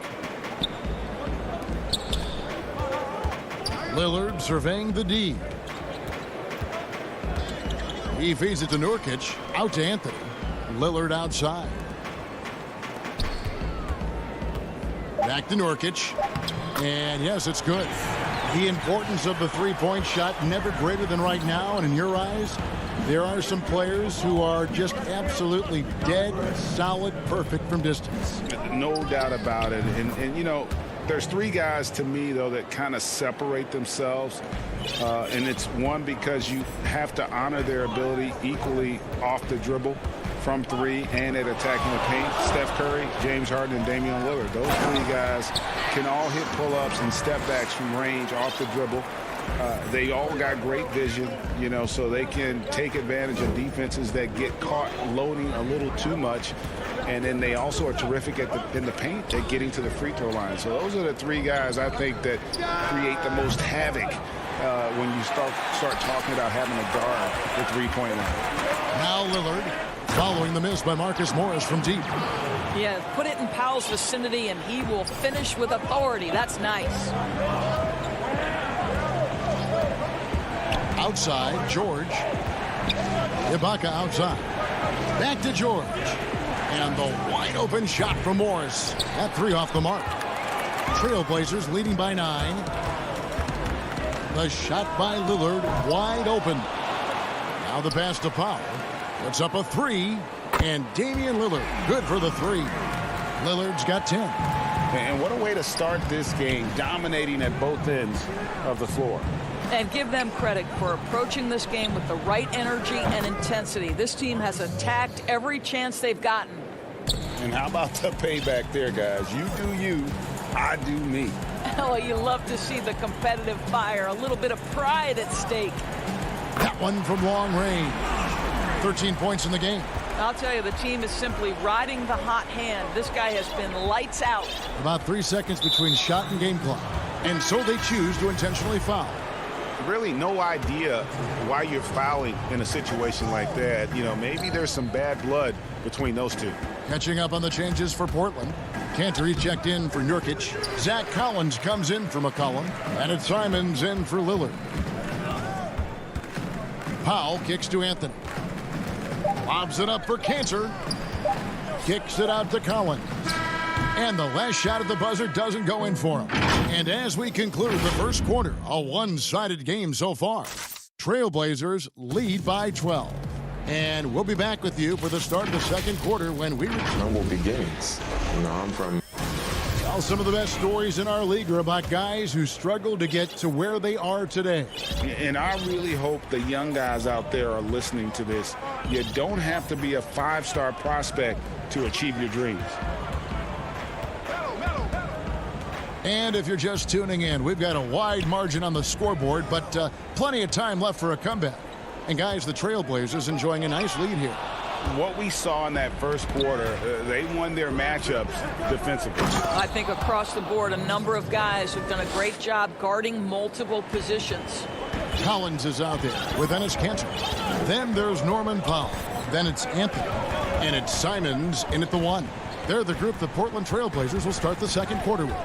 Lillard surveying the D. He feeds it to Nurkic. Out to Anthony. Lillard outside. Back to Nurkic. And yes, it's good. The importance of the three-point shot never greater than right now. And in your eyes, there are some players who are just absolutely dead, solid, perfect from distance. No doubt about it. And you know, there's 3 guys to me, though, that kind of separate themselves. And it's one, because you have to honor their ability equally off the dribble, from 3, and at attacking the paint. Steph Curry, James Harden, and Damian Lillard. Those 3 guys can all hit pull-ups and step-backs from range off the dribble. They all got great vision, you know, so they can take advantage of defenses that get caught loading a little too much. And then they also are terrific in the paint at getting to the free throw line. So those are the 3 guys I think that create the most havoc when you start talking about having a guard the three-point line. Now Lillard following the miss by Marcus Morris from deep. Yeah, put it in Powell's vicinity and he will finish with authority. That's nice. Outside, George. Ibaka outside. Back to George. And the wide open shot from Morris. That 3 off the mark. Trailblazers leading by 9. The shot by Lillard, wide open. Now the pass to Powell. Puts up a three, and Damian Lillard, good for the three. Lillard's got 10. And what a way to start this game, dominating at both ends of the floor. And give them credit for approaching this game with the right energy and intensity. This team has attacked every chance they've gotten. And how about the payback there, guys? You do you, I do me. Oh, you love to see the competitive fire, a little bit of pride at stake. That one from long range. 13 points in the game. I'll tell you, the team is simply riding the hot hand. This guy has been lights out. About 3 seconds between shot and game clock. And so they choose to intentionally foul. Really no idea why you're fouling in a situation like that. You know, maybe there's some bad blood between those two. Catching up on the changes for Portland. Cantor checked in for Nurkic. Zach Collins comes in for McCollum. And it's Simons in for Lillard. Powell kicks to Anthony. Lobs it up for Cantor. Kicks it out to Collins. And the last shot at the buzzer doesn't go in for him. And as we conclude the first quarter, a one-sided game so far. Trailblazers lead by 12. And we'll be back with you for the start of the second quarter when we return. Humble beginnings. You know, I'm from... Well, some of the best stories in our league are about guys who struggled to get to where they are today. And I really hope the young guys out there are listening to this. You don't have to be a five-star prospect to achieve your dreams. And if you're just tuning in, we've got a wide margin on the scoreboard, but plenty of time left for a comeback. And guys, the Trailblazers enjoying a nice lead here. What we saw in that first quarter, they won their matchups defensively. I think across the board, a number of guys who've done a great job guarding multiple positions. Collins is out there with Enes Kanter. Then there's Norman Powell. Then it's Anthony. And it's Simons in at the one. They're the group the Portland Trailblazers will start the second quarter with.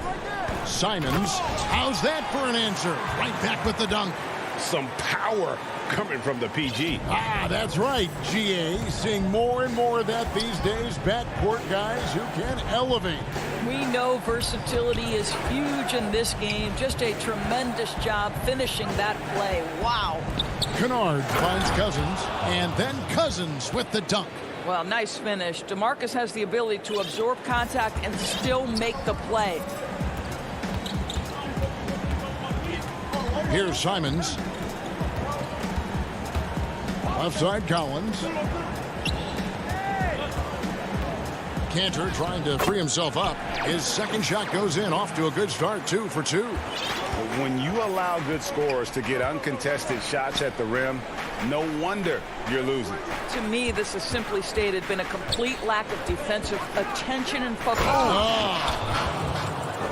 Simons, how's that for an answer? Right back with the dunk. Some power coming from the PG. Ah, that's right, GA. Seeing more and more of that these days. Backcourt guys who can elevate. We know versatility is huge in this game. Just a tremendous job finishing that play. Wow. Kennard finds Cousins, and then Cousins with the dunk. Well, nice finish. DeMarcus has the ability to absorb contact and still make the play. Here's Simons. Left side, Collins. Cantor trying to free himself up. His second shot goes in, off to a good start, 2 for 2. When you allow good scorers to get uncontested shots at the rim, no wonder you're losing. To me, this has simply stated been a complete lack of defensive attention and focus.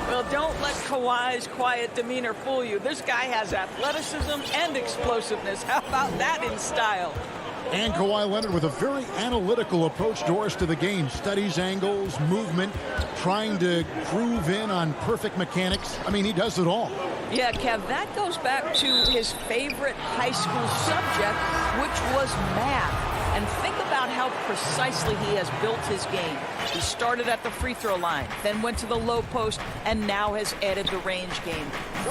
Well, don't let Kawhi's quiet demeanor fool you. This guy has athleticism and explosiveness. How about that in style? And Kawhi Leonard with a very analytical approach, Doris, to the game. Studies angles, movement, trying to groove in on perfect mechanics. I mean, he does it all. Yeah, Kev, that goes back to his favorite high school subject, which was math. And think about how precisely he has built his game. He started at the free throw line, then went to the low post, and now has added the range game.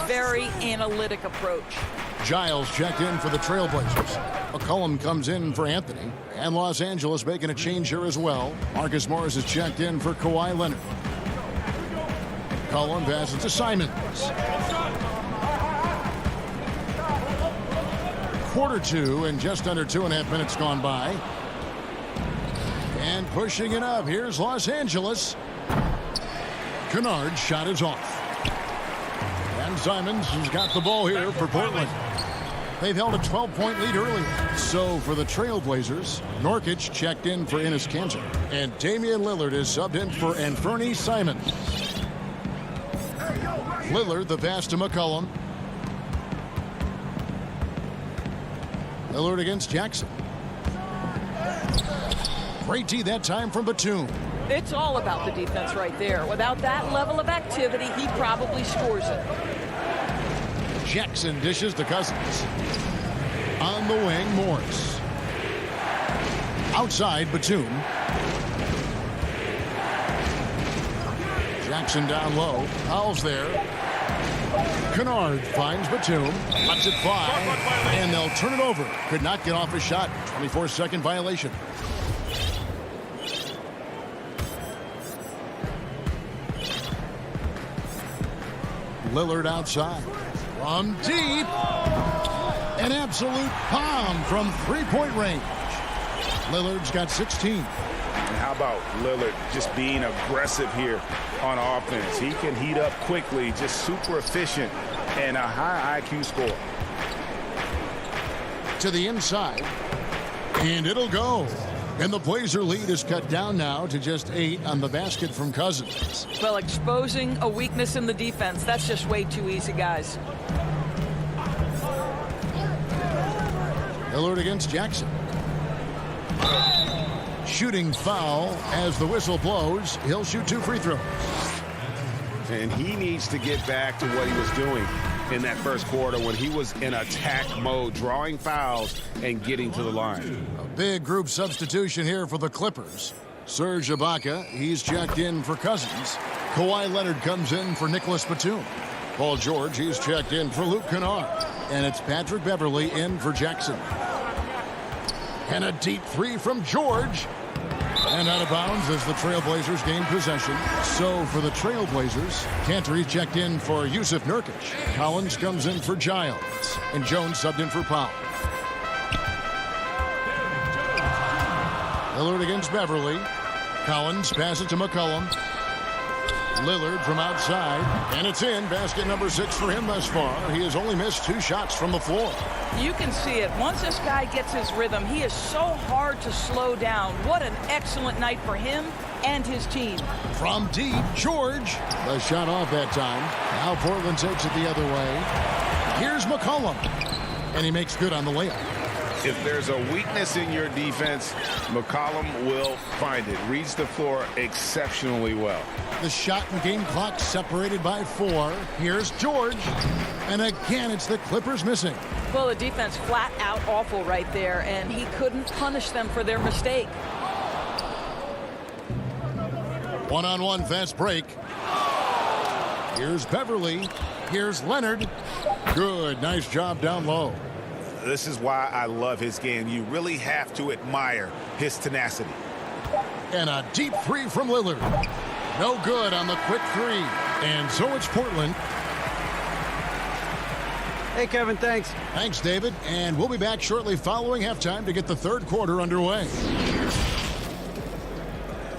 Very analytic approach. Giles checked in for the Trailblazers. McCollum comes in for Anthony. And Los Angeles making a change here as well. Marcus Morris is checked in for Kawhi Leonard. McCollum passes to Simons. Quarter 2 and just under 2.5 minutes gone by. And pushing it up. Here's Los Angeles. Kennard's shot is off. And Simons has got the ball here for Portland. They've held a 12-point lead earlier. So for the Trailblazers, Nurkic checked in for Enes Kanter. And Damian Lillard is subbed in for Anthony Simons. Lillard, the pass to McCollum. Lillard against Jackson. Great D that time from Batum. It's all about the defense right there. Without that level of activity, he probably scores it. Jackson dishes to Cousins. On the wing, Morris. Outside, Batum. Jackson down low. Powell's there. Kennard finds Batum, lets it fly, and they'll turn it over. Could not get off a shot. 24-second violation. Lillard outside. From deep. An absolute bomb from three-point range. Lillard's got 16. And how about Lillard just being aggressive here on offense? He can heat up quickly, just super efficient, and a high IQ score. To the inside. And it'll go. And the Blazer lead is cut down now to just 8 on the basket from Cousins. Well, exposing a weakness in the defense, that's just way too easy, guys. Lillard against Jackson. Shooting foul as the whistle blows. He'll shoot 2 free throws. And he needs to get back to what he was doing in that first quarter when he was in attack mode, drawing fouls and getting to the line. A big group substitution here for the Clippers. Serge Ibaka, he's checked in for Cousins. Kawhi Leonard comes in for Nicholas Batum. Paul George, he's checked in for Luke Kennard. And it's Patrick Beverley in for Jackson. And a deep 3 from George. And out of bounds as the Trailblazers gain possession. So for the Trailblazers, Cantor checked in for Yusuf Nurkic. Collins comes in for Giles. And Jones subbed in for Powell. Lillard against Beverley. Collins passes to McCollum. Lillard from outside. And it's in. Basket number 6 for him thus far. He has only missed 2 shots from the floor. You can see it. Once this guy gets his rhythm, he is so hard to slow down. What an excellent night for him and his team. From deep, George. The shot off that time. Now Portland takes it the other way. Here's McCollum. And he makes good on the layup. If there's a weakness in your defense, McCollum will find it. Reads the floor exceptionally well. The shot and game clock separated by 4. Here's George. And again, it's the Clippers missing. Well, the defense flat out awful right there, and he couldn't punish them for their mistake. One-on-one fast break. Here's Beverley. Here's Leonard. Good. Nice job down low. This is why I love his game. You really have to admire his tenacity. And a deep 3 from Lillard. No good on the quick 3. And so it's Portland. Hey, Kevin, thanks. Thanks, David. And we'll be back shortly following halftime to get the third quarter underway.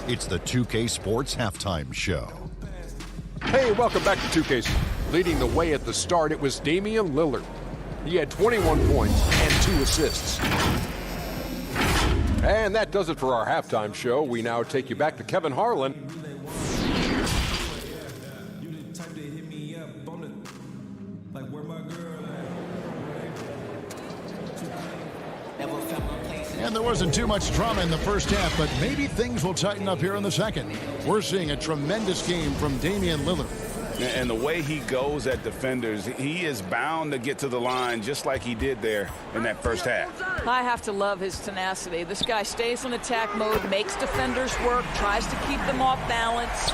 It's the 2K Sports Halftime Show. Hey, welcome back to 2K. Leading the way at the start, it was Damian Lillard. He had 21 points and 2 assists. And that does it for our halftime show. We now take you back to Kevin Harlan. And there wasn't too much drama in the first half, but maybe things will tighten up here in the second. We're seeing a tremendous game from Damian Lillard. And the way he goes at defenders, he is bound to get to the line just like he did there in that first half. I have to love his tenacity. This guy stays in attack mode, makes defenders work, tries to keep them off balance.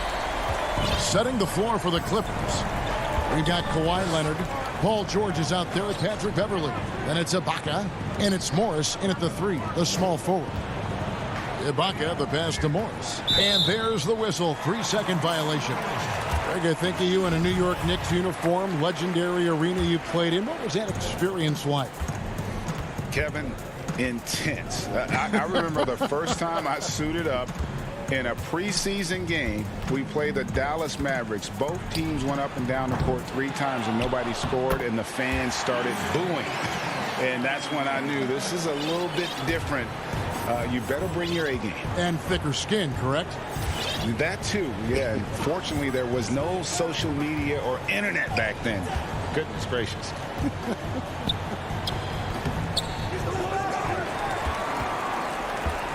Setting the floor for the Clippers. We got Kawhi Leonard. Paul George is out there with Patrick Beverley. Then it's Ibaka, and it's Morris in at the 3, the small forward. Ibaka, the pass to Morris. And there's the whistle, 3-second violation. Greg, I think of you in a New York Knicks uniform, legendary arena you played in. What was that experience like? Kevin, intense. I remember the first time I suited up in a preseason game. We played the Dallas Mavericks. Both teams went up and down the court 3 times and nobody scored, and the fans started booing. And that's when I knew this is a little bit different. You better bring your A game. And thicker skin, correct? That too, yeah. Fortunately, there was no social media or internet back then. Goodness gracious.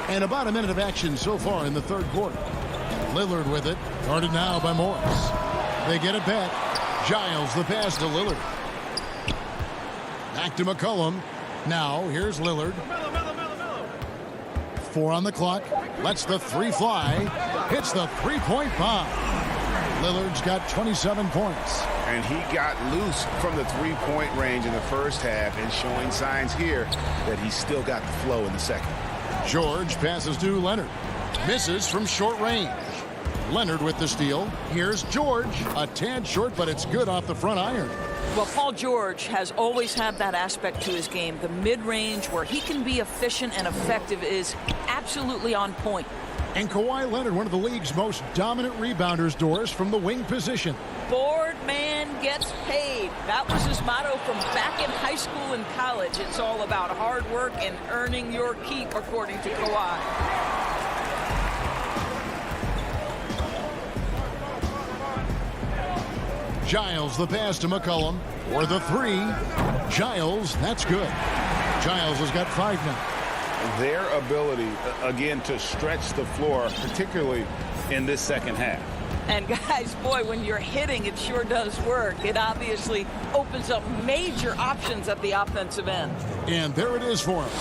And about a minute of action so far in the third quarter. Lillard with it. Guarded now by Morris. They get it back. Giles the pass to Lillard. Back to McCollum. Now here's Lillard. 4 on the clock. Lets the 3 fly. Hits the 3-point bomb. Lillard's got 27 points. And he got loose from the three-point range in the first half and showing signs here that he's still got the flow in the second. George passes to Leonard. Misses from short range. Leonard with the steal. Here's George. A tad short, but it's good off the front iron. Well, Paul George has always had that aspect to his game. The mid-range where he can be efficient and effective is absolutely on point. And Kawhi Leonard, one of the league's most dominant rebounders, Doris, from the wing position. Board man gets paid. That was his motto from back in high school and college. It's all about hard work and earning your keep, according to Kawhi. Giles, the pass to McCollum. For the three. Giles, that's good. Giles has got 5 now. Their ability, again, to stretch the floor, particularly in this second half. And guys, boy, when you're hitting, it sure does work. It obviously opens up major options at the offensive end. And there it is for him.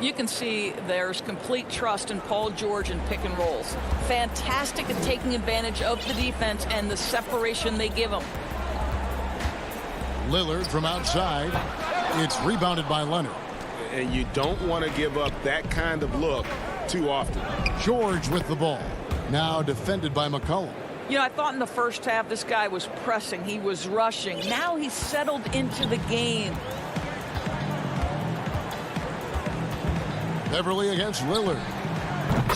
You can see there's complete trust in Paul George in pick and rolls. Fantastic at taking advantage of the defense and the separation they give him. Lillard from outside. It's rebounded by Leonard. And you don't want to give up that kind of look too often. George with the ball. Now defended by McCollum. You know, I thought in the first half this guy was pressing. He was rushing. Now he's settled into the game. Beverly against Lillard.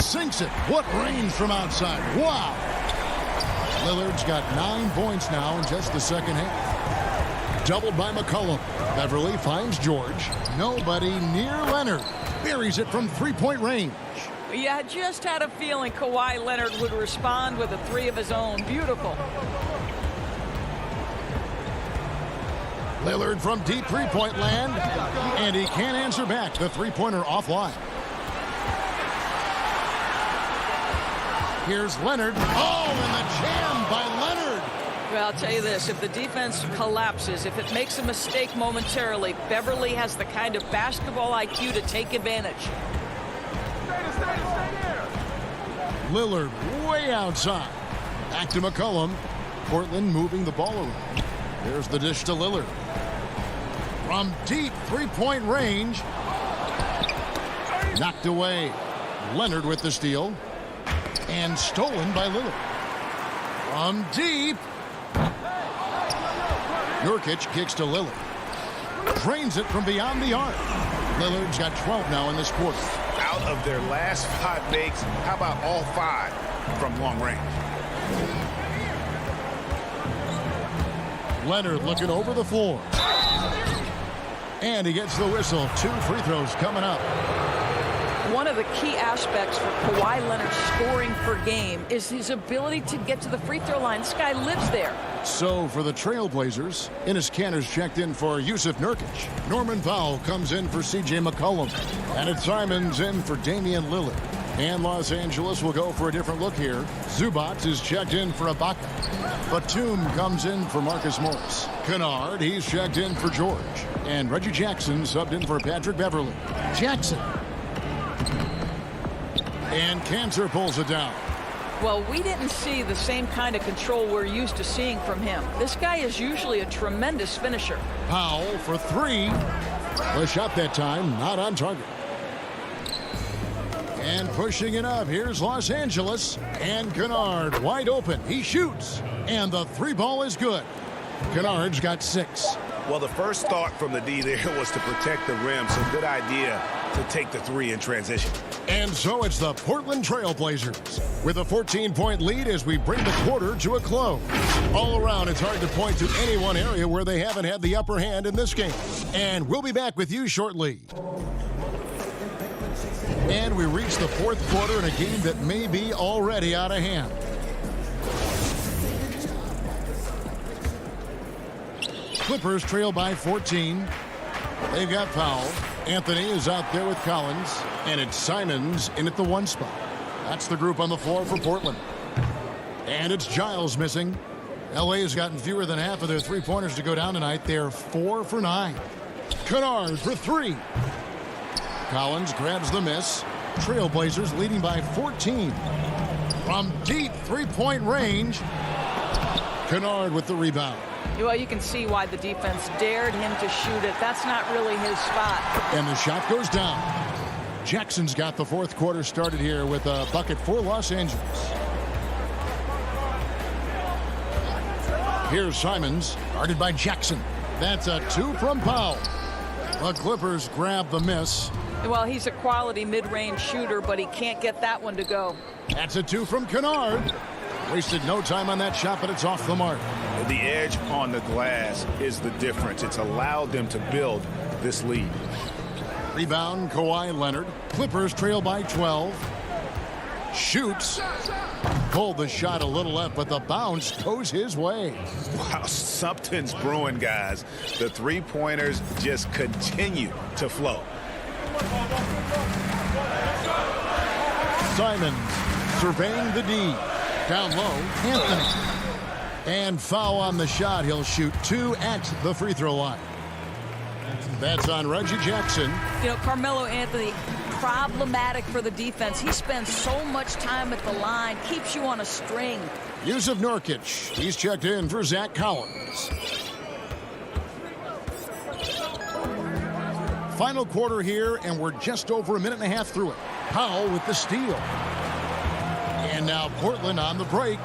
Sinks it. What range from outside. Wow. Lillard's got 9 points now in just the second half. Doubled by McCollum. Beverly finds George. Nobody near Leonard. Buries it from three-point range. Yeah, I just had a feeling Kawhi Leonard would respond with a three of his own. Beautiful. Lillard from deep three-point land. And he can't answer back. The three-pointer offline. Here's Leonard. Oh, and the jam by Leonard. Well, I'll tell you this, if the defense collapses, if it makes a mistake momentarily, Beverly has the kind of basketball IQ to take advantage. Lillard way outside. Back to McCollum. Portland moving the ball around. There's the dish to Lillard. From deep three-point range. Knocked away. Leonard with the steal. And stolen by Lillard. From deep. Nurkic kicks to Lillard. Drains it from beyond the arc. Lillard's got 12 now in this quarter. Out of their last 5 makes, how about all 5 from long range? Leonard looking over the floor. And he gets the whistle. 2 free throws coming up. One of the key aspects for Kawhi Leonard's scoring per game is his ability to get to the free throw line. This guy lives there. So for the Trailblazers, Enes Kanter's checked in for Yusuf Nurkic. Norman Powell comes in for C.J. McCollum. And it's Simons in for Damian Lillard. And Los Angeles will go for a different look here. Zubac is checked in for Ibaka. Batum comes in for Marcus Morris. Kennard, he's checked in for George. And Reggie Jackson subbed in for Patrick Beverly. Jackson. And Kanter pulls it down. Well, we didn't see the same kind of control we're used to seeing from him. This guy is usually a tremendous finisher. Powell for 3. The shot that time, not on target. And pushing it up, here's Los Angeles. And Kennard wide open. He shoots. And the 3 ball is good. Kennard's got 6. Well, the first thought from the D there was to protect the rim, so good idea to take the 3 in transition. And so it's the Portland Trailblazers with a 14-point lead as we bring the quarter to a close. All around, it's hard to point to any one area where they haven't had the upper hand in this game. And we'll be back with you shortly. And we reach the 4th quarter in a game that may be already out of hand. Clippers trail by 14. They've got Powell. Anthony is out there with Collins. And it's Simons in at the 1 spot. That's the group on the floor for Portland. And it's Giles missing. LA has gotten fewer than half of their three-pointers to go down tonight. They're 4 for 9. Kennard for 3. Collins grabs the miss. Trailblazers leading by 14. From deep three-point range. Kennard with the rebound. Well, you can see why the defense dared him to shoot it. That's not really his spot. And the shot goes down. Jackson's got the fourth quarter started here with a bucket for Los Angeles. Here's Simons, guarded by Jackson. That's a 2 from Powell. The Clippers grab the miss. Well, he's a quality mid-range shooter, but he can't get that one to go. That's a 2 from Kennard. Wasted no time on that shot, but it's off the mark. The edge on the glass is the difference. It's allowed them to build this lead. Rebound, Kawhi Leonard. Clippers trail by 12. Shoots. Pulled the shot a little left, but the bounce goes his way. Wow, something's brewing, guys. The three-pointers just continue to flow. Simons surveying the D. Down low, Anthony. And foul on the shot. He'll shoot 2 at the free throw line. That's on Reggie Jackson. You know, Carmelo Anthony, problematic for the defense. He spends so much time at the line, keeps you on a string. Yusuf Nurkic. He's checked in for Zach Collins. Final quarter here, and we're just over a minute and a half through it. Powell with the steal. And now Portland on the break.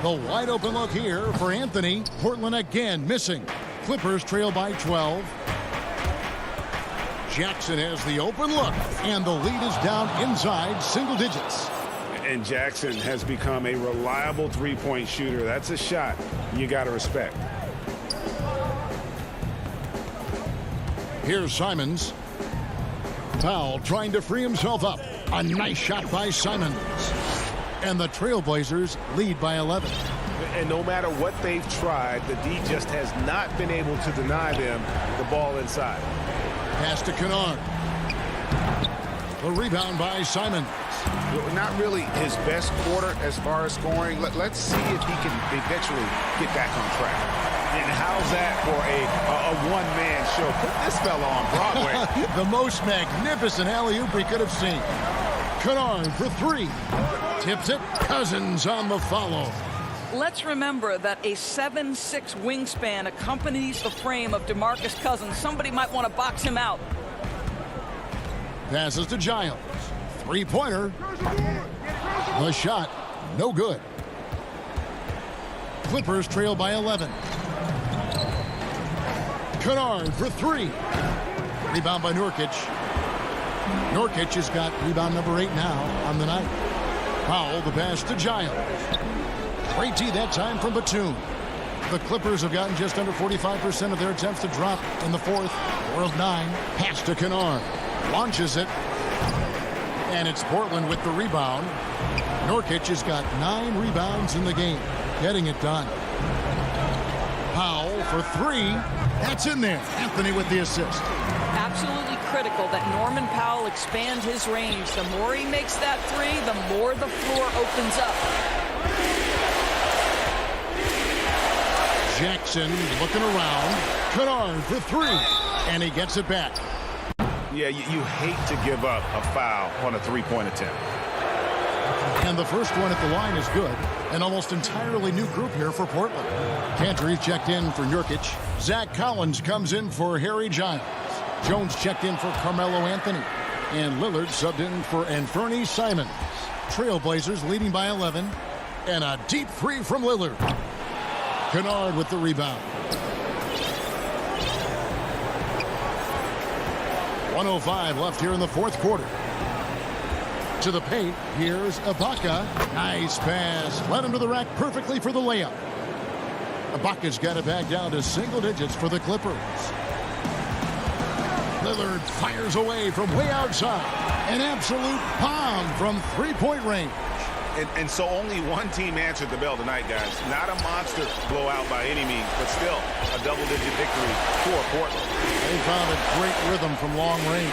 The wide open look here for Anthony. Portland again missing. Clippers trail by 12. Jackson has the open look, and the lead is down inside single digits. And Jackson has become a reliable three-point shooter. That's a shot you got to respect. Here's Simons. Powell trying to free himself up. A nice shot by Simons. And the Trailblazers lead by 11. And no matter what they've tried, the D just has not been able to deny them the ball inside. Pass to Kennard. The rebound by Simons. Not really his best quarter as far as scoring. Let's see if he can eventually get back on track. And how's that for a one-man show? Put this fella on Broadway. The most magnificent alley-oop we could have seen. Kennard for 3. Tips it. Cousins on the follow. Let's remember that a 7'6" wingspan accompanies the frame of DeMarcus Cousins. Somebody might want to box him out. Passes to Giles. Three-pointer. The shot, no good. Clippers trail by 11. Kennard for 3. Rebound by Nurkic. Nurkic has got rebound number 8 now on the night. Powell, the pass to Giles. Great tee that time from Batum. The Clippers have gotten just under 45% of their attempts to drop in the fourth. 4 of 9. Pass to Kennard. Launches it. And it's Portland with the rebound. Nurkic has got 9 rebounds in the game. Getting it done. Powell for 3. That's in there. Anthony with the assist. Absolutely critical that Norman Powell expand his range. The more he makes that 3, the more the floor opens up. Jackson looking around. Kennard for 3. And he gets it back. Yeah, you hate to give up a foul on a three-point attempt. And the first one at the line is good. An almost entirely new group here for Portland. Cantor's checked in for Nurkic. Zach Collins comes in for Harry Giles. Jones checked in for Carmelo Anthony. And Lillard subbed in for Anthony Simons. Trailblazers leading by 11. And a deep 3 from Lillard. Kennard with the rebound. 1:05 left here in the fourth quarter. To the paint, here's Ibaka. Nice pass. Led him to the rack perfectly for the layup. Ibaka's got it back down to single digits for the Clippers. Lillard fires away from way outside. An absolute bomb from three-point range. And so only one team answered the bell tonight, guys. Not a monster blowout by any means, but still a double-digit victory for Portland. They found a great rhythm from long range.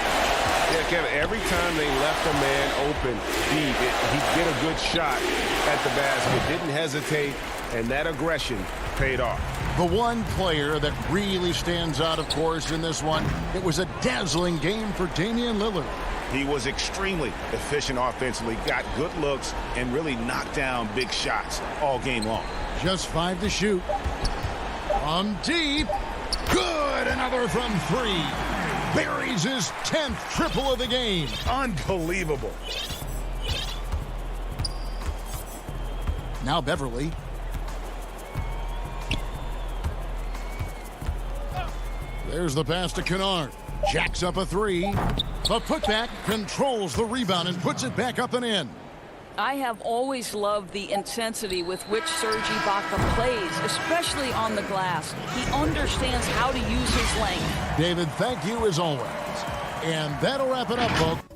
Yeah, Kevin, every time they left a man open deep, he'd get a good shot at the basket. Didn't hesitate, and that aggression paid off. The one player that really stands out, of course, in this one, it was a dazzling game for Damian Lillard. He was extremely efficient offensively, got good looks, and really knocked down big shots all game long. Just 5 to shoot. From deep. Good. Another from 3. Buries his 10th triple of the game. Unbelievable. Now Beverly. There's the pass to Kennard. Jacks up a 3. The putback controls the rebound and puts it back up and in. I have always loved the intensity with which Serge Ibaka plays, especially on the glass. He understands how to use his length. David, thank you as always. And that'll wrap it up, folks.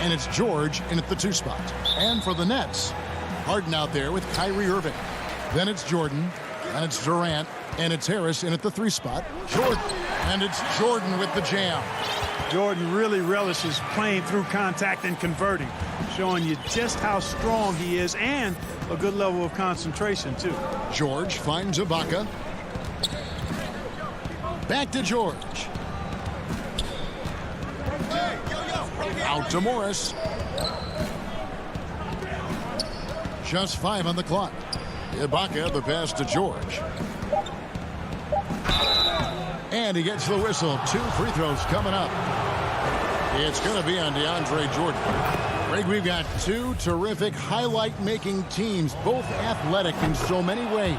And it's George in at the 2 spot. And for the Nets, Harden out there with Kyrie Irving. Then it's Jordan. And it's Durant. And it's Harris in at the 3 spot. Jordan. And it's Jordan with the jam. Jordan really relishes playing through contact and converting, showing you just how strong he is and a good level of concentration, too. George finds Ibaka. Back to George. Out to Morris. Just 5 on the clock. Ibaka, the pass to George. And he gets the whistle. 2 free throws coming up. It's going to be on DeAndre Jordan. Greg, we've got 2 terrific highlight-making teams, both athletic in so many ways.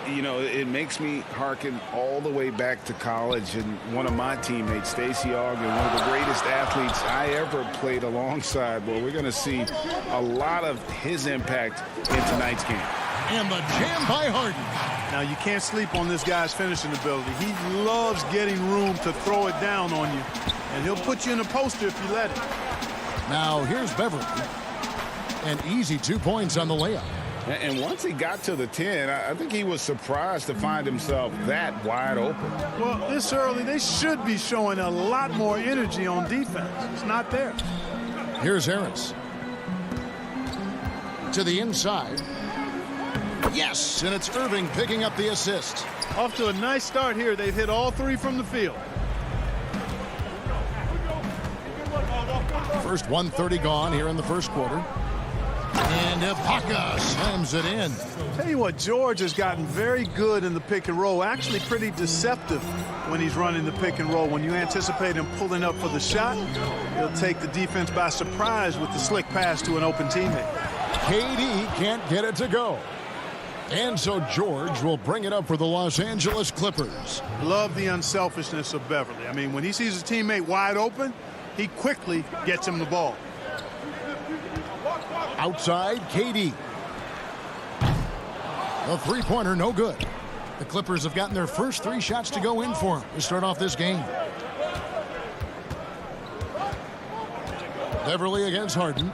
You know, it makes me hearken all the way back to college, and one of my teammates, Stacey Ogden, one of the greatest athletes I ever played alongside. Well, we're going to see a lot of his impact in tonight's game. And the jam by Harden. Now, you can't sleep on this guy's finishing ability. He loves getting room to throw it down on you, and he'll put you in a poster if you let him. Now, here's Beverly. An easy 2 points on the layup. And once he got to the 10, I think he was surprised to find himself that wide open. Well, this early, they should be showing a lot more energy on defense. It's not there. Here's Harris. To the inside. Yes, and it's Irving picking up the assist. Off to a nice start here. They've hit all 3 from the field. First 1:30 gone here in the first quarter. And Ibaka slams it in. Tell you what, George has gotten very good in the pick and roll. Actually pretty deceptive when he's running the pick and roll. When you anticipate him pulling up for the shot, he'll take the defense by surprise with the slick pass to an open teammate. KD can't get it to go. And so George will bring it up for the Los Angeles Clippers. Love the unselfishness of Beverly. I mean, when he sees his teammate wide open, he quickly gets him the ball. Outside, KD. The three-pointer, no good. The Clippers have gotten their first 3 shots to go in for him to start off this game. Beverly against Harden.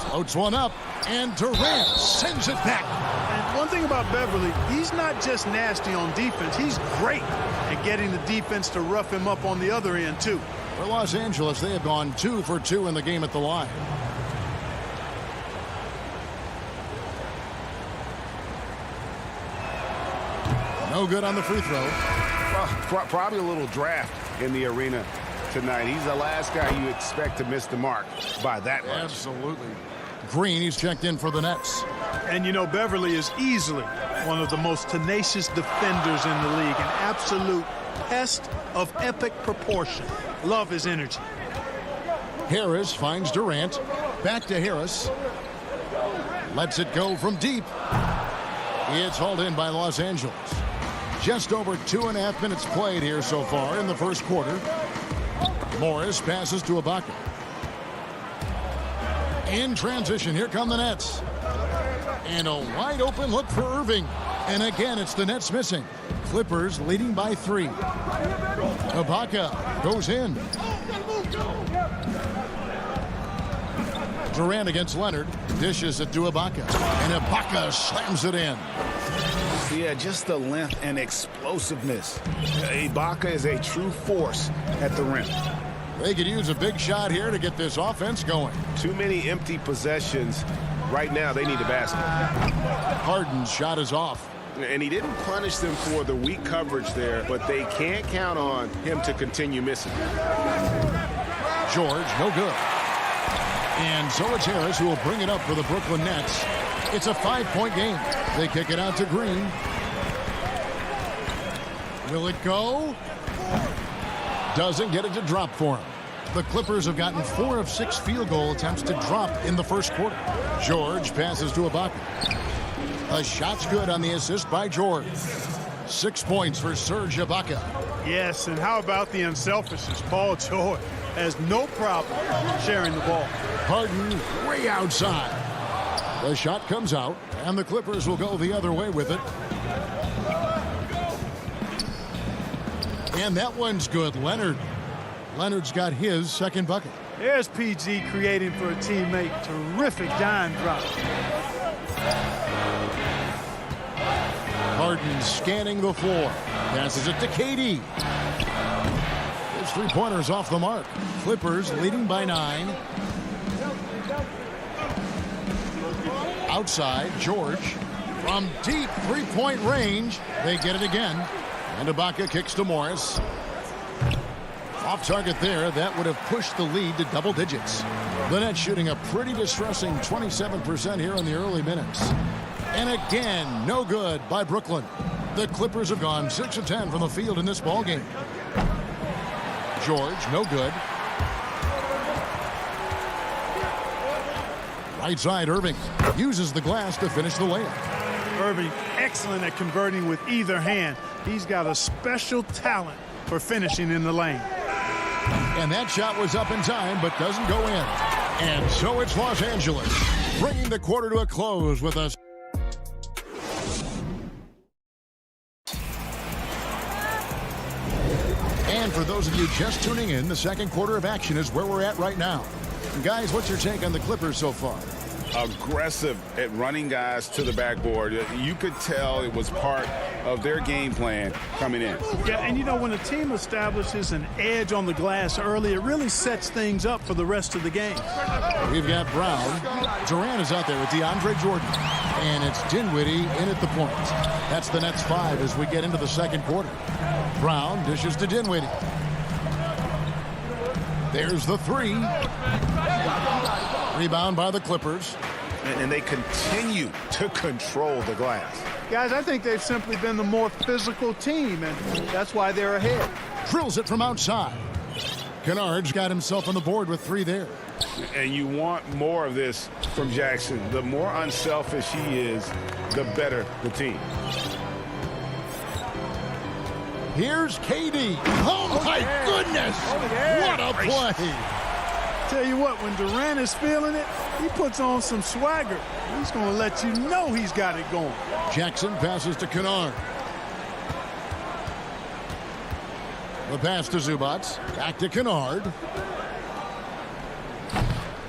Floats one up, and Durant sends it back. And one thing about Beverly, he's not just nasty on defense. He's great at getting the defense to rough him up on the other end, too. For Los Angeles, they have gone 2 for 2 in the game at the line. No good on the free throw. Probably a little draft in the arena tonight. He's the last guy you expect to miss the mark by that much. Absolutely. Green, he's checked in for the Nets. And, you know, Beverly is easily one of the most tenacious defenders in the league. An absolute pest of epic proportion. Love his energy. Harris finds Durant. Back to Harris. Lets it go from deep. It's hauled in by Los Angeles. Just over 2.5 minutes played here so far in the first quarter. Morris passes to Ibaka. In transition, here come the Nets. And a wide open look for Irving. And again, it's the Nets missing. Clippers leading by 3. Ibaka goes in. Durant against Leonard. Dishes it to Ibaka. And Ibaka slams it in. Yeah, just the length and explosiveness. Ibaka is a true force at the rim. They could use a big shot here to get this offense going. Too many empty possessions. Right now, they need a basket. Harden's shot is off. And he didn't punish them for the weak coverage there, but they can't count on him to continue missing. George, no good. And so it's Harris who will bring it up for the Brooklyn Nets. It's a 5-point game. They kick it out to Green. Will it go? Doesn't get it to drop for him. The Clippers have gotten 4 of 6 field goal attempts to drop in the first quarter. George passes to Ibaka. A shot's good on the assist by George. 6 points for Serge Ibaka. Yes, and how about the unselfishness? Paul George has no problem sharing the ball. Harden way outside. The shot comes out, and the Clippers will go the other way with it. And that one's good. Leonard Leonard's got his second bucket. There's PG creating for a teammate. Terrific dime drop. Harden scanning the floor. Passes it to KD. His three-pointers off the mark. Clippers leading by 9. Outside, George. From deep three-point range, they get it again. And Ibaka kicks to Morris. Off target there, that would have pushed the lead to double digits. The Nets shooting a pretty distressing 27% here in the early minutes. And again, no good by Brooklyn. The Clippers have gone 6 of 10 from the field in this ballgame. George, no good. Right side, Irving uses the glass to finish the layup. Irving, excellent at converting with either hand. He's got a special talent for finishing in the lane. And that shot was up in time, but doesn't go in. And so it's Los Angeles, bringing the quarter to a close with us. And for those of you just tuning in, the second quarter of action is where we're at right now. Guys, what's your take on the Clippers so far? Aggressive at running guys to the backboard. You could tell it was part of their game plan coming in. Yeah, and you know, when a team establishes an edge on the glass early, it really sets things up for the rest of the game. We've got Brown. Durant is out there with DeAndre Jordan. And it's Dinwiddie in at the point. That's the Nets 5 as we get into the second quarter. Brown dishes to Dinwiddie. There's the 3. Rebound by the Clippers. And they continue to control the glass. Guys, I think they've simply been the more physical team, and that's why they're ahead. Drills it from outside. Kennard's got himself on the board with 3 there. And you want more of this from Jackson. The more unselfish he is, the better the team. Here's KD. Oh, my goodness. What a play. Tell you what, when Durant is feeling it, he puts on some swagger. He's going to let you know he's got it going. Jackson passes to Kennard. The pass to Zubats. Back to Kennard.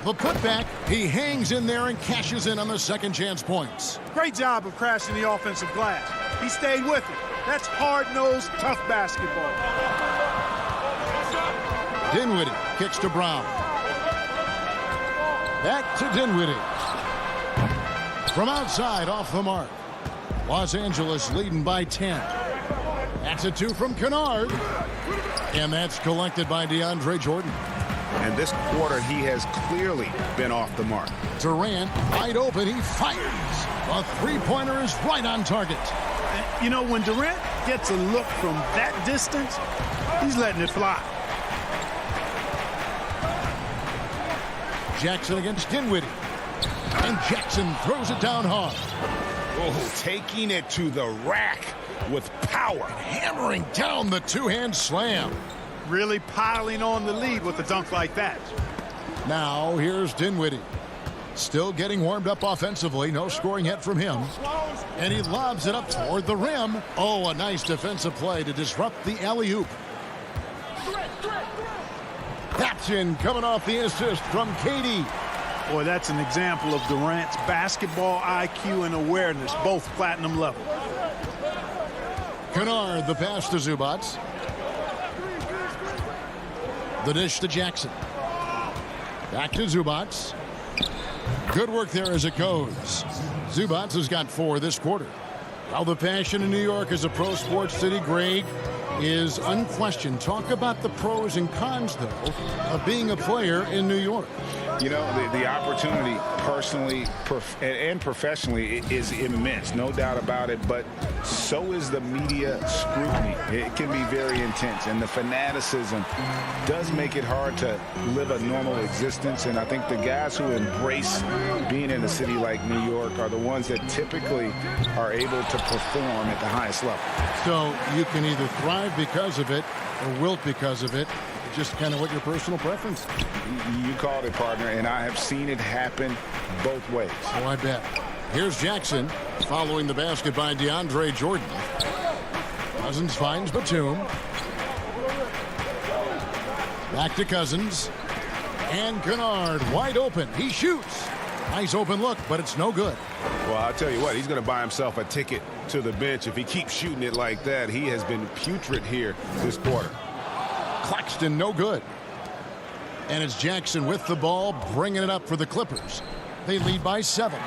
The putback. He hangs in there and cashes in on the second chance points. Great job of crashing the offensive glass. He stayed with it. That's hard-nosed, tough basketball. Dinwiddie kicks to Brown. Back to Dinwiddie. From outside, off the mark. Los Angeles leading by 10. That's a 2 from Kennard. And that's collected by DeAndre Jordan. And this quarter, he has clearly been off the mark. Durant, wide open, he fires. A three-pointer is right on target. You know, when Durant gets a look from that distance, he's letting it fly. Jackson against Dinwiddie. And Jackson throws it down hard. Oh, taking it to the rack with power. Hammering down the two-hand slam. Really piling on the lead with a dunk like that. Now here's Dinwiddie. Still getting warmed up offensively. No scoring yet from him. And he lobs it up toward the rim. Oh, a nice defensive play to disrupt the alley-oop. That's in, coming off the assist from KD. Boy, that's an example of Durant's basketball IQ and awareness, both platinum level. Kennard, the pass to Zubats. The dish to Jackson. Back to Zubats. Good work there as it goes. Zubats has got 4 this quarter. Now the passion in New York as a pro sports city, Greg, is unquestioned. Talk about the pros and cons, though, of being a player in New York. You know, the opportunity personally and professionally is immense, no doubt about it, but so is the media scrutiny. It can be very intense, and the fanaticism does make it hard to live a normal existence, and I think the guys who embrace being in a city like New York are the ones that typically are able to perform at the highest level. So you can either thrive because of it or wilt because of it. Just kind of what your personal preference. You called it, partner, and I have seen it happen both ways. Oh, I bet. Here's Jackson following the basket by DeAndre Jordan. Cousins finds Batum. Back to Cousins. And Kennard wide open. He shoots. Nice open look, but it's no good. Well, I'll tell you what, he's going to buy himself a ticket to the bench. If he keeps shooting it like that, he has been putrid here this quarter. Claxton, no good. And it's Jackson with the ball, bringing it up for the Clippers. They lead by 7.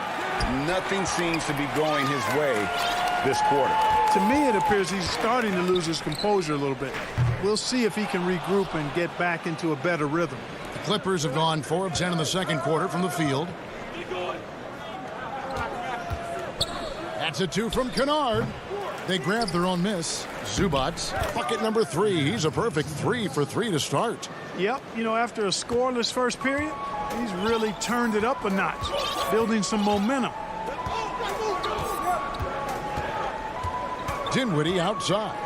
Nothing seems to be going his way this quarter. To me, it appears he's starting to lose his composure a little bit. We'll see if he can regroup and get back into a better rhythm. The Clippers have gone 4 of 10 in the second quarter from the field. That's a 2 from Kennard. They grab their own miss. Zubats, bucket number 3. He's a perfect 3 for 3 to start. Yep, you know, after a scoreless first period, he's really turned it up a notch, building some momentum. Dinwiddie outside.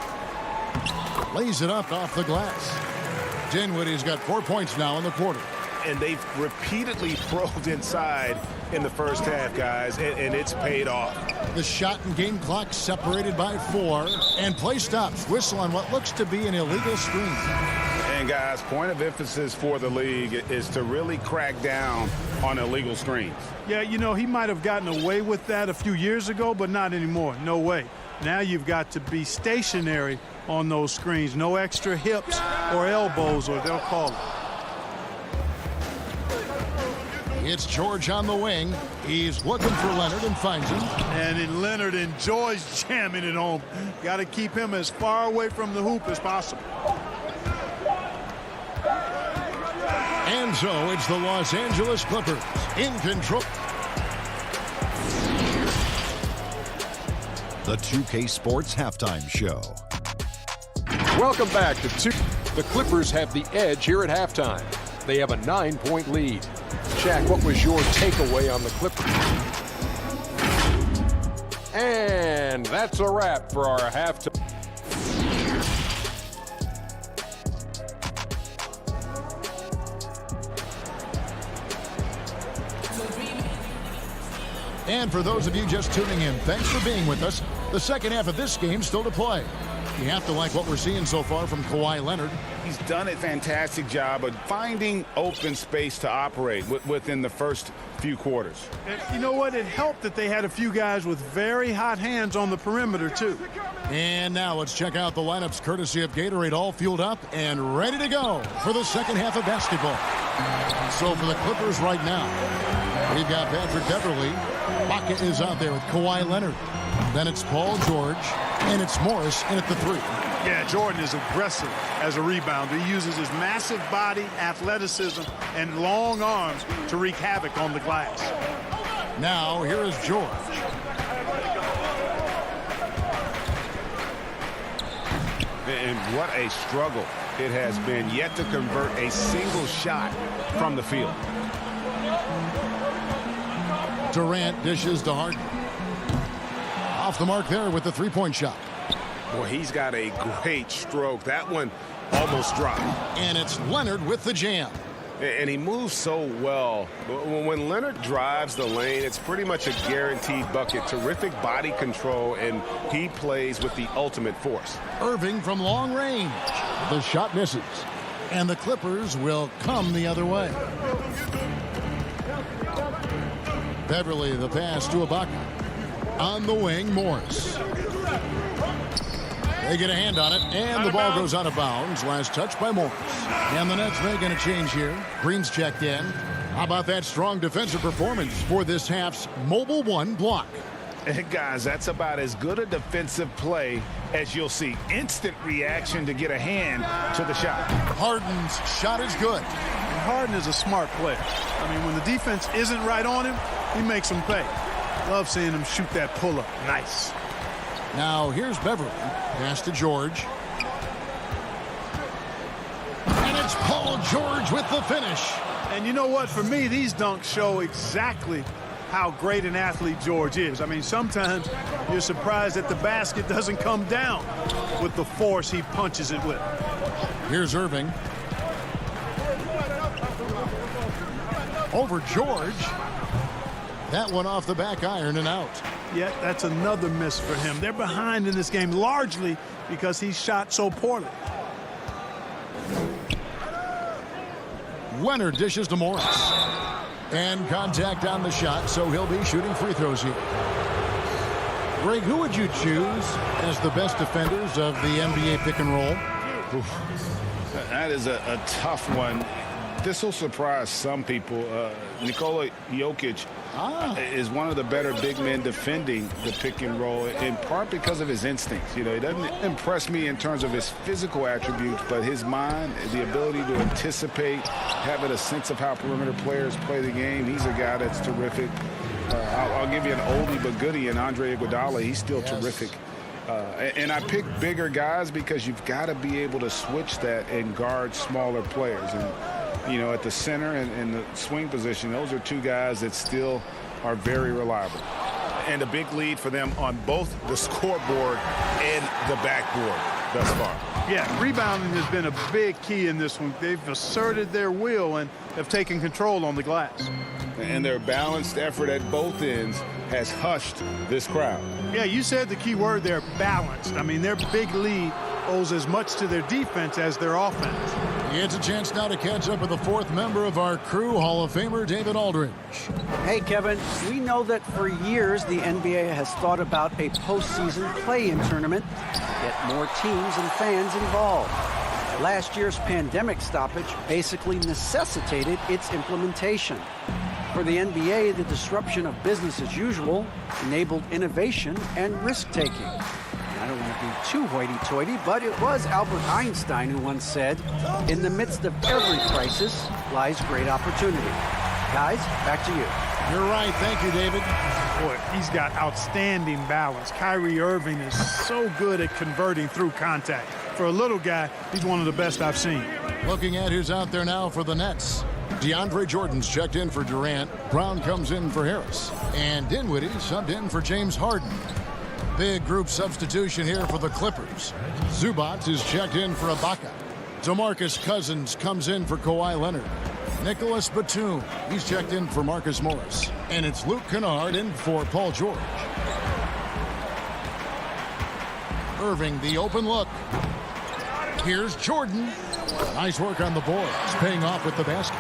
Lays it up off the glass. Dinwiddie's got 4 points now in the quarter. And they've repeatedly probed inside in the first half, guys, and it's paid off. The shot and game clock separated by 4. And play stops. Whistle on what looks to be an illegal screen. And, guys, point of emphasis for the league is to really crack down on illegal screens. Yeah, you know, he might have gotten away with that a few years ago, but not anymore. No way. Now you've got to be stationary on those screens. No extra hips or elbows, or they'll call it. It's George on the wing. He's looking for Leonard and finds him. And then Leonard enjoys jamming it home. Got to keep him as far away from the hoop as possible. And so it's the Los Angeles Clippers in control. The 2K Sports Halftime Show. Welcome back to 2. The Clippers have the edge here at halftime. They have a 9-point lead. Shaq, what was your takeaway on the Clippers? And that's a wrap for our halftime. And for those of you just tuning in, thanks for being with us. The second half of this game still to play. You have to like what we're seeing so far from Kawhi Leonard. He's done a fantastic job of finding open space to operate within the first few quarters. And you know what? It helped that they had a few guys with very hot hands on the perimeter, too. And now let's check out the lineups courtesy of Gatorade, all fueled up and ready to go for the second half of basketball. So for the Clippers right now, we've got Patrick Beverley. Bucket is out there with Kawhi Leonard. Then it's Paul George, and it's Morris in at the 3. Yeah, Jordan is aggressive as a rebounder. He uses his massive body, athleticism, and long arms to wreak havoc on the glass. Now, here is George. And what a struggle it has been, yet to convert a single shot from the field. Durant dishes to Harden. Off the mark there with the 3-point shot. Boy, he's got a great stroke. That one almost dropped. And it's Leonard with the jam. And he moves so well. When Leonard drives the lane, it's pretty much a guaranteed bucket. Terrific body control, and he plays with the ultimate force. Irving from long range. The shot misses. And the Clippers will come the other way. Beverley, the pass to Ibaka. On the wing, Morris. They get a hand on it, and the ball goes out of bounds. Last touch by Morris. And the Nets making a change here. Green's checked in. How about that strong defensive performance for this half's Mobile One block? And guys, that's about as good a defensive play as you'll see. Instant reaction to get a hand to the shot. Harden's shot is good. And Harden is a smart player. I mean, when the defense isn't right on him, he makes them pay. Love seeing him shoot that pull-up. Nice. Now, here's Beverley. Pass to George. And it's Paul George with the finish. And you know what? For me, these dunks show exactly how great an athlete George is. I mean, sometimes you're surprised that the basket doesn't come down with the force he punches it with. Here's Irving. Over George. That one off the back iron and out. Yeah, that's another miss for him. They're behind in this game largely because he shot so poorly. Leonard dishes to Morris. And contact on the shot, so he'll be shooting free throws here. Greg, who would you choose as the best defenders of the NBA pick and roll? Oof. That is a tough one. This will surprise some people. Nikola Jokic is one of the better big men defending the pick and roll, in part because of his instincts. You know, he doesn't impress me in terms of his physical attributes, but his mind, the ability to anticipate, having a sense of how perimeter players play the game. He's a guy that's terrific. I'll give you an oldie but goodie in Andre Iguodala. He's still terrific. And I pick bigger guys because you've got to be able to switch that and guard smaller players. And, you know, at the center and the swing position, those are two guys that still are very reliable. And a big lead for them on both the scoreboard and the backboard thus far. Yeah, rebounding has been a big key in this one. They've asserted their will and have taken control on the glass. And their balanced effort at both ends has hushed this crowd. Yeah, you said the key word there, balanced. I mean, their big lead owes as much to their defense as their offense. It's a chance now to catch up with the fourth member of our crew, Hall of Famer David Aldridge. Hey, Kevin, we know that for years the NBA has thought about a postseason play-in tournament to get more teams and fans involved. Last year's pandemic stoppage basically necessitated its implementation. For the NBA, the disruption of business as usual enabled innovation and risk-taking. I don't want to be too hoity-toity, but it was Albert Einstein who once said, "In the midst of every crisis lies great opportunity." Guys, back to you. You're right. Thank you, David. Boy, he's got outstanding balance. Kyrie Irving is so good at converting through contact. For a little guy, he's one of the best I've seen. Looking at who's out there now for the Nets. DeAndre Jordan's checked in for Durant. Brown comes in for Harris. And Dinwiddie subbed in for James Harden. Big group substitution here for the Clippers. Zubac is checked in for Ibaka. DeMarcus Cousins comes in for Kawhi Leonard. Nicholas Batum, he's checked in for Marcus Morris. And it's Luke Kennard in for Paul George. Irving, the open look. Here's Jordan. Nice work on the boards, paying off with the basket.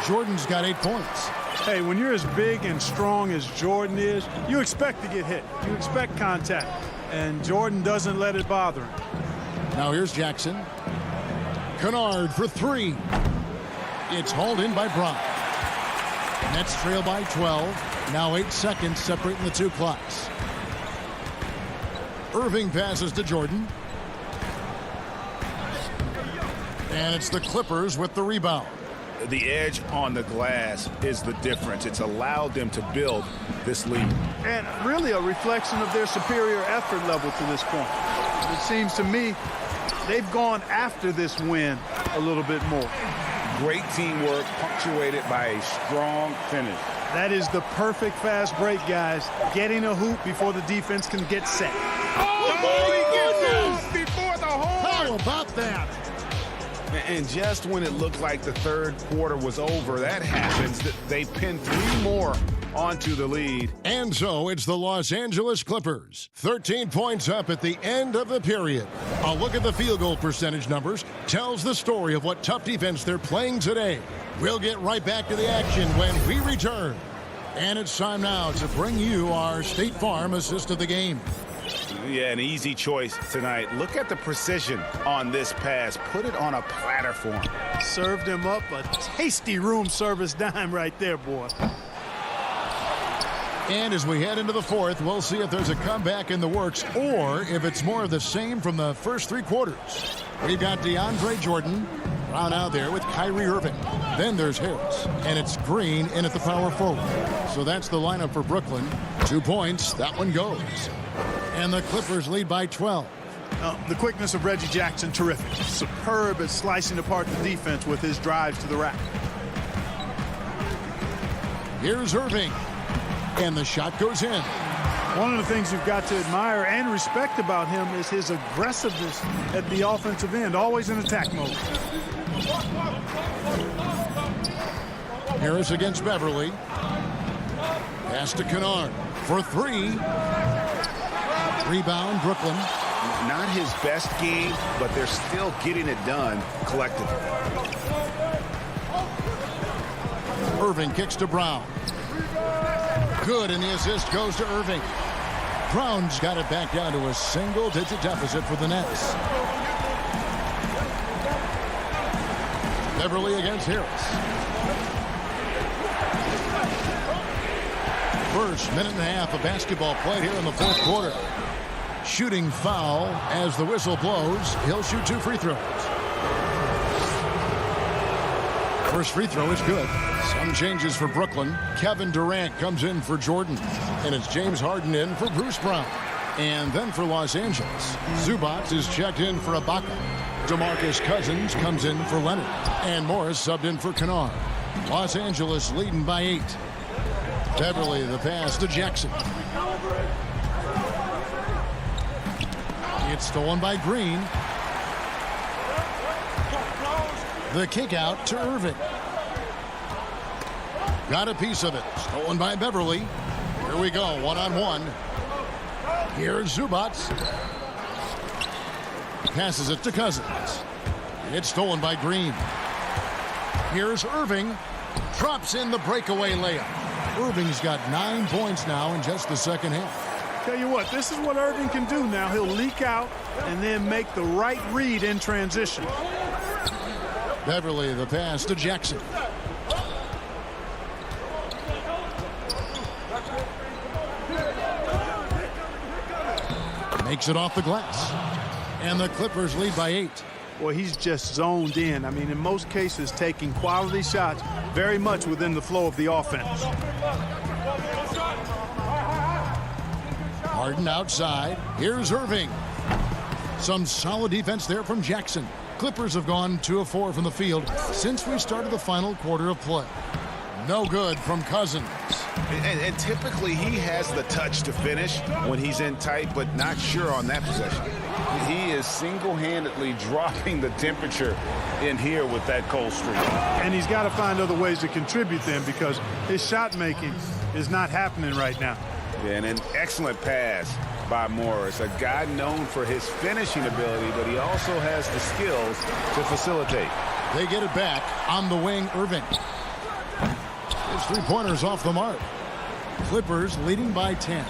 Jordan's got 8 points. Hey, when you're as big and strong as Jordan is, you expect to get hit. You expect contact. And Jordan doesn't let it bother him. Now here's Jackson. Kennard for 3. It's hauled in by Brown. Nets trail by 12. Now 8 seconds separating the two clocks. Irving passes to Jordan. And it's the Clippers with the rebound. The edge on the glass is the difference. It's allowed them to build this lead. And really a reflection of their superior effort level to this point. It seems to me they've gone after this win a little bit more. Great teamwork punctuated by a strong finish. That is the perfect fast break, guys. Getting a hoop before the defense can get set. Oh, he gets off before the horn. How about that? And just when it looked like the third quarter was over, that happens. They pin 3 more onto the lead. And so it's the Los Angeles Clippers. 13 points up at the end of the period. A look at the field goal percentage numbers tells the story of what tough defense they're playing today. We'll get right back to the action when we return. And it's time now to bring you our State Farm assist of the game. Yeah, an easy choice tonight. Look at the precision on this pass. Put it on a platter for him. Served him up a tasty room service dime right there, boy. And as we head into the fourth, we'll see if there's a comeback in the works or if it's more of the same from the first 3 quarters. We've got DeAndre Jordan Brown out there with Kyrie Irving. Then there's Harris. And it's Green in at the power forward. So that's the lineup for Brooklyn. 2 points. That one goes. And the Clippers lead by 12. The quickness of Reggie Jackson, terrific. Superb at slicing apart the defense with his drives to the rack. Here's Irving. And the shot goes in. One of the things you've got to admire and respect about him is his aggressiveness at the offensive end, always in attack mode. Harris against Beverly. Pass to Kennard for 3. Rebound, Brooklyn. Not his best game, but they're still getting it done collectively. Irving kicks to Brown. Good, and the assist goes to Irving. Brown's got it back down to a single-digit deficit for the Nets. Beverly against Harris. First minute and a half of basketball played here in the fourth quarter. Shooting foul as the whistle blows. He'll shoot 2 free throws. First free throw is good. Some changes for Brooklyn. Kevin Durant comes in for Jordan. And it's James Harden in for Bruce Brown. And then for Los Angeles, Zubac is checked in for Ibaka. DeMarcus Cousins comes in for Leonard. And Morris subbed in for Kennard. Los Angeles leading by 8. Beverly the pass to Jackson. It's stolen by Green. The kick out to Irving. Got a piece of it. Stolen by Beverly. Here we go, one-on-one. Here's Zubac. Passes it to Cousins. It's stolen by Green. Here's Irving. Drops in the breakaway layup. Irving's got 9 points now in just the second half. Tell you what, this is what Irving can do now. He'll leak out and then make the right read in transition. Beverly the pass to Jackson. Makes it off the glass. And the Clippers lead by 8. Well, he's just zoned in. I mean, in most cases, taking quality shots very much within the flow of the offense. Harden outside. Here's Irving. Some solid defense there from Jackson. Clippers have gone 2 of 4 from the field since we started the final quarter of play. No good from Cousins. And typically he has the touch to finish when he's in tight, but not sure on that possession. He is single-handedly dropping the temperature in here with that cold streak. And he's got to find other ways to contribute then, because his shot making is not happening right now. Yeah, and an excellent pass by Morris, a guy known for his finishing ability, but he also has the skills to facilitate. They get it back on the wing. Irving. His 3-pointers off the mark. Clippers leading by 10.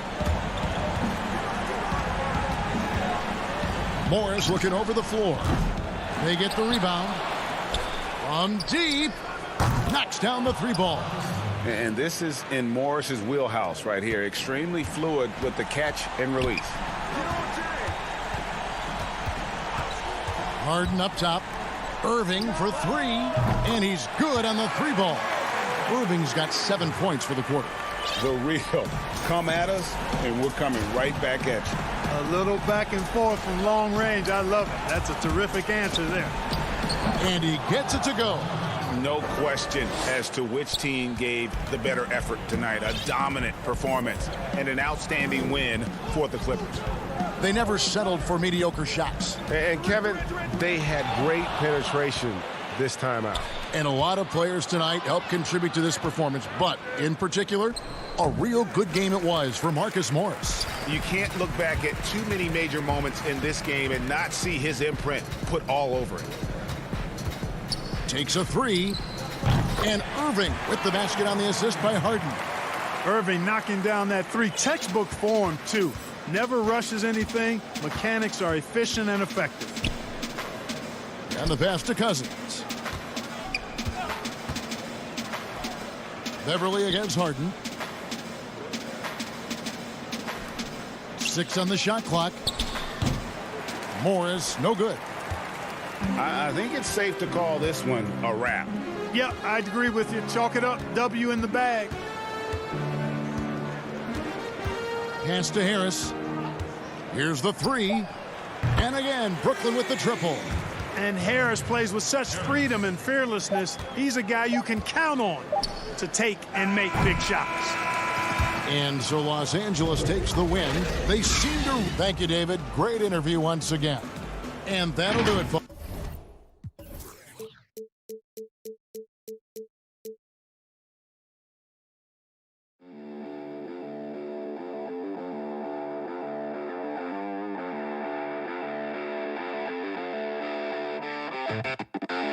Morris looking over the floor. They get the rebound. From deep. Knocks down the 3-ball. And this is in Morris's wheelhouse right here. Extremely fluid with the catch and release. Harden up top. Irving for 3. And he's good on the 3-ball. Irving's got 7 points for the quarter. The real come at us, and we're coming right back at you. A little back and forth from long range. I love it. That's a terrific answer there. And he gets it to go. No question as to which team gave the better effort tonight. A dominant performance and an outstanding win for the Clippers. They never settled for mediocre shots. And Kevin, they had great penetration this time out. And a lot of players tonight helped contribute to this performance, but in particular, a real good game it was for Marcus Morris. You can't look back at too many major moments in this game and not see his imprint put all over it. Takes a 3, and Irving with the basket on the assist by Harden. Irving knocking down that 3. Textbook form, too. Never rushes anything. Mechanics are efficient and effective. And the pass to Cousins. Beverly against Harden. 6 on the shot clock. Morris, no good. I think it's safe to call this one a wrap. Yeah, I'd agree with you. Chalk it up. W in the bag. Pass to Harris. Here's the 3. And again, Brooklyn with the triple. And Harris plays with such freedom and fearlessness. He's a guy you can count on to take and make big shots. And so Los Angeles takes the win. They seem to... Thank you, David. Great interview once again. And that'll do it, folks. Thank you.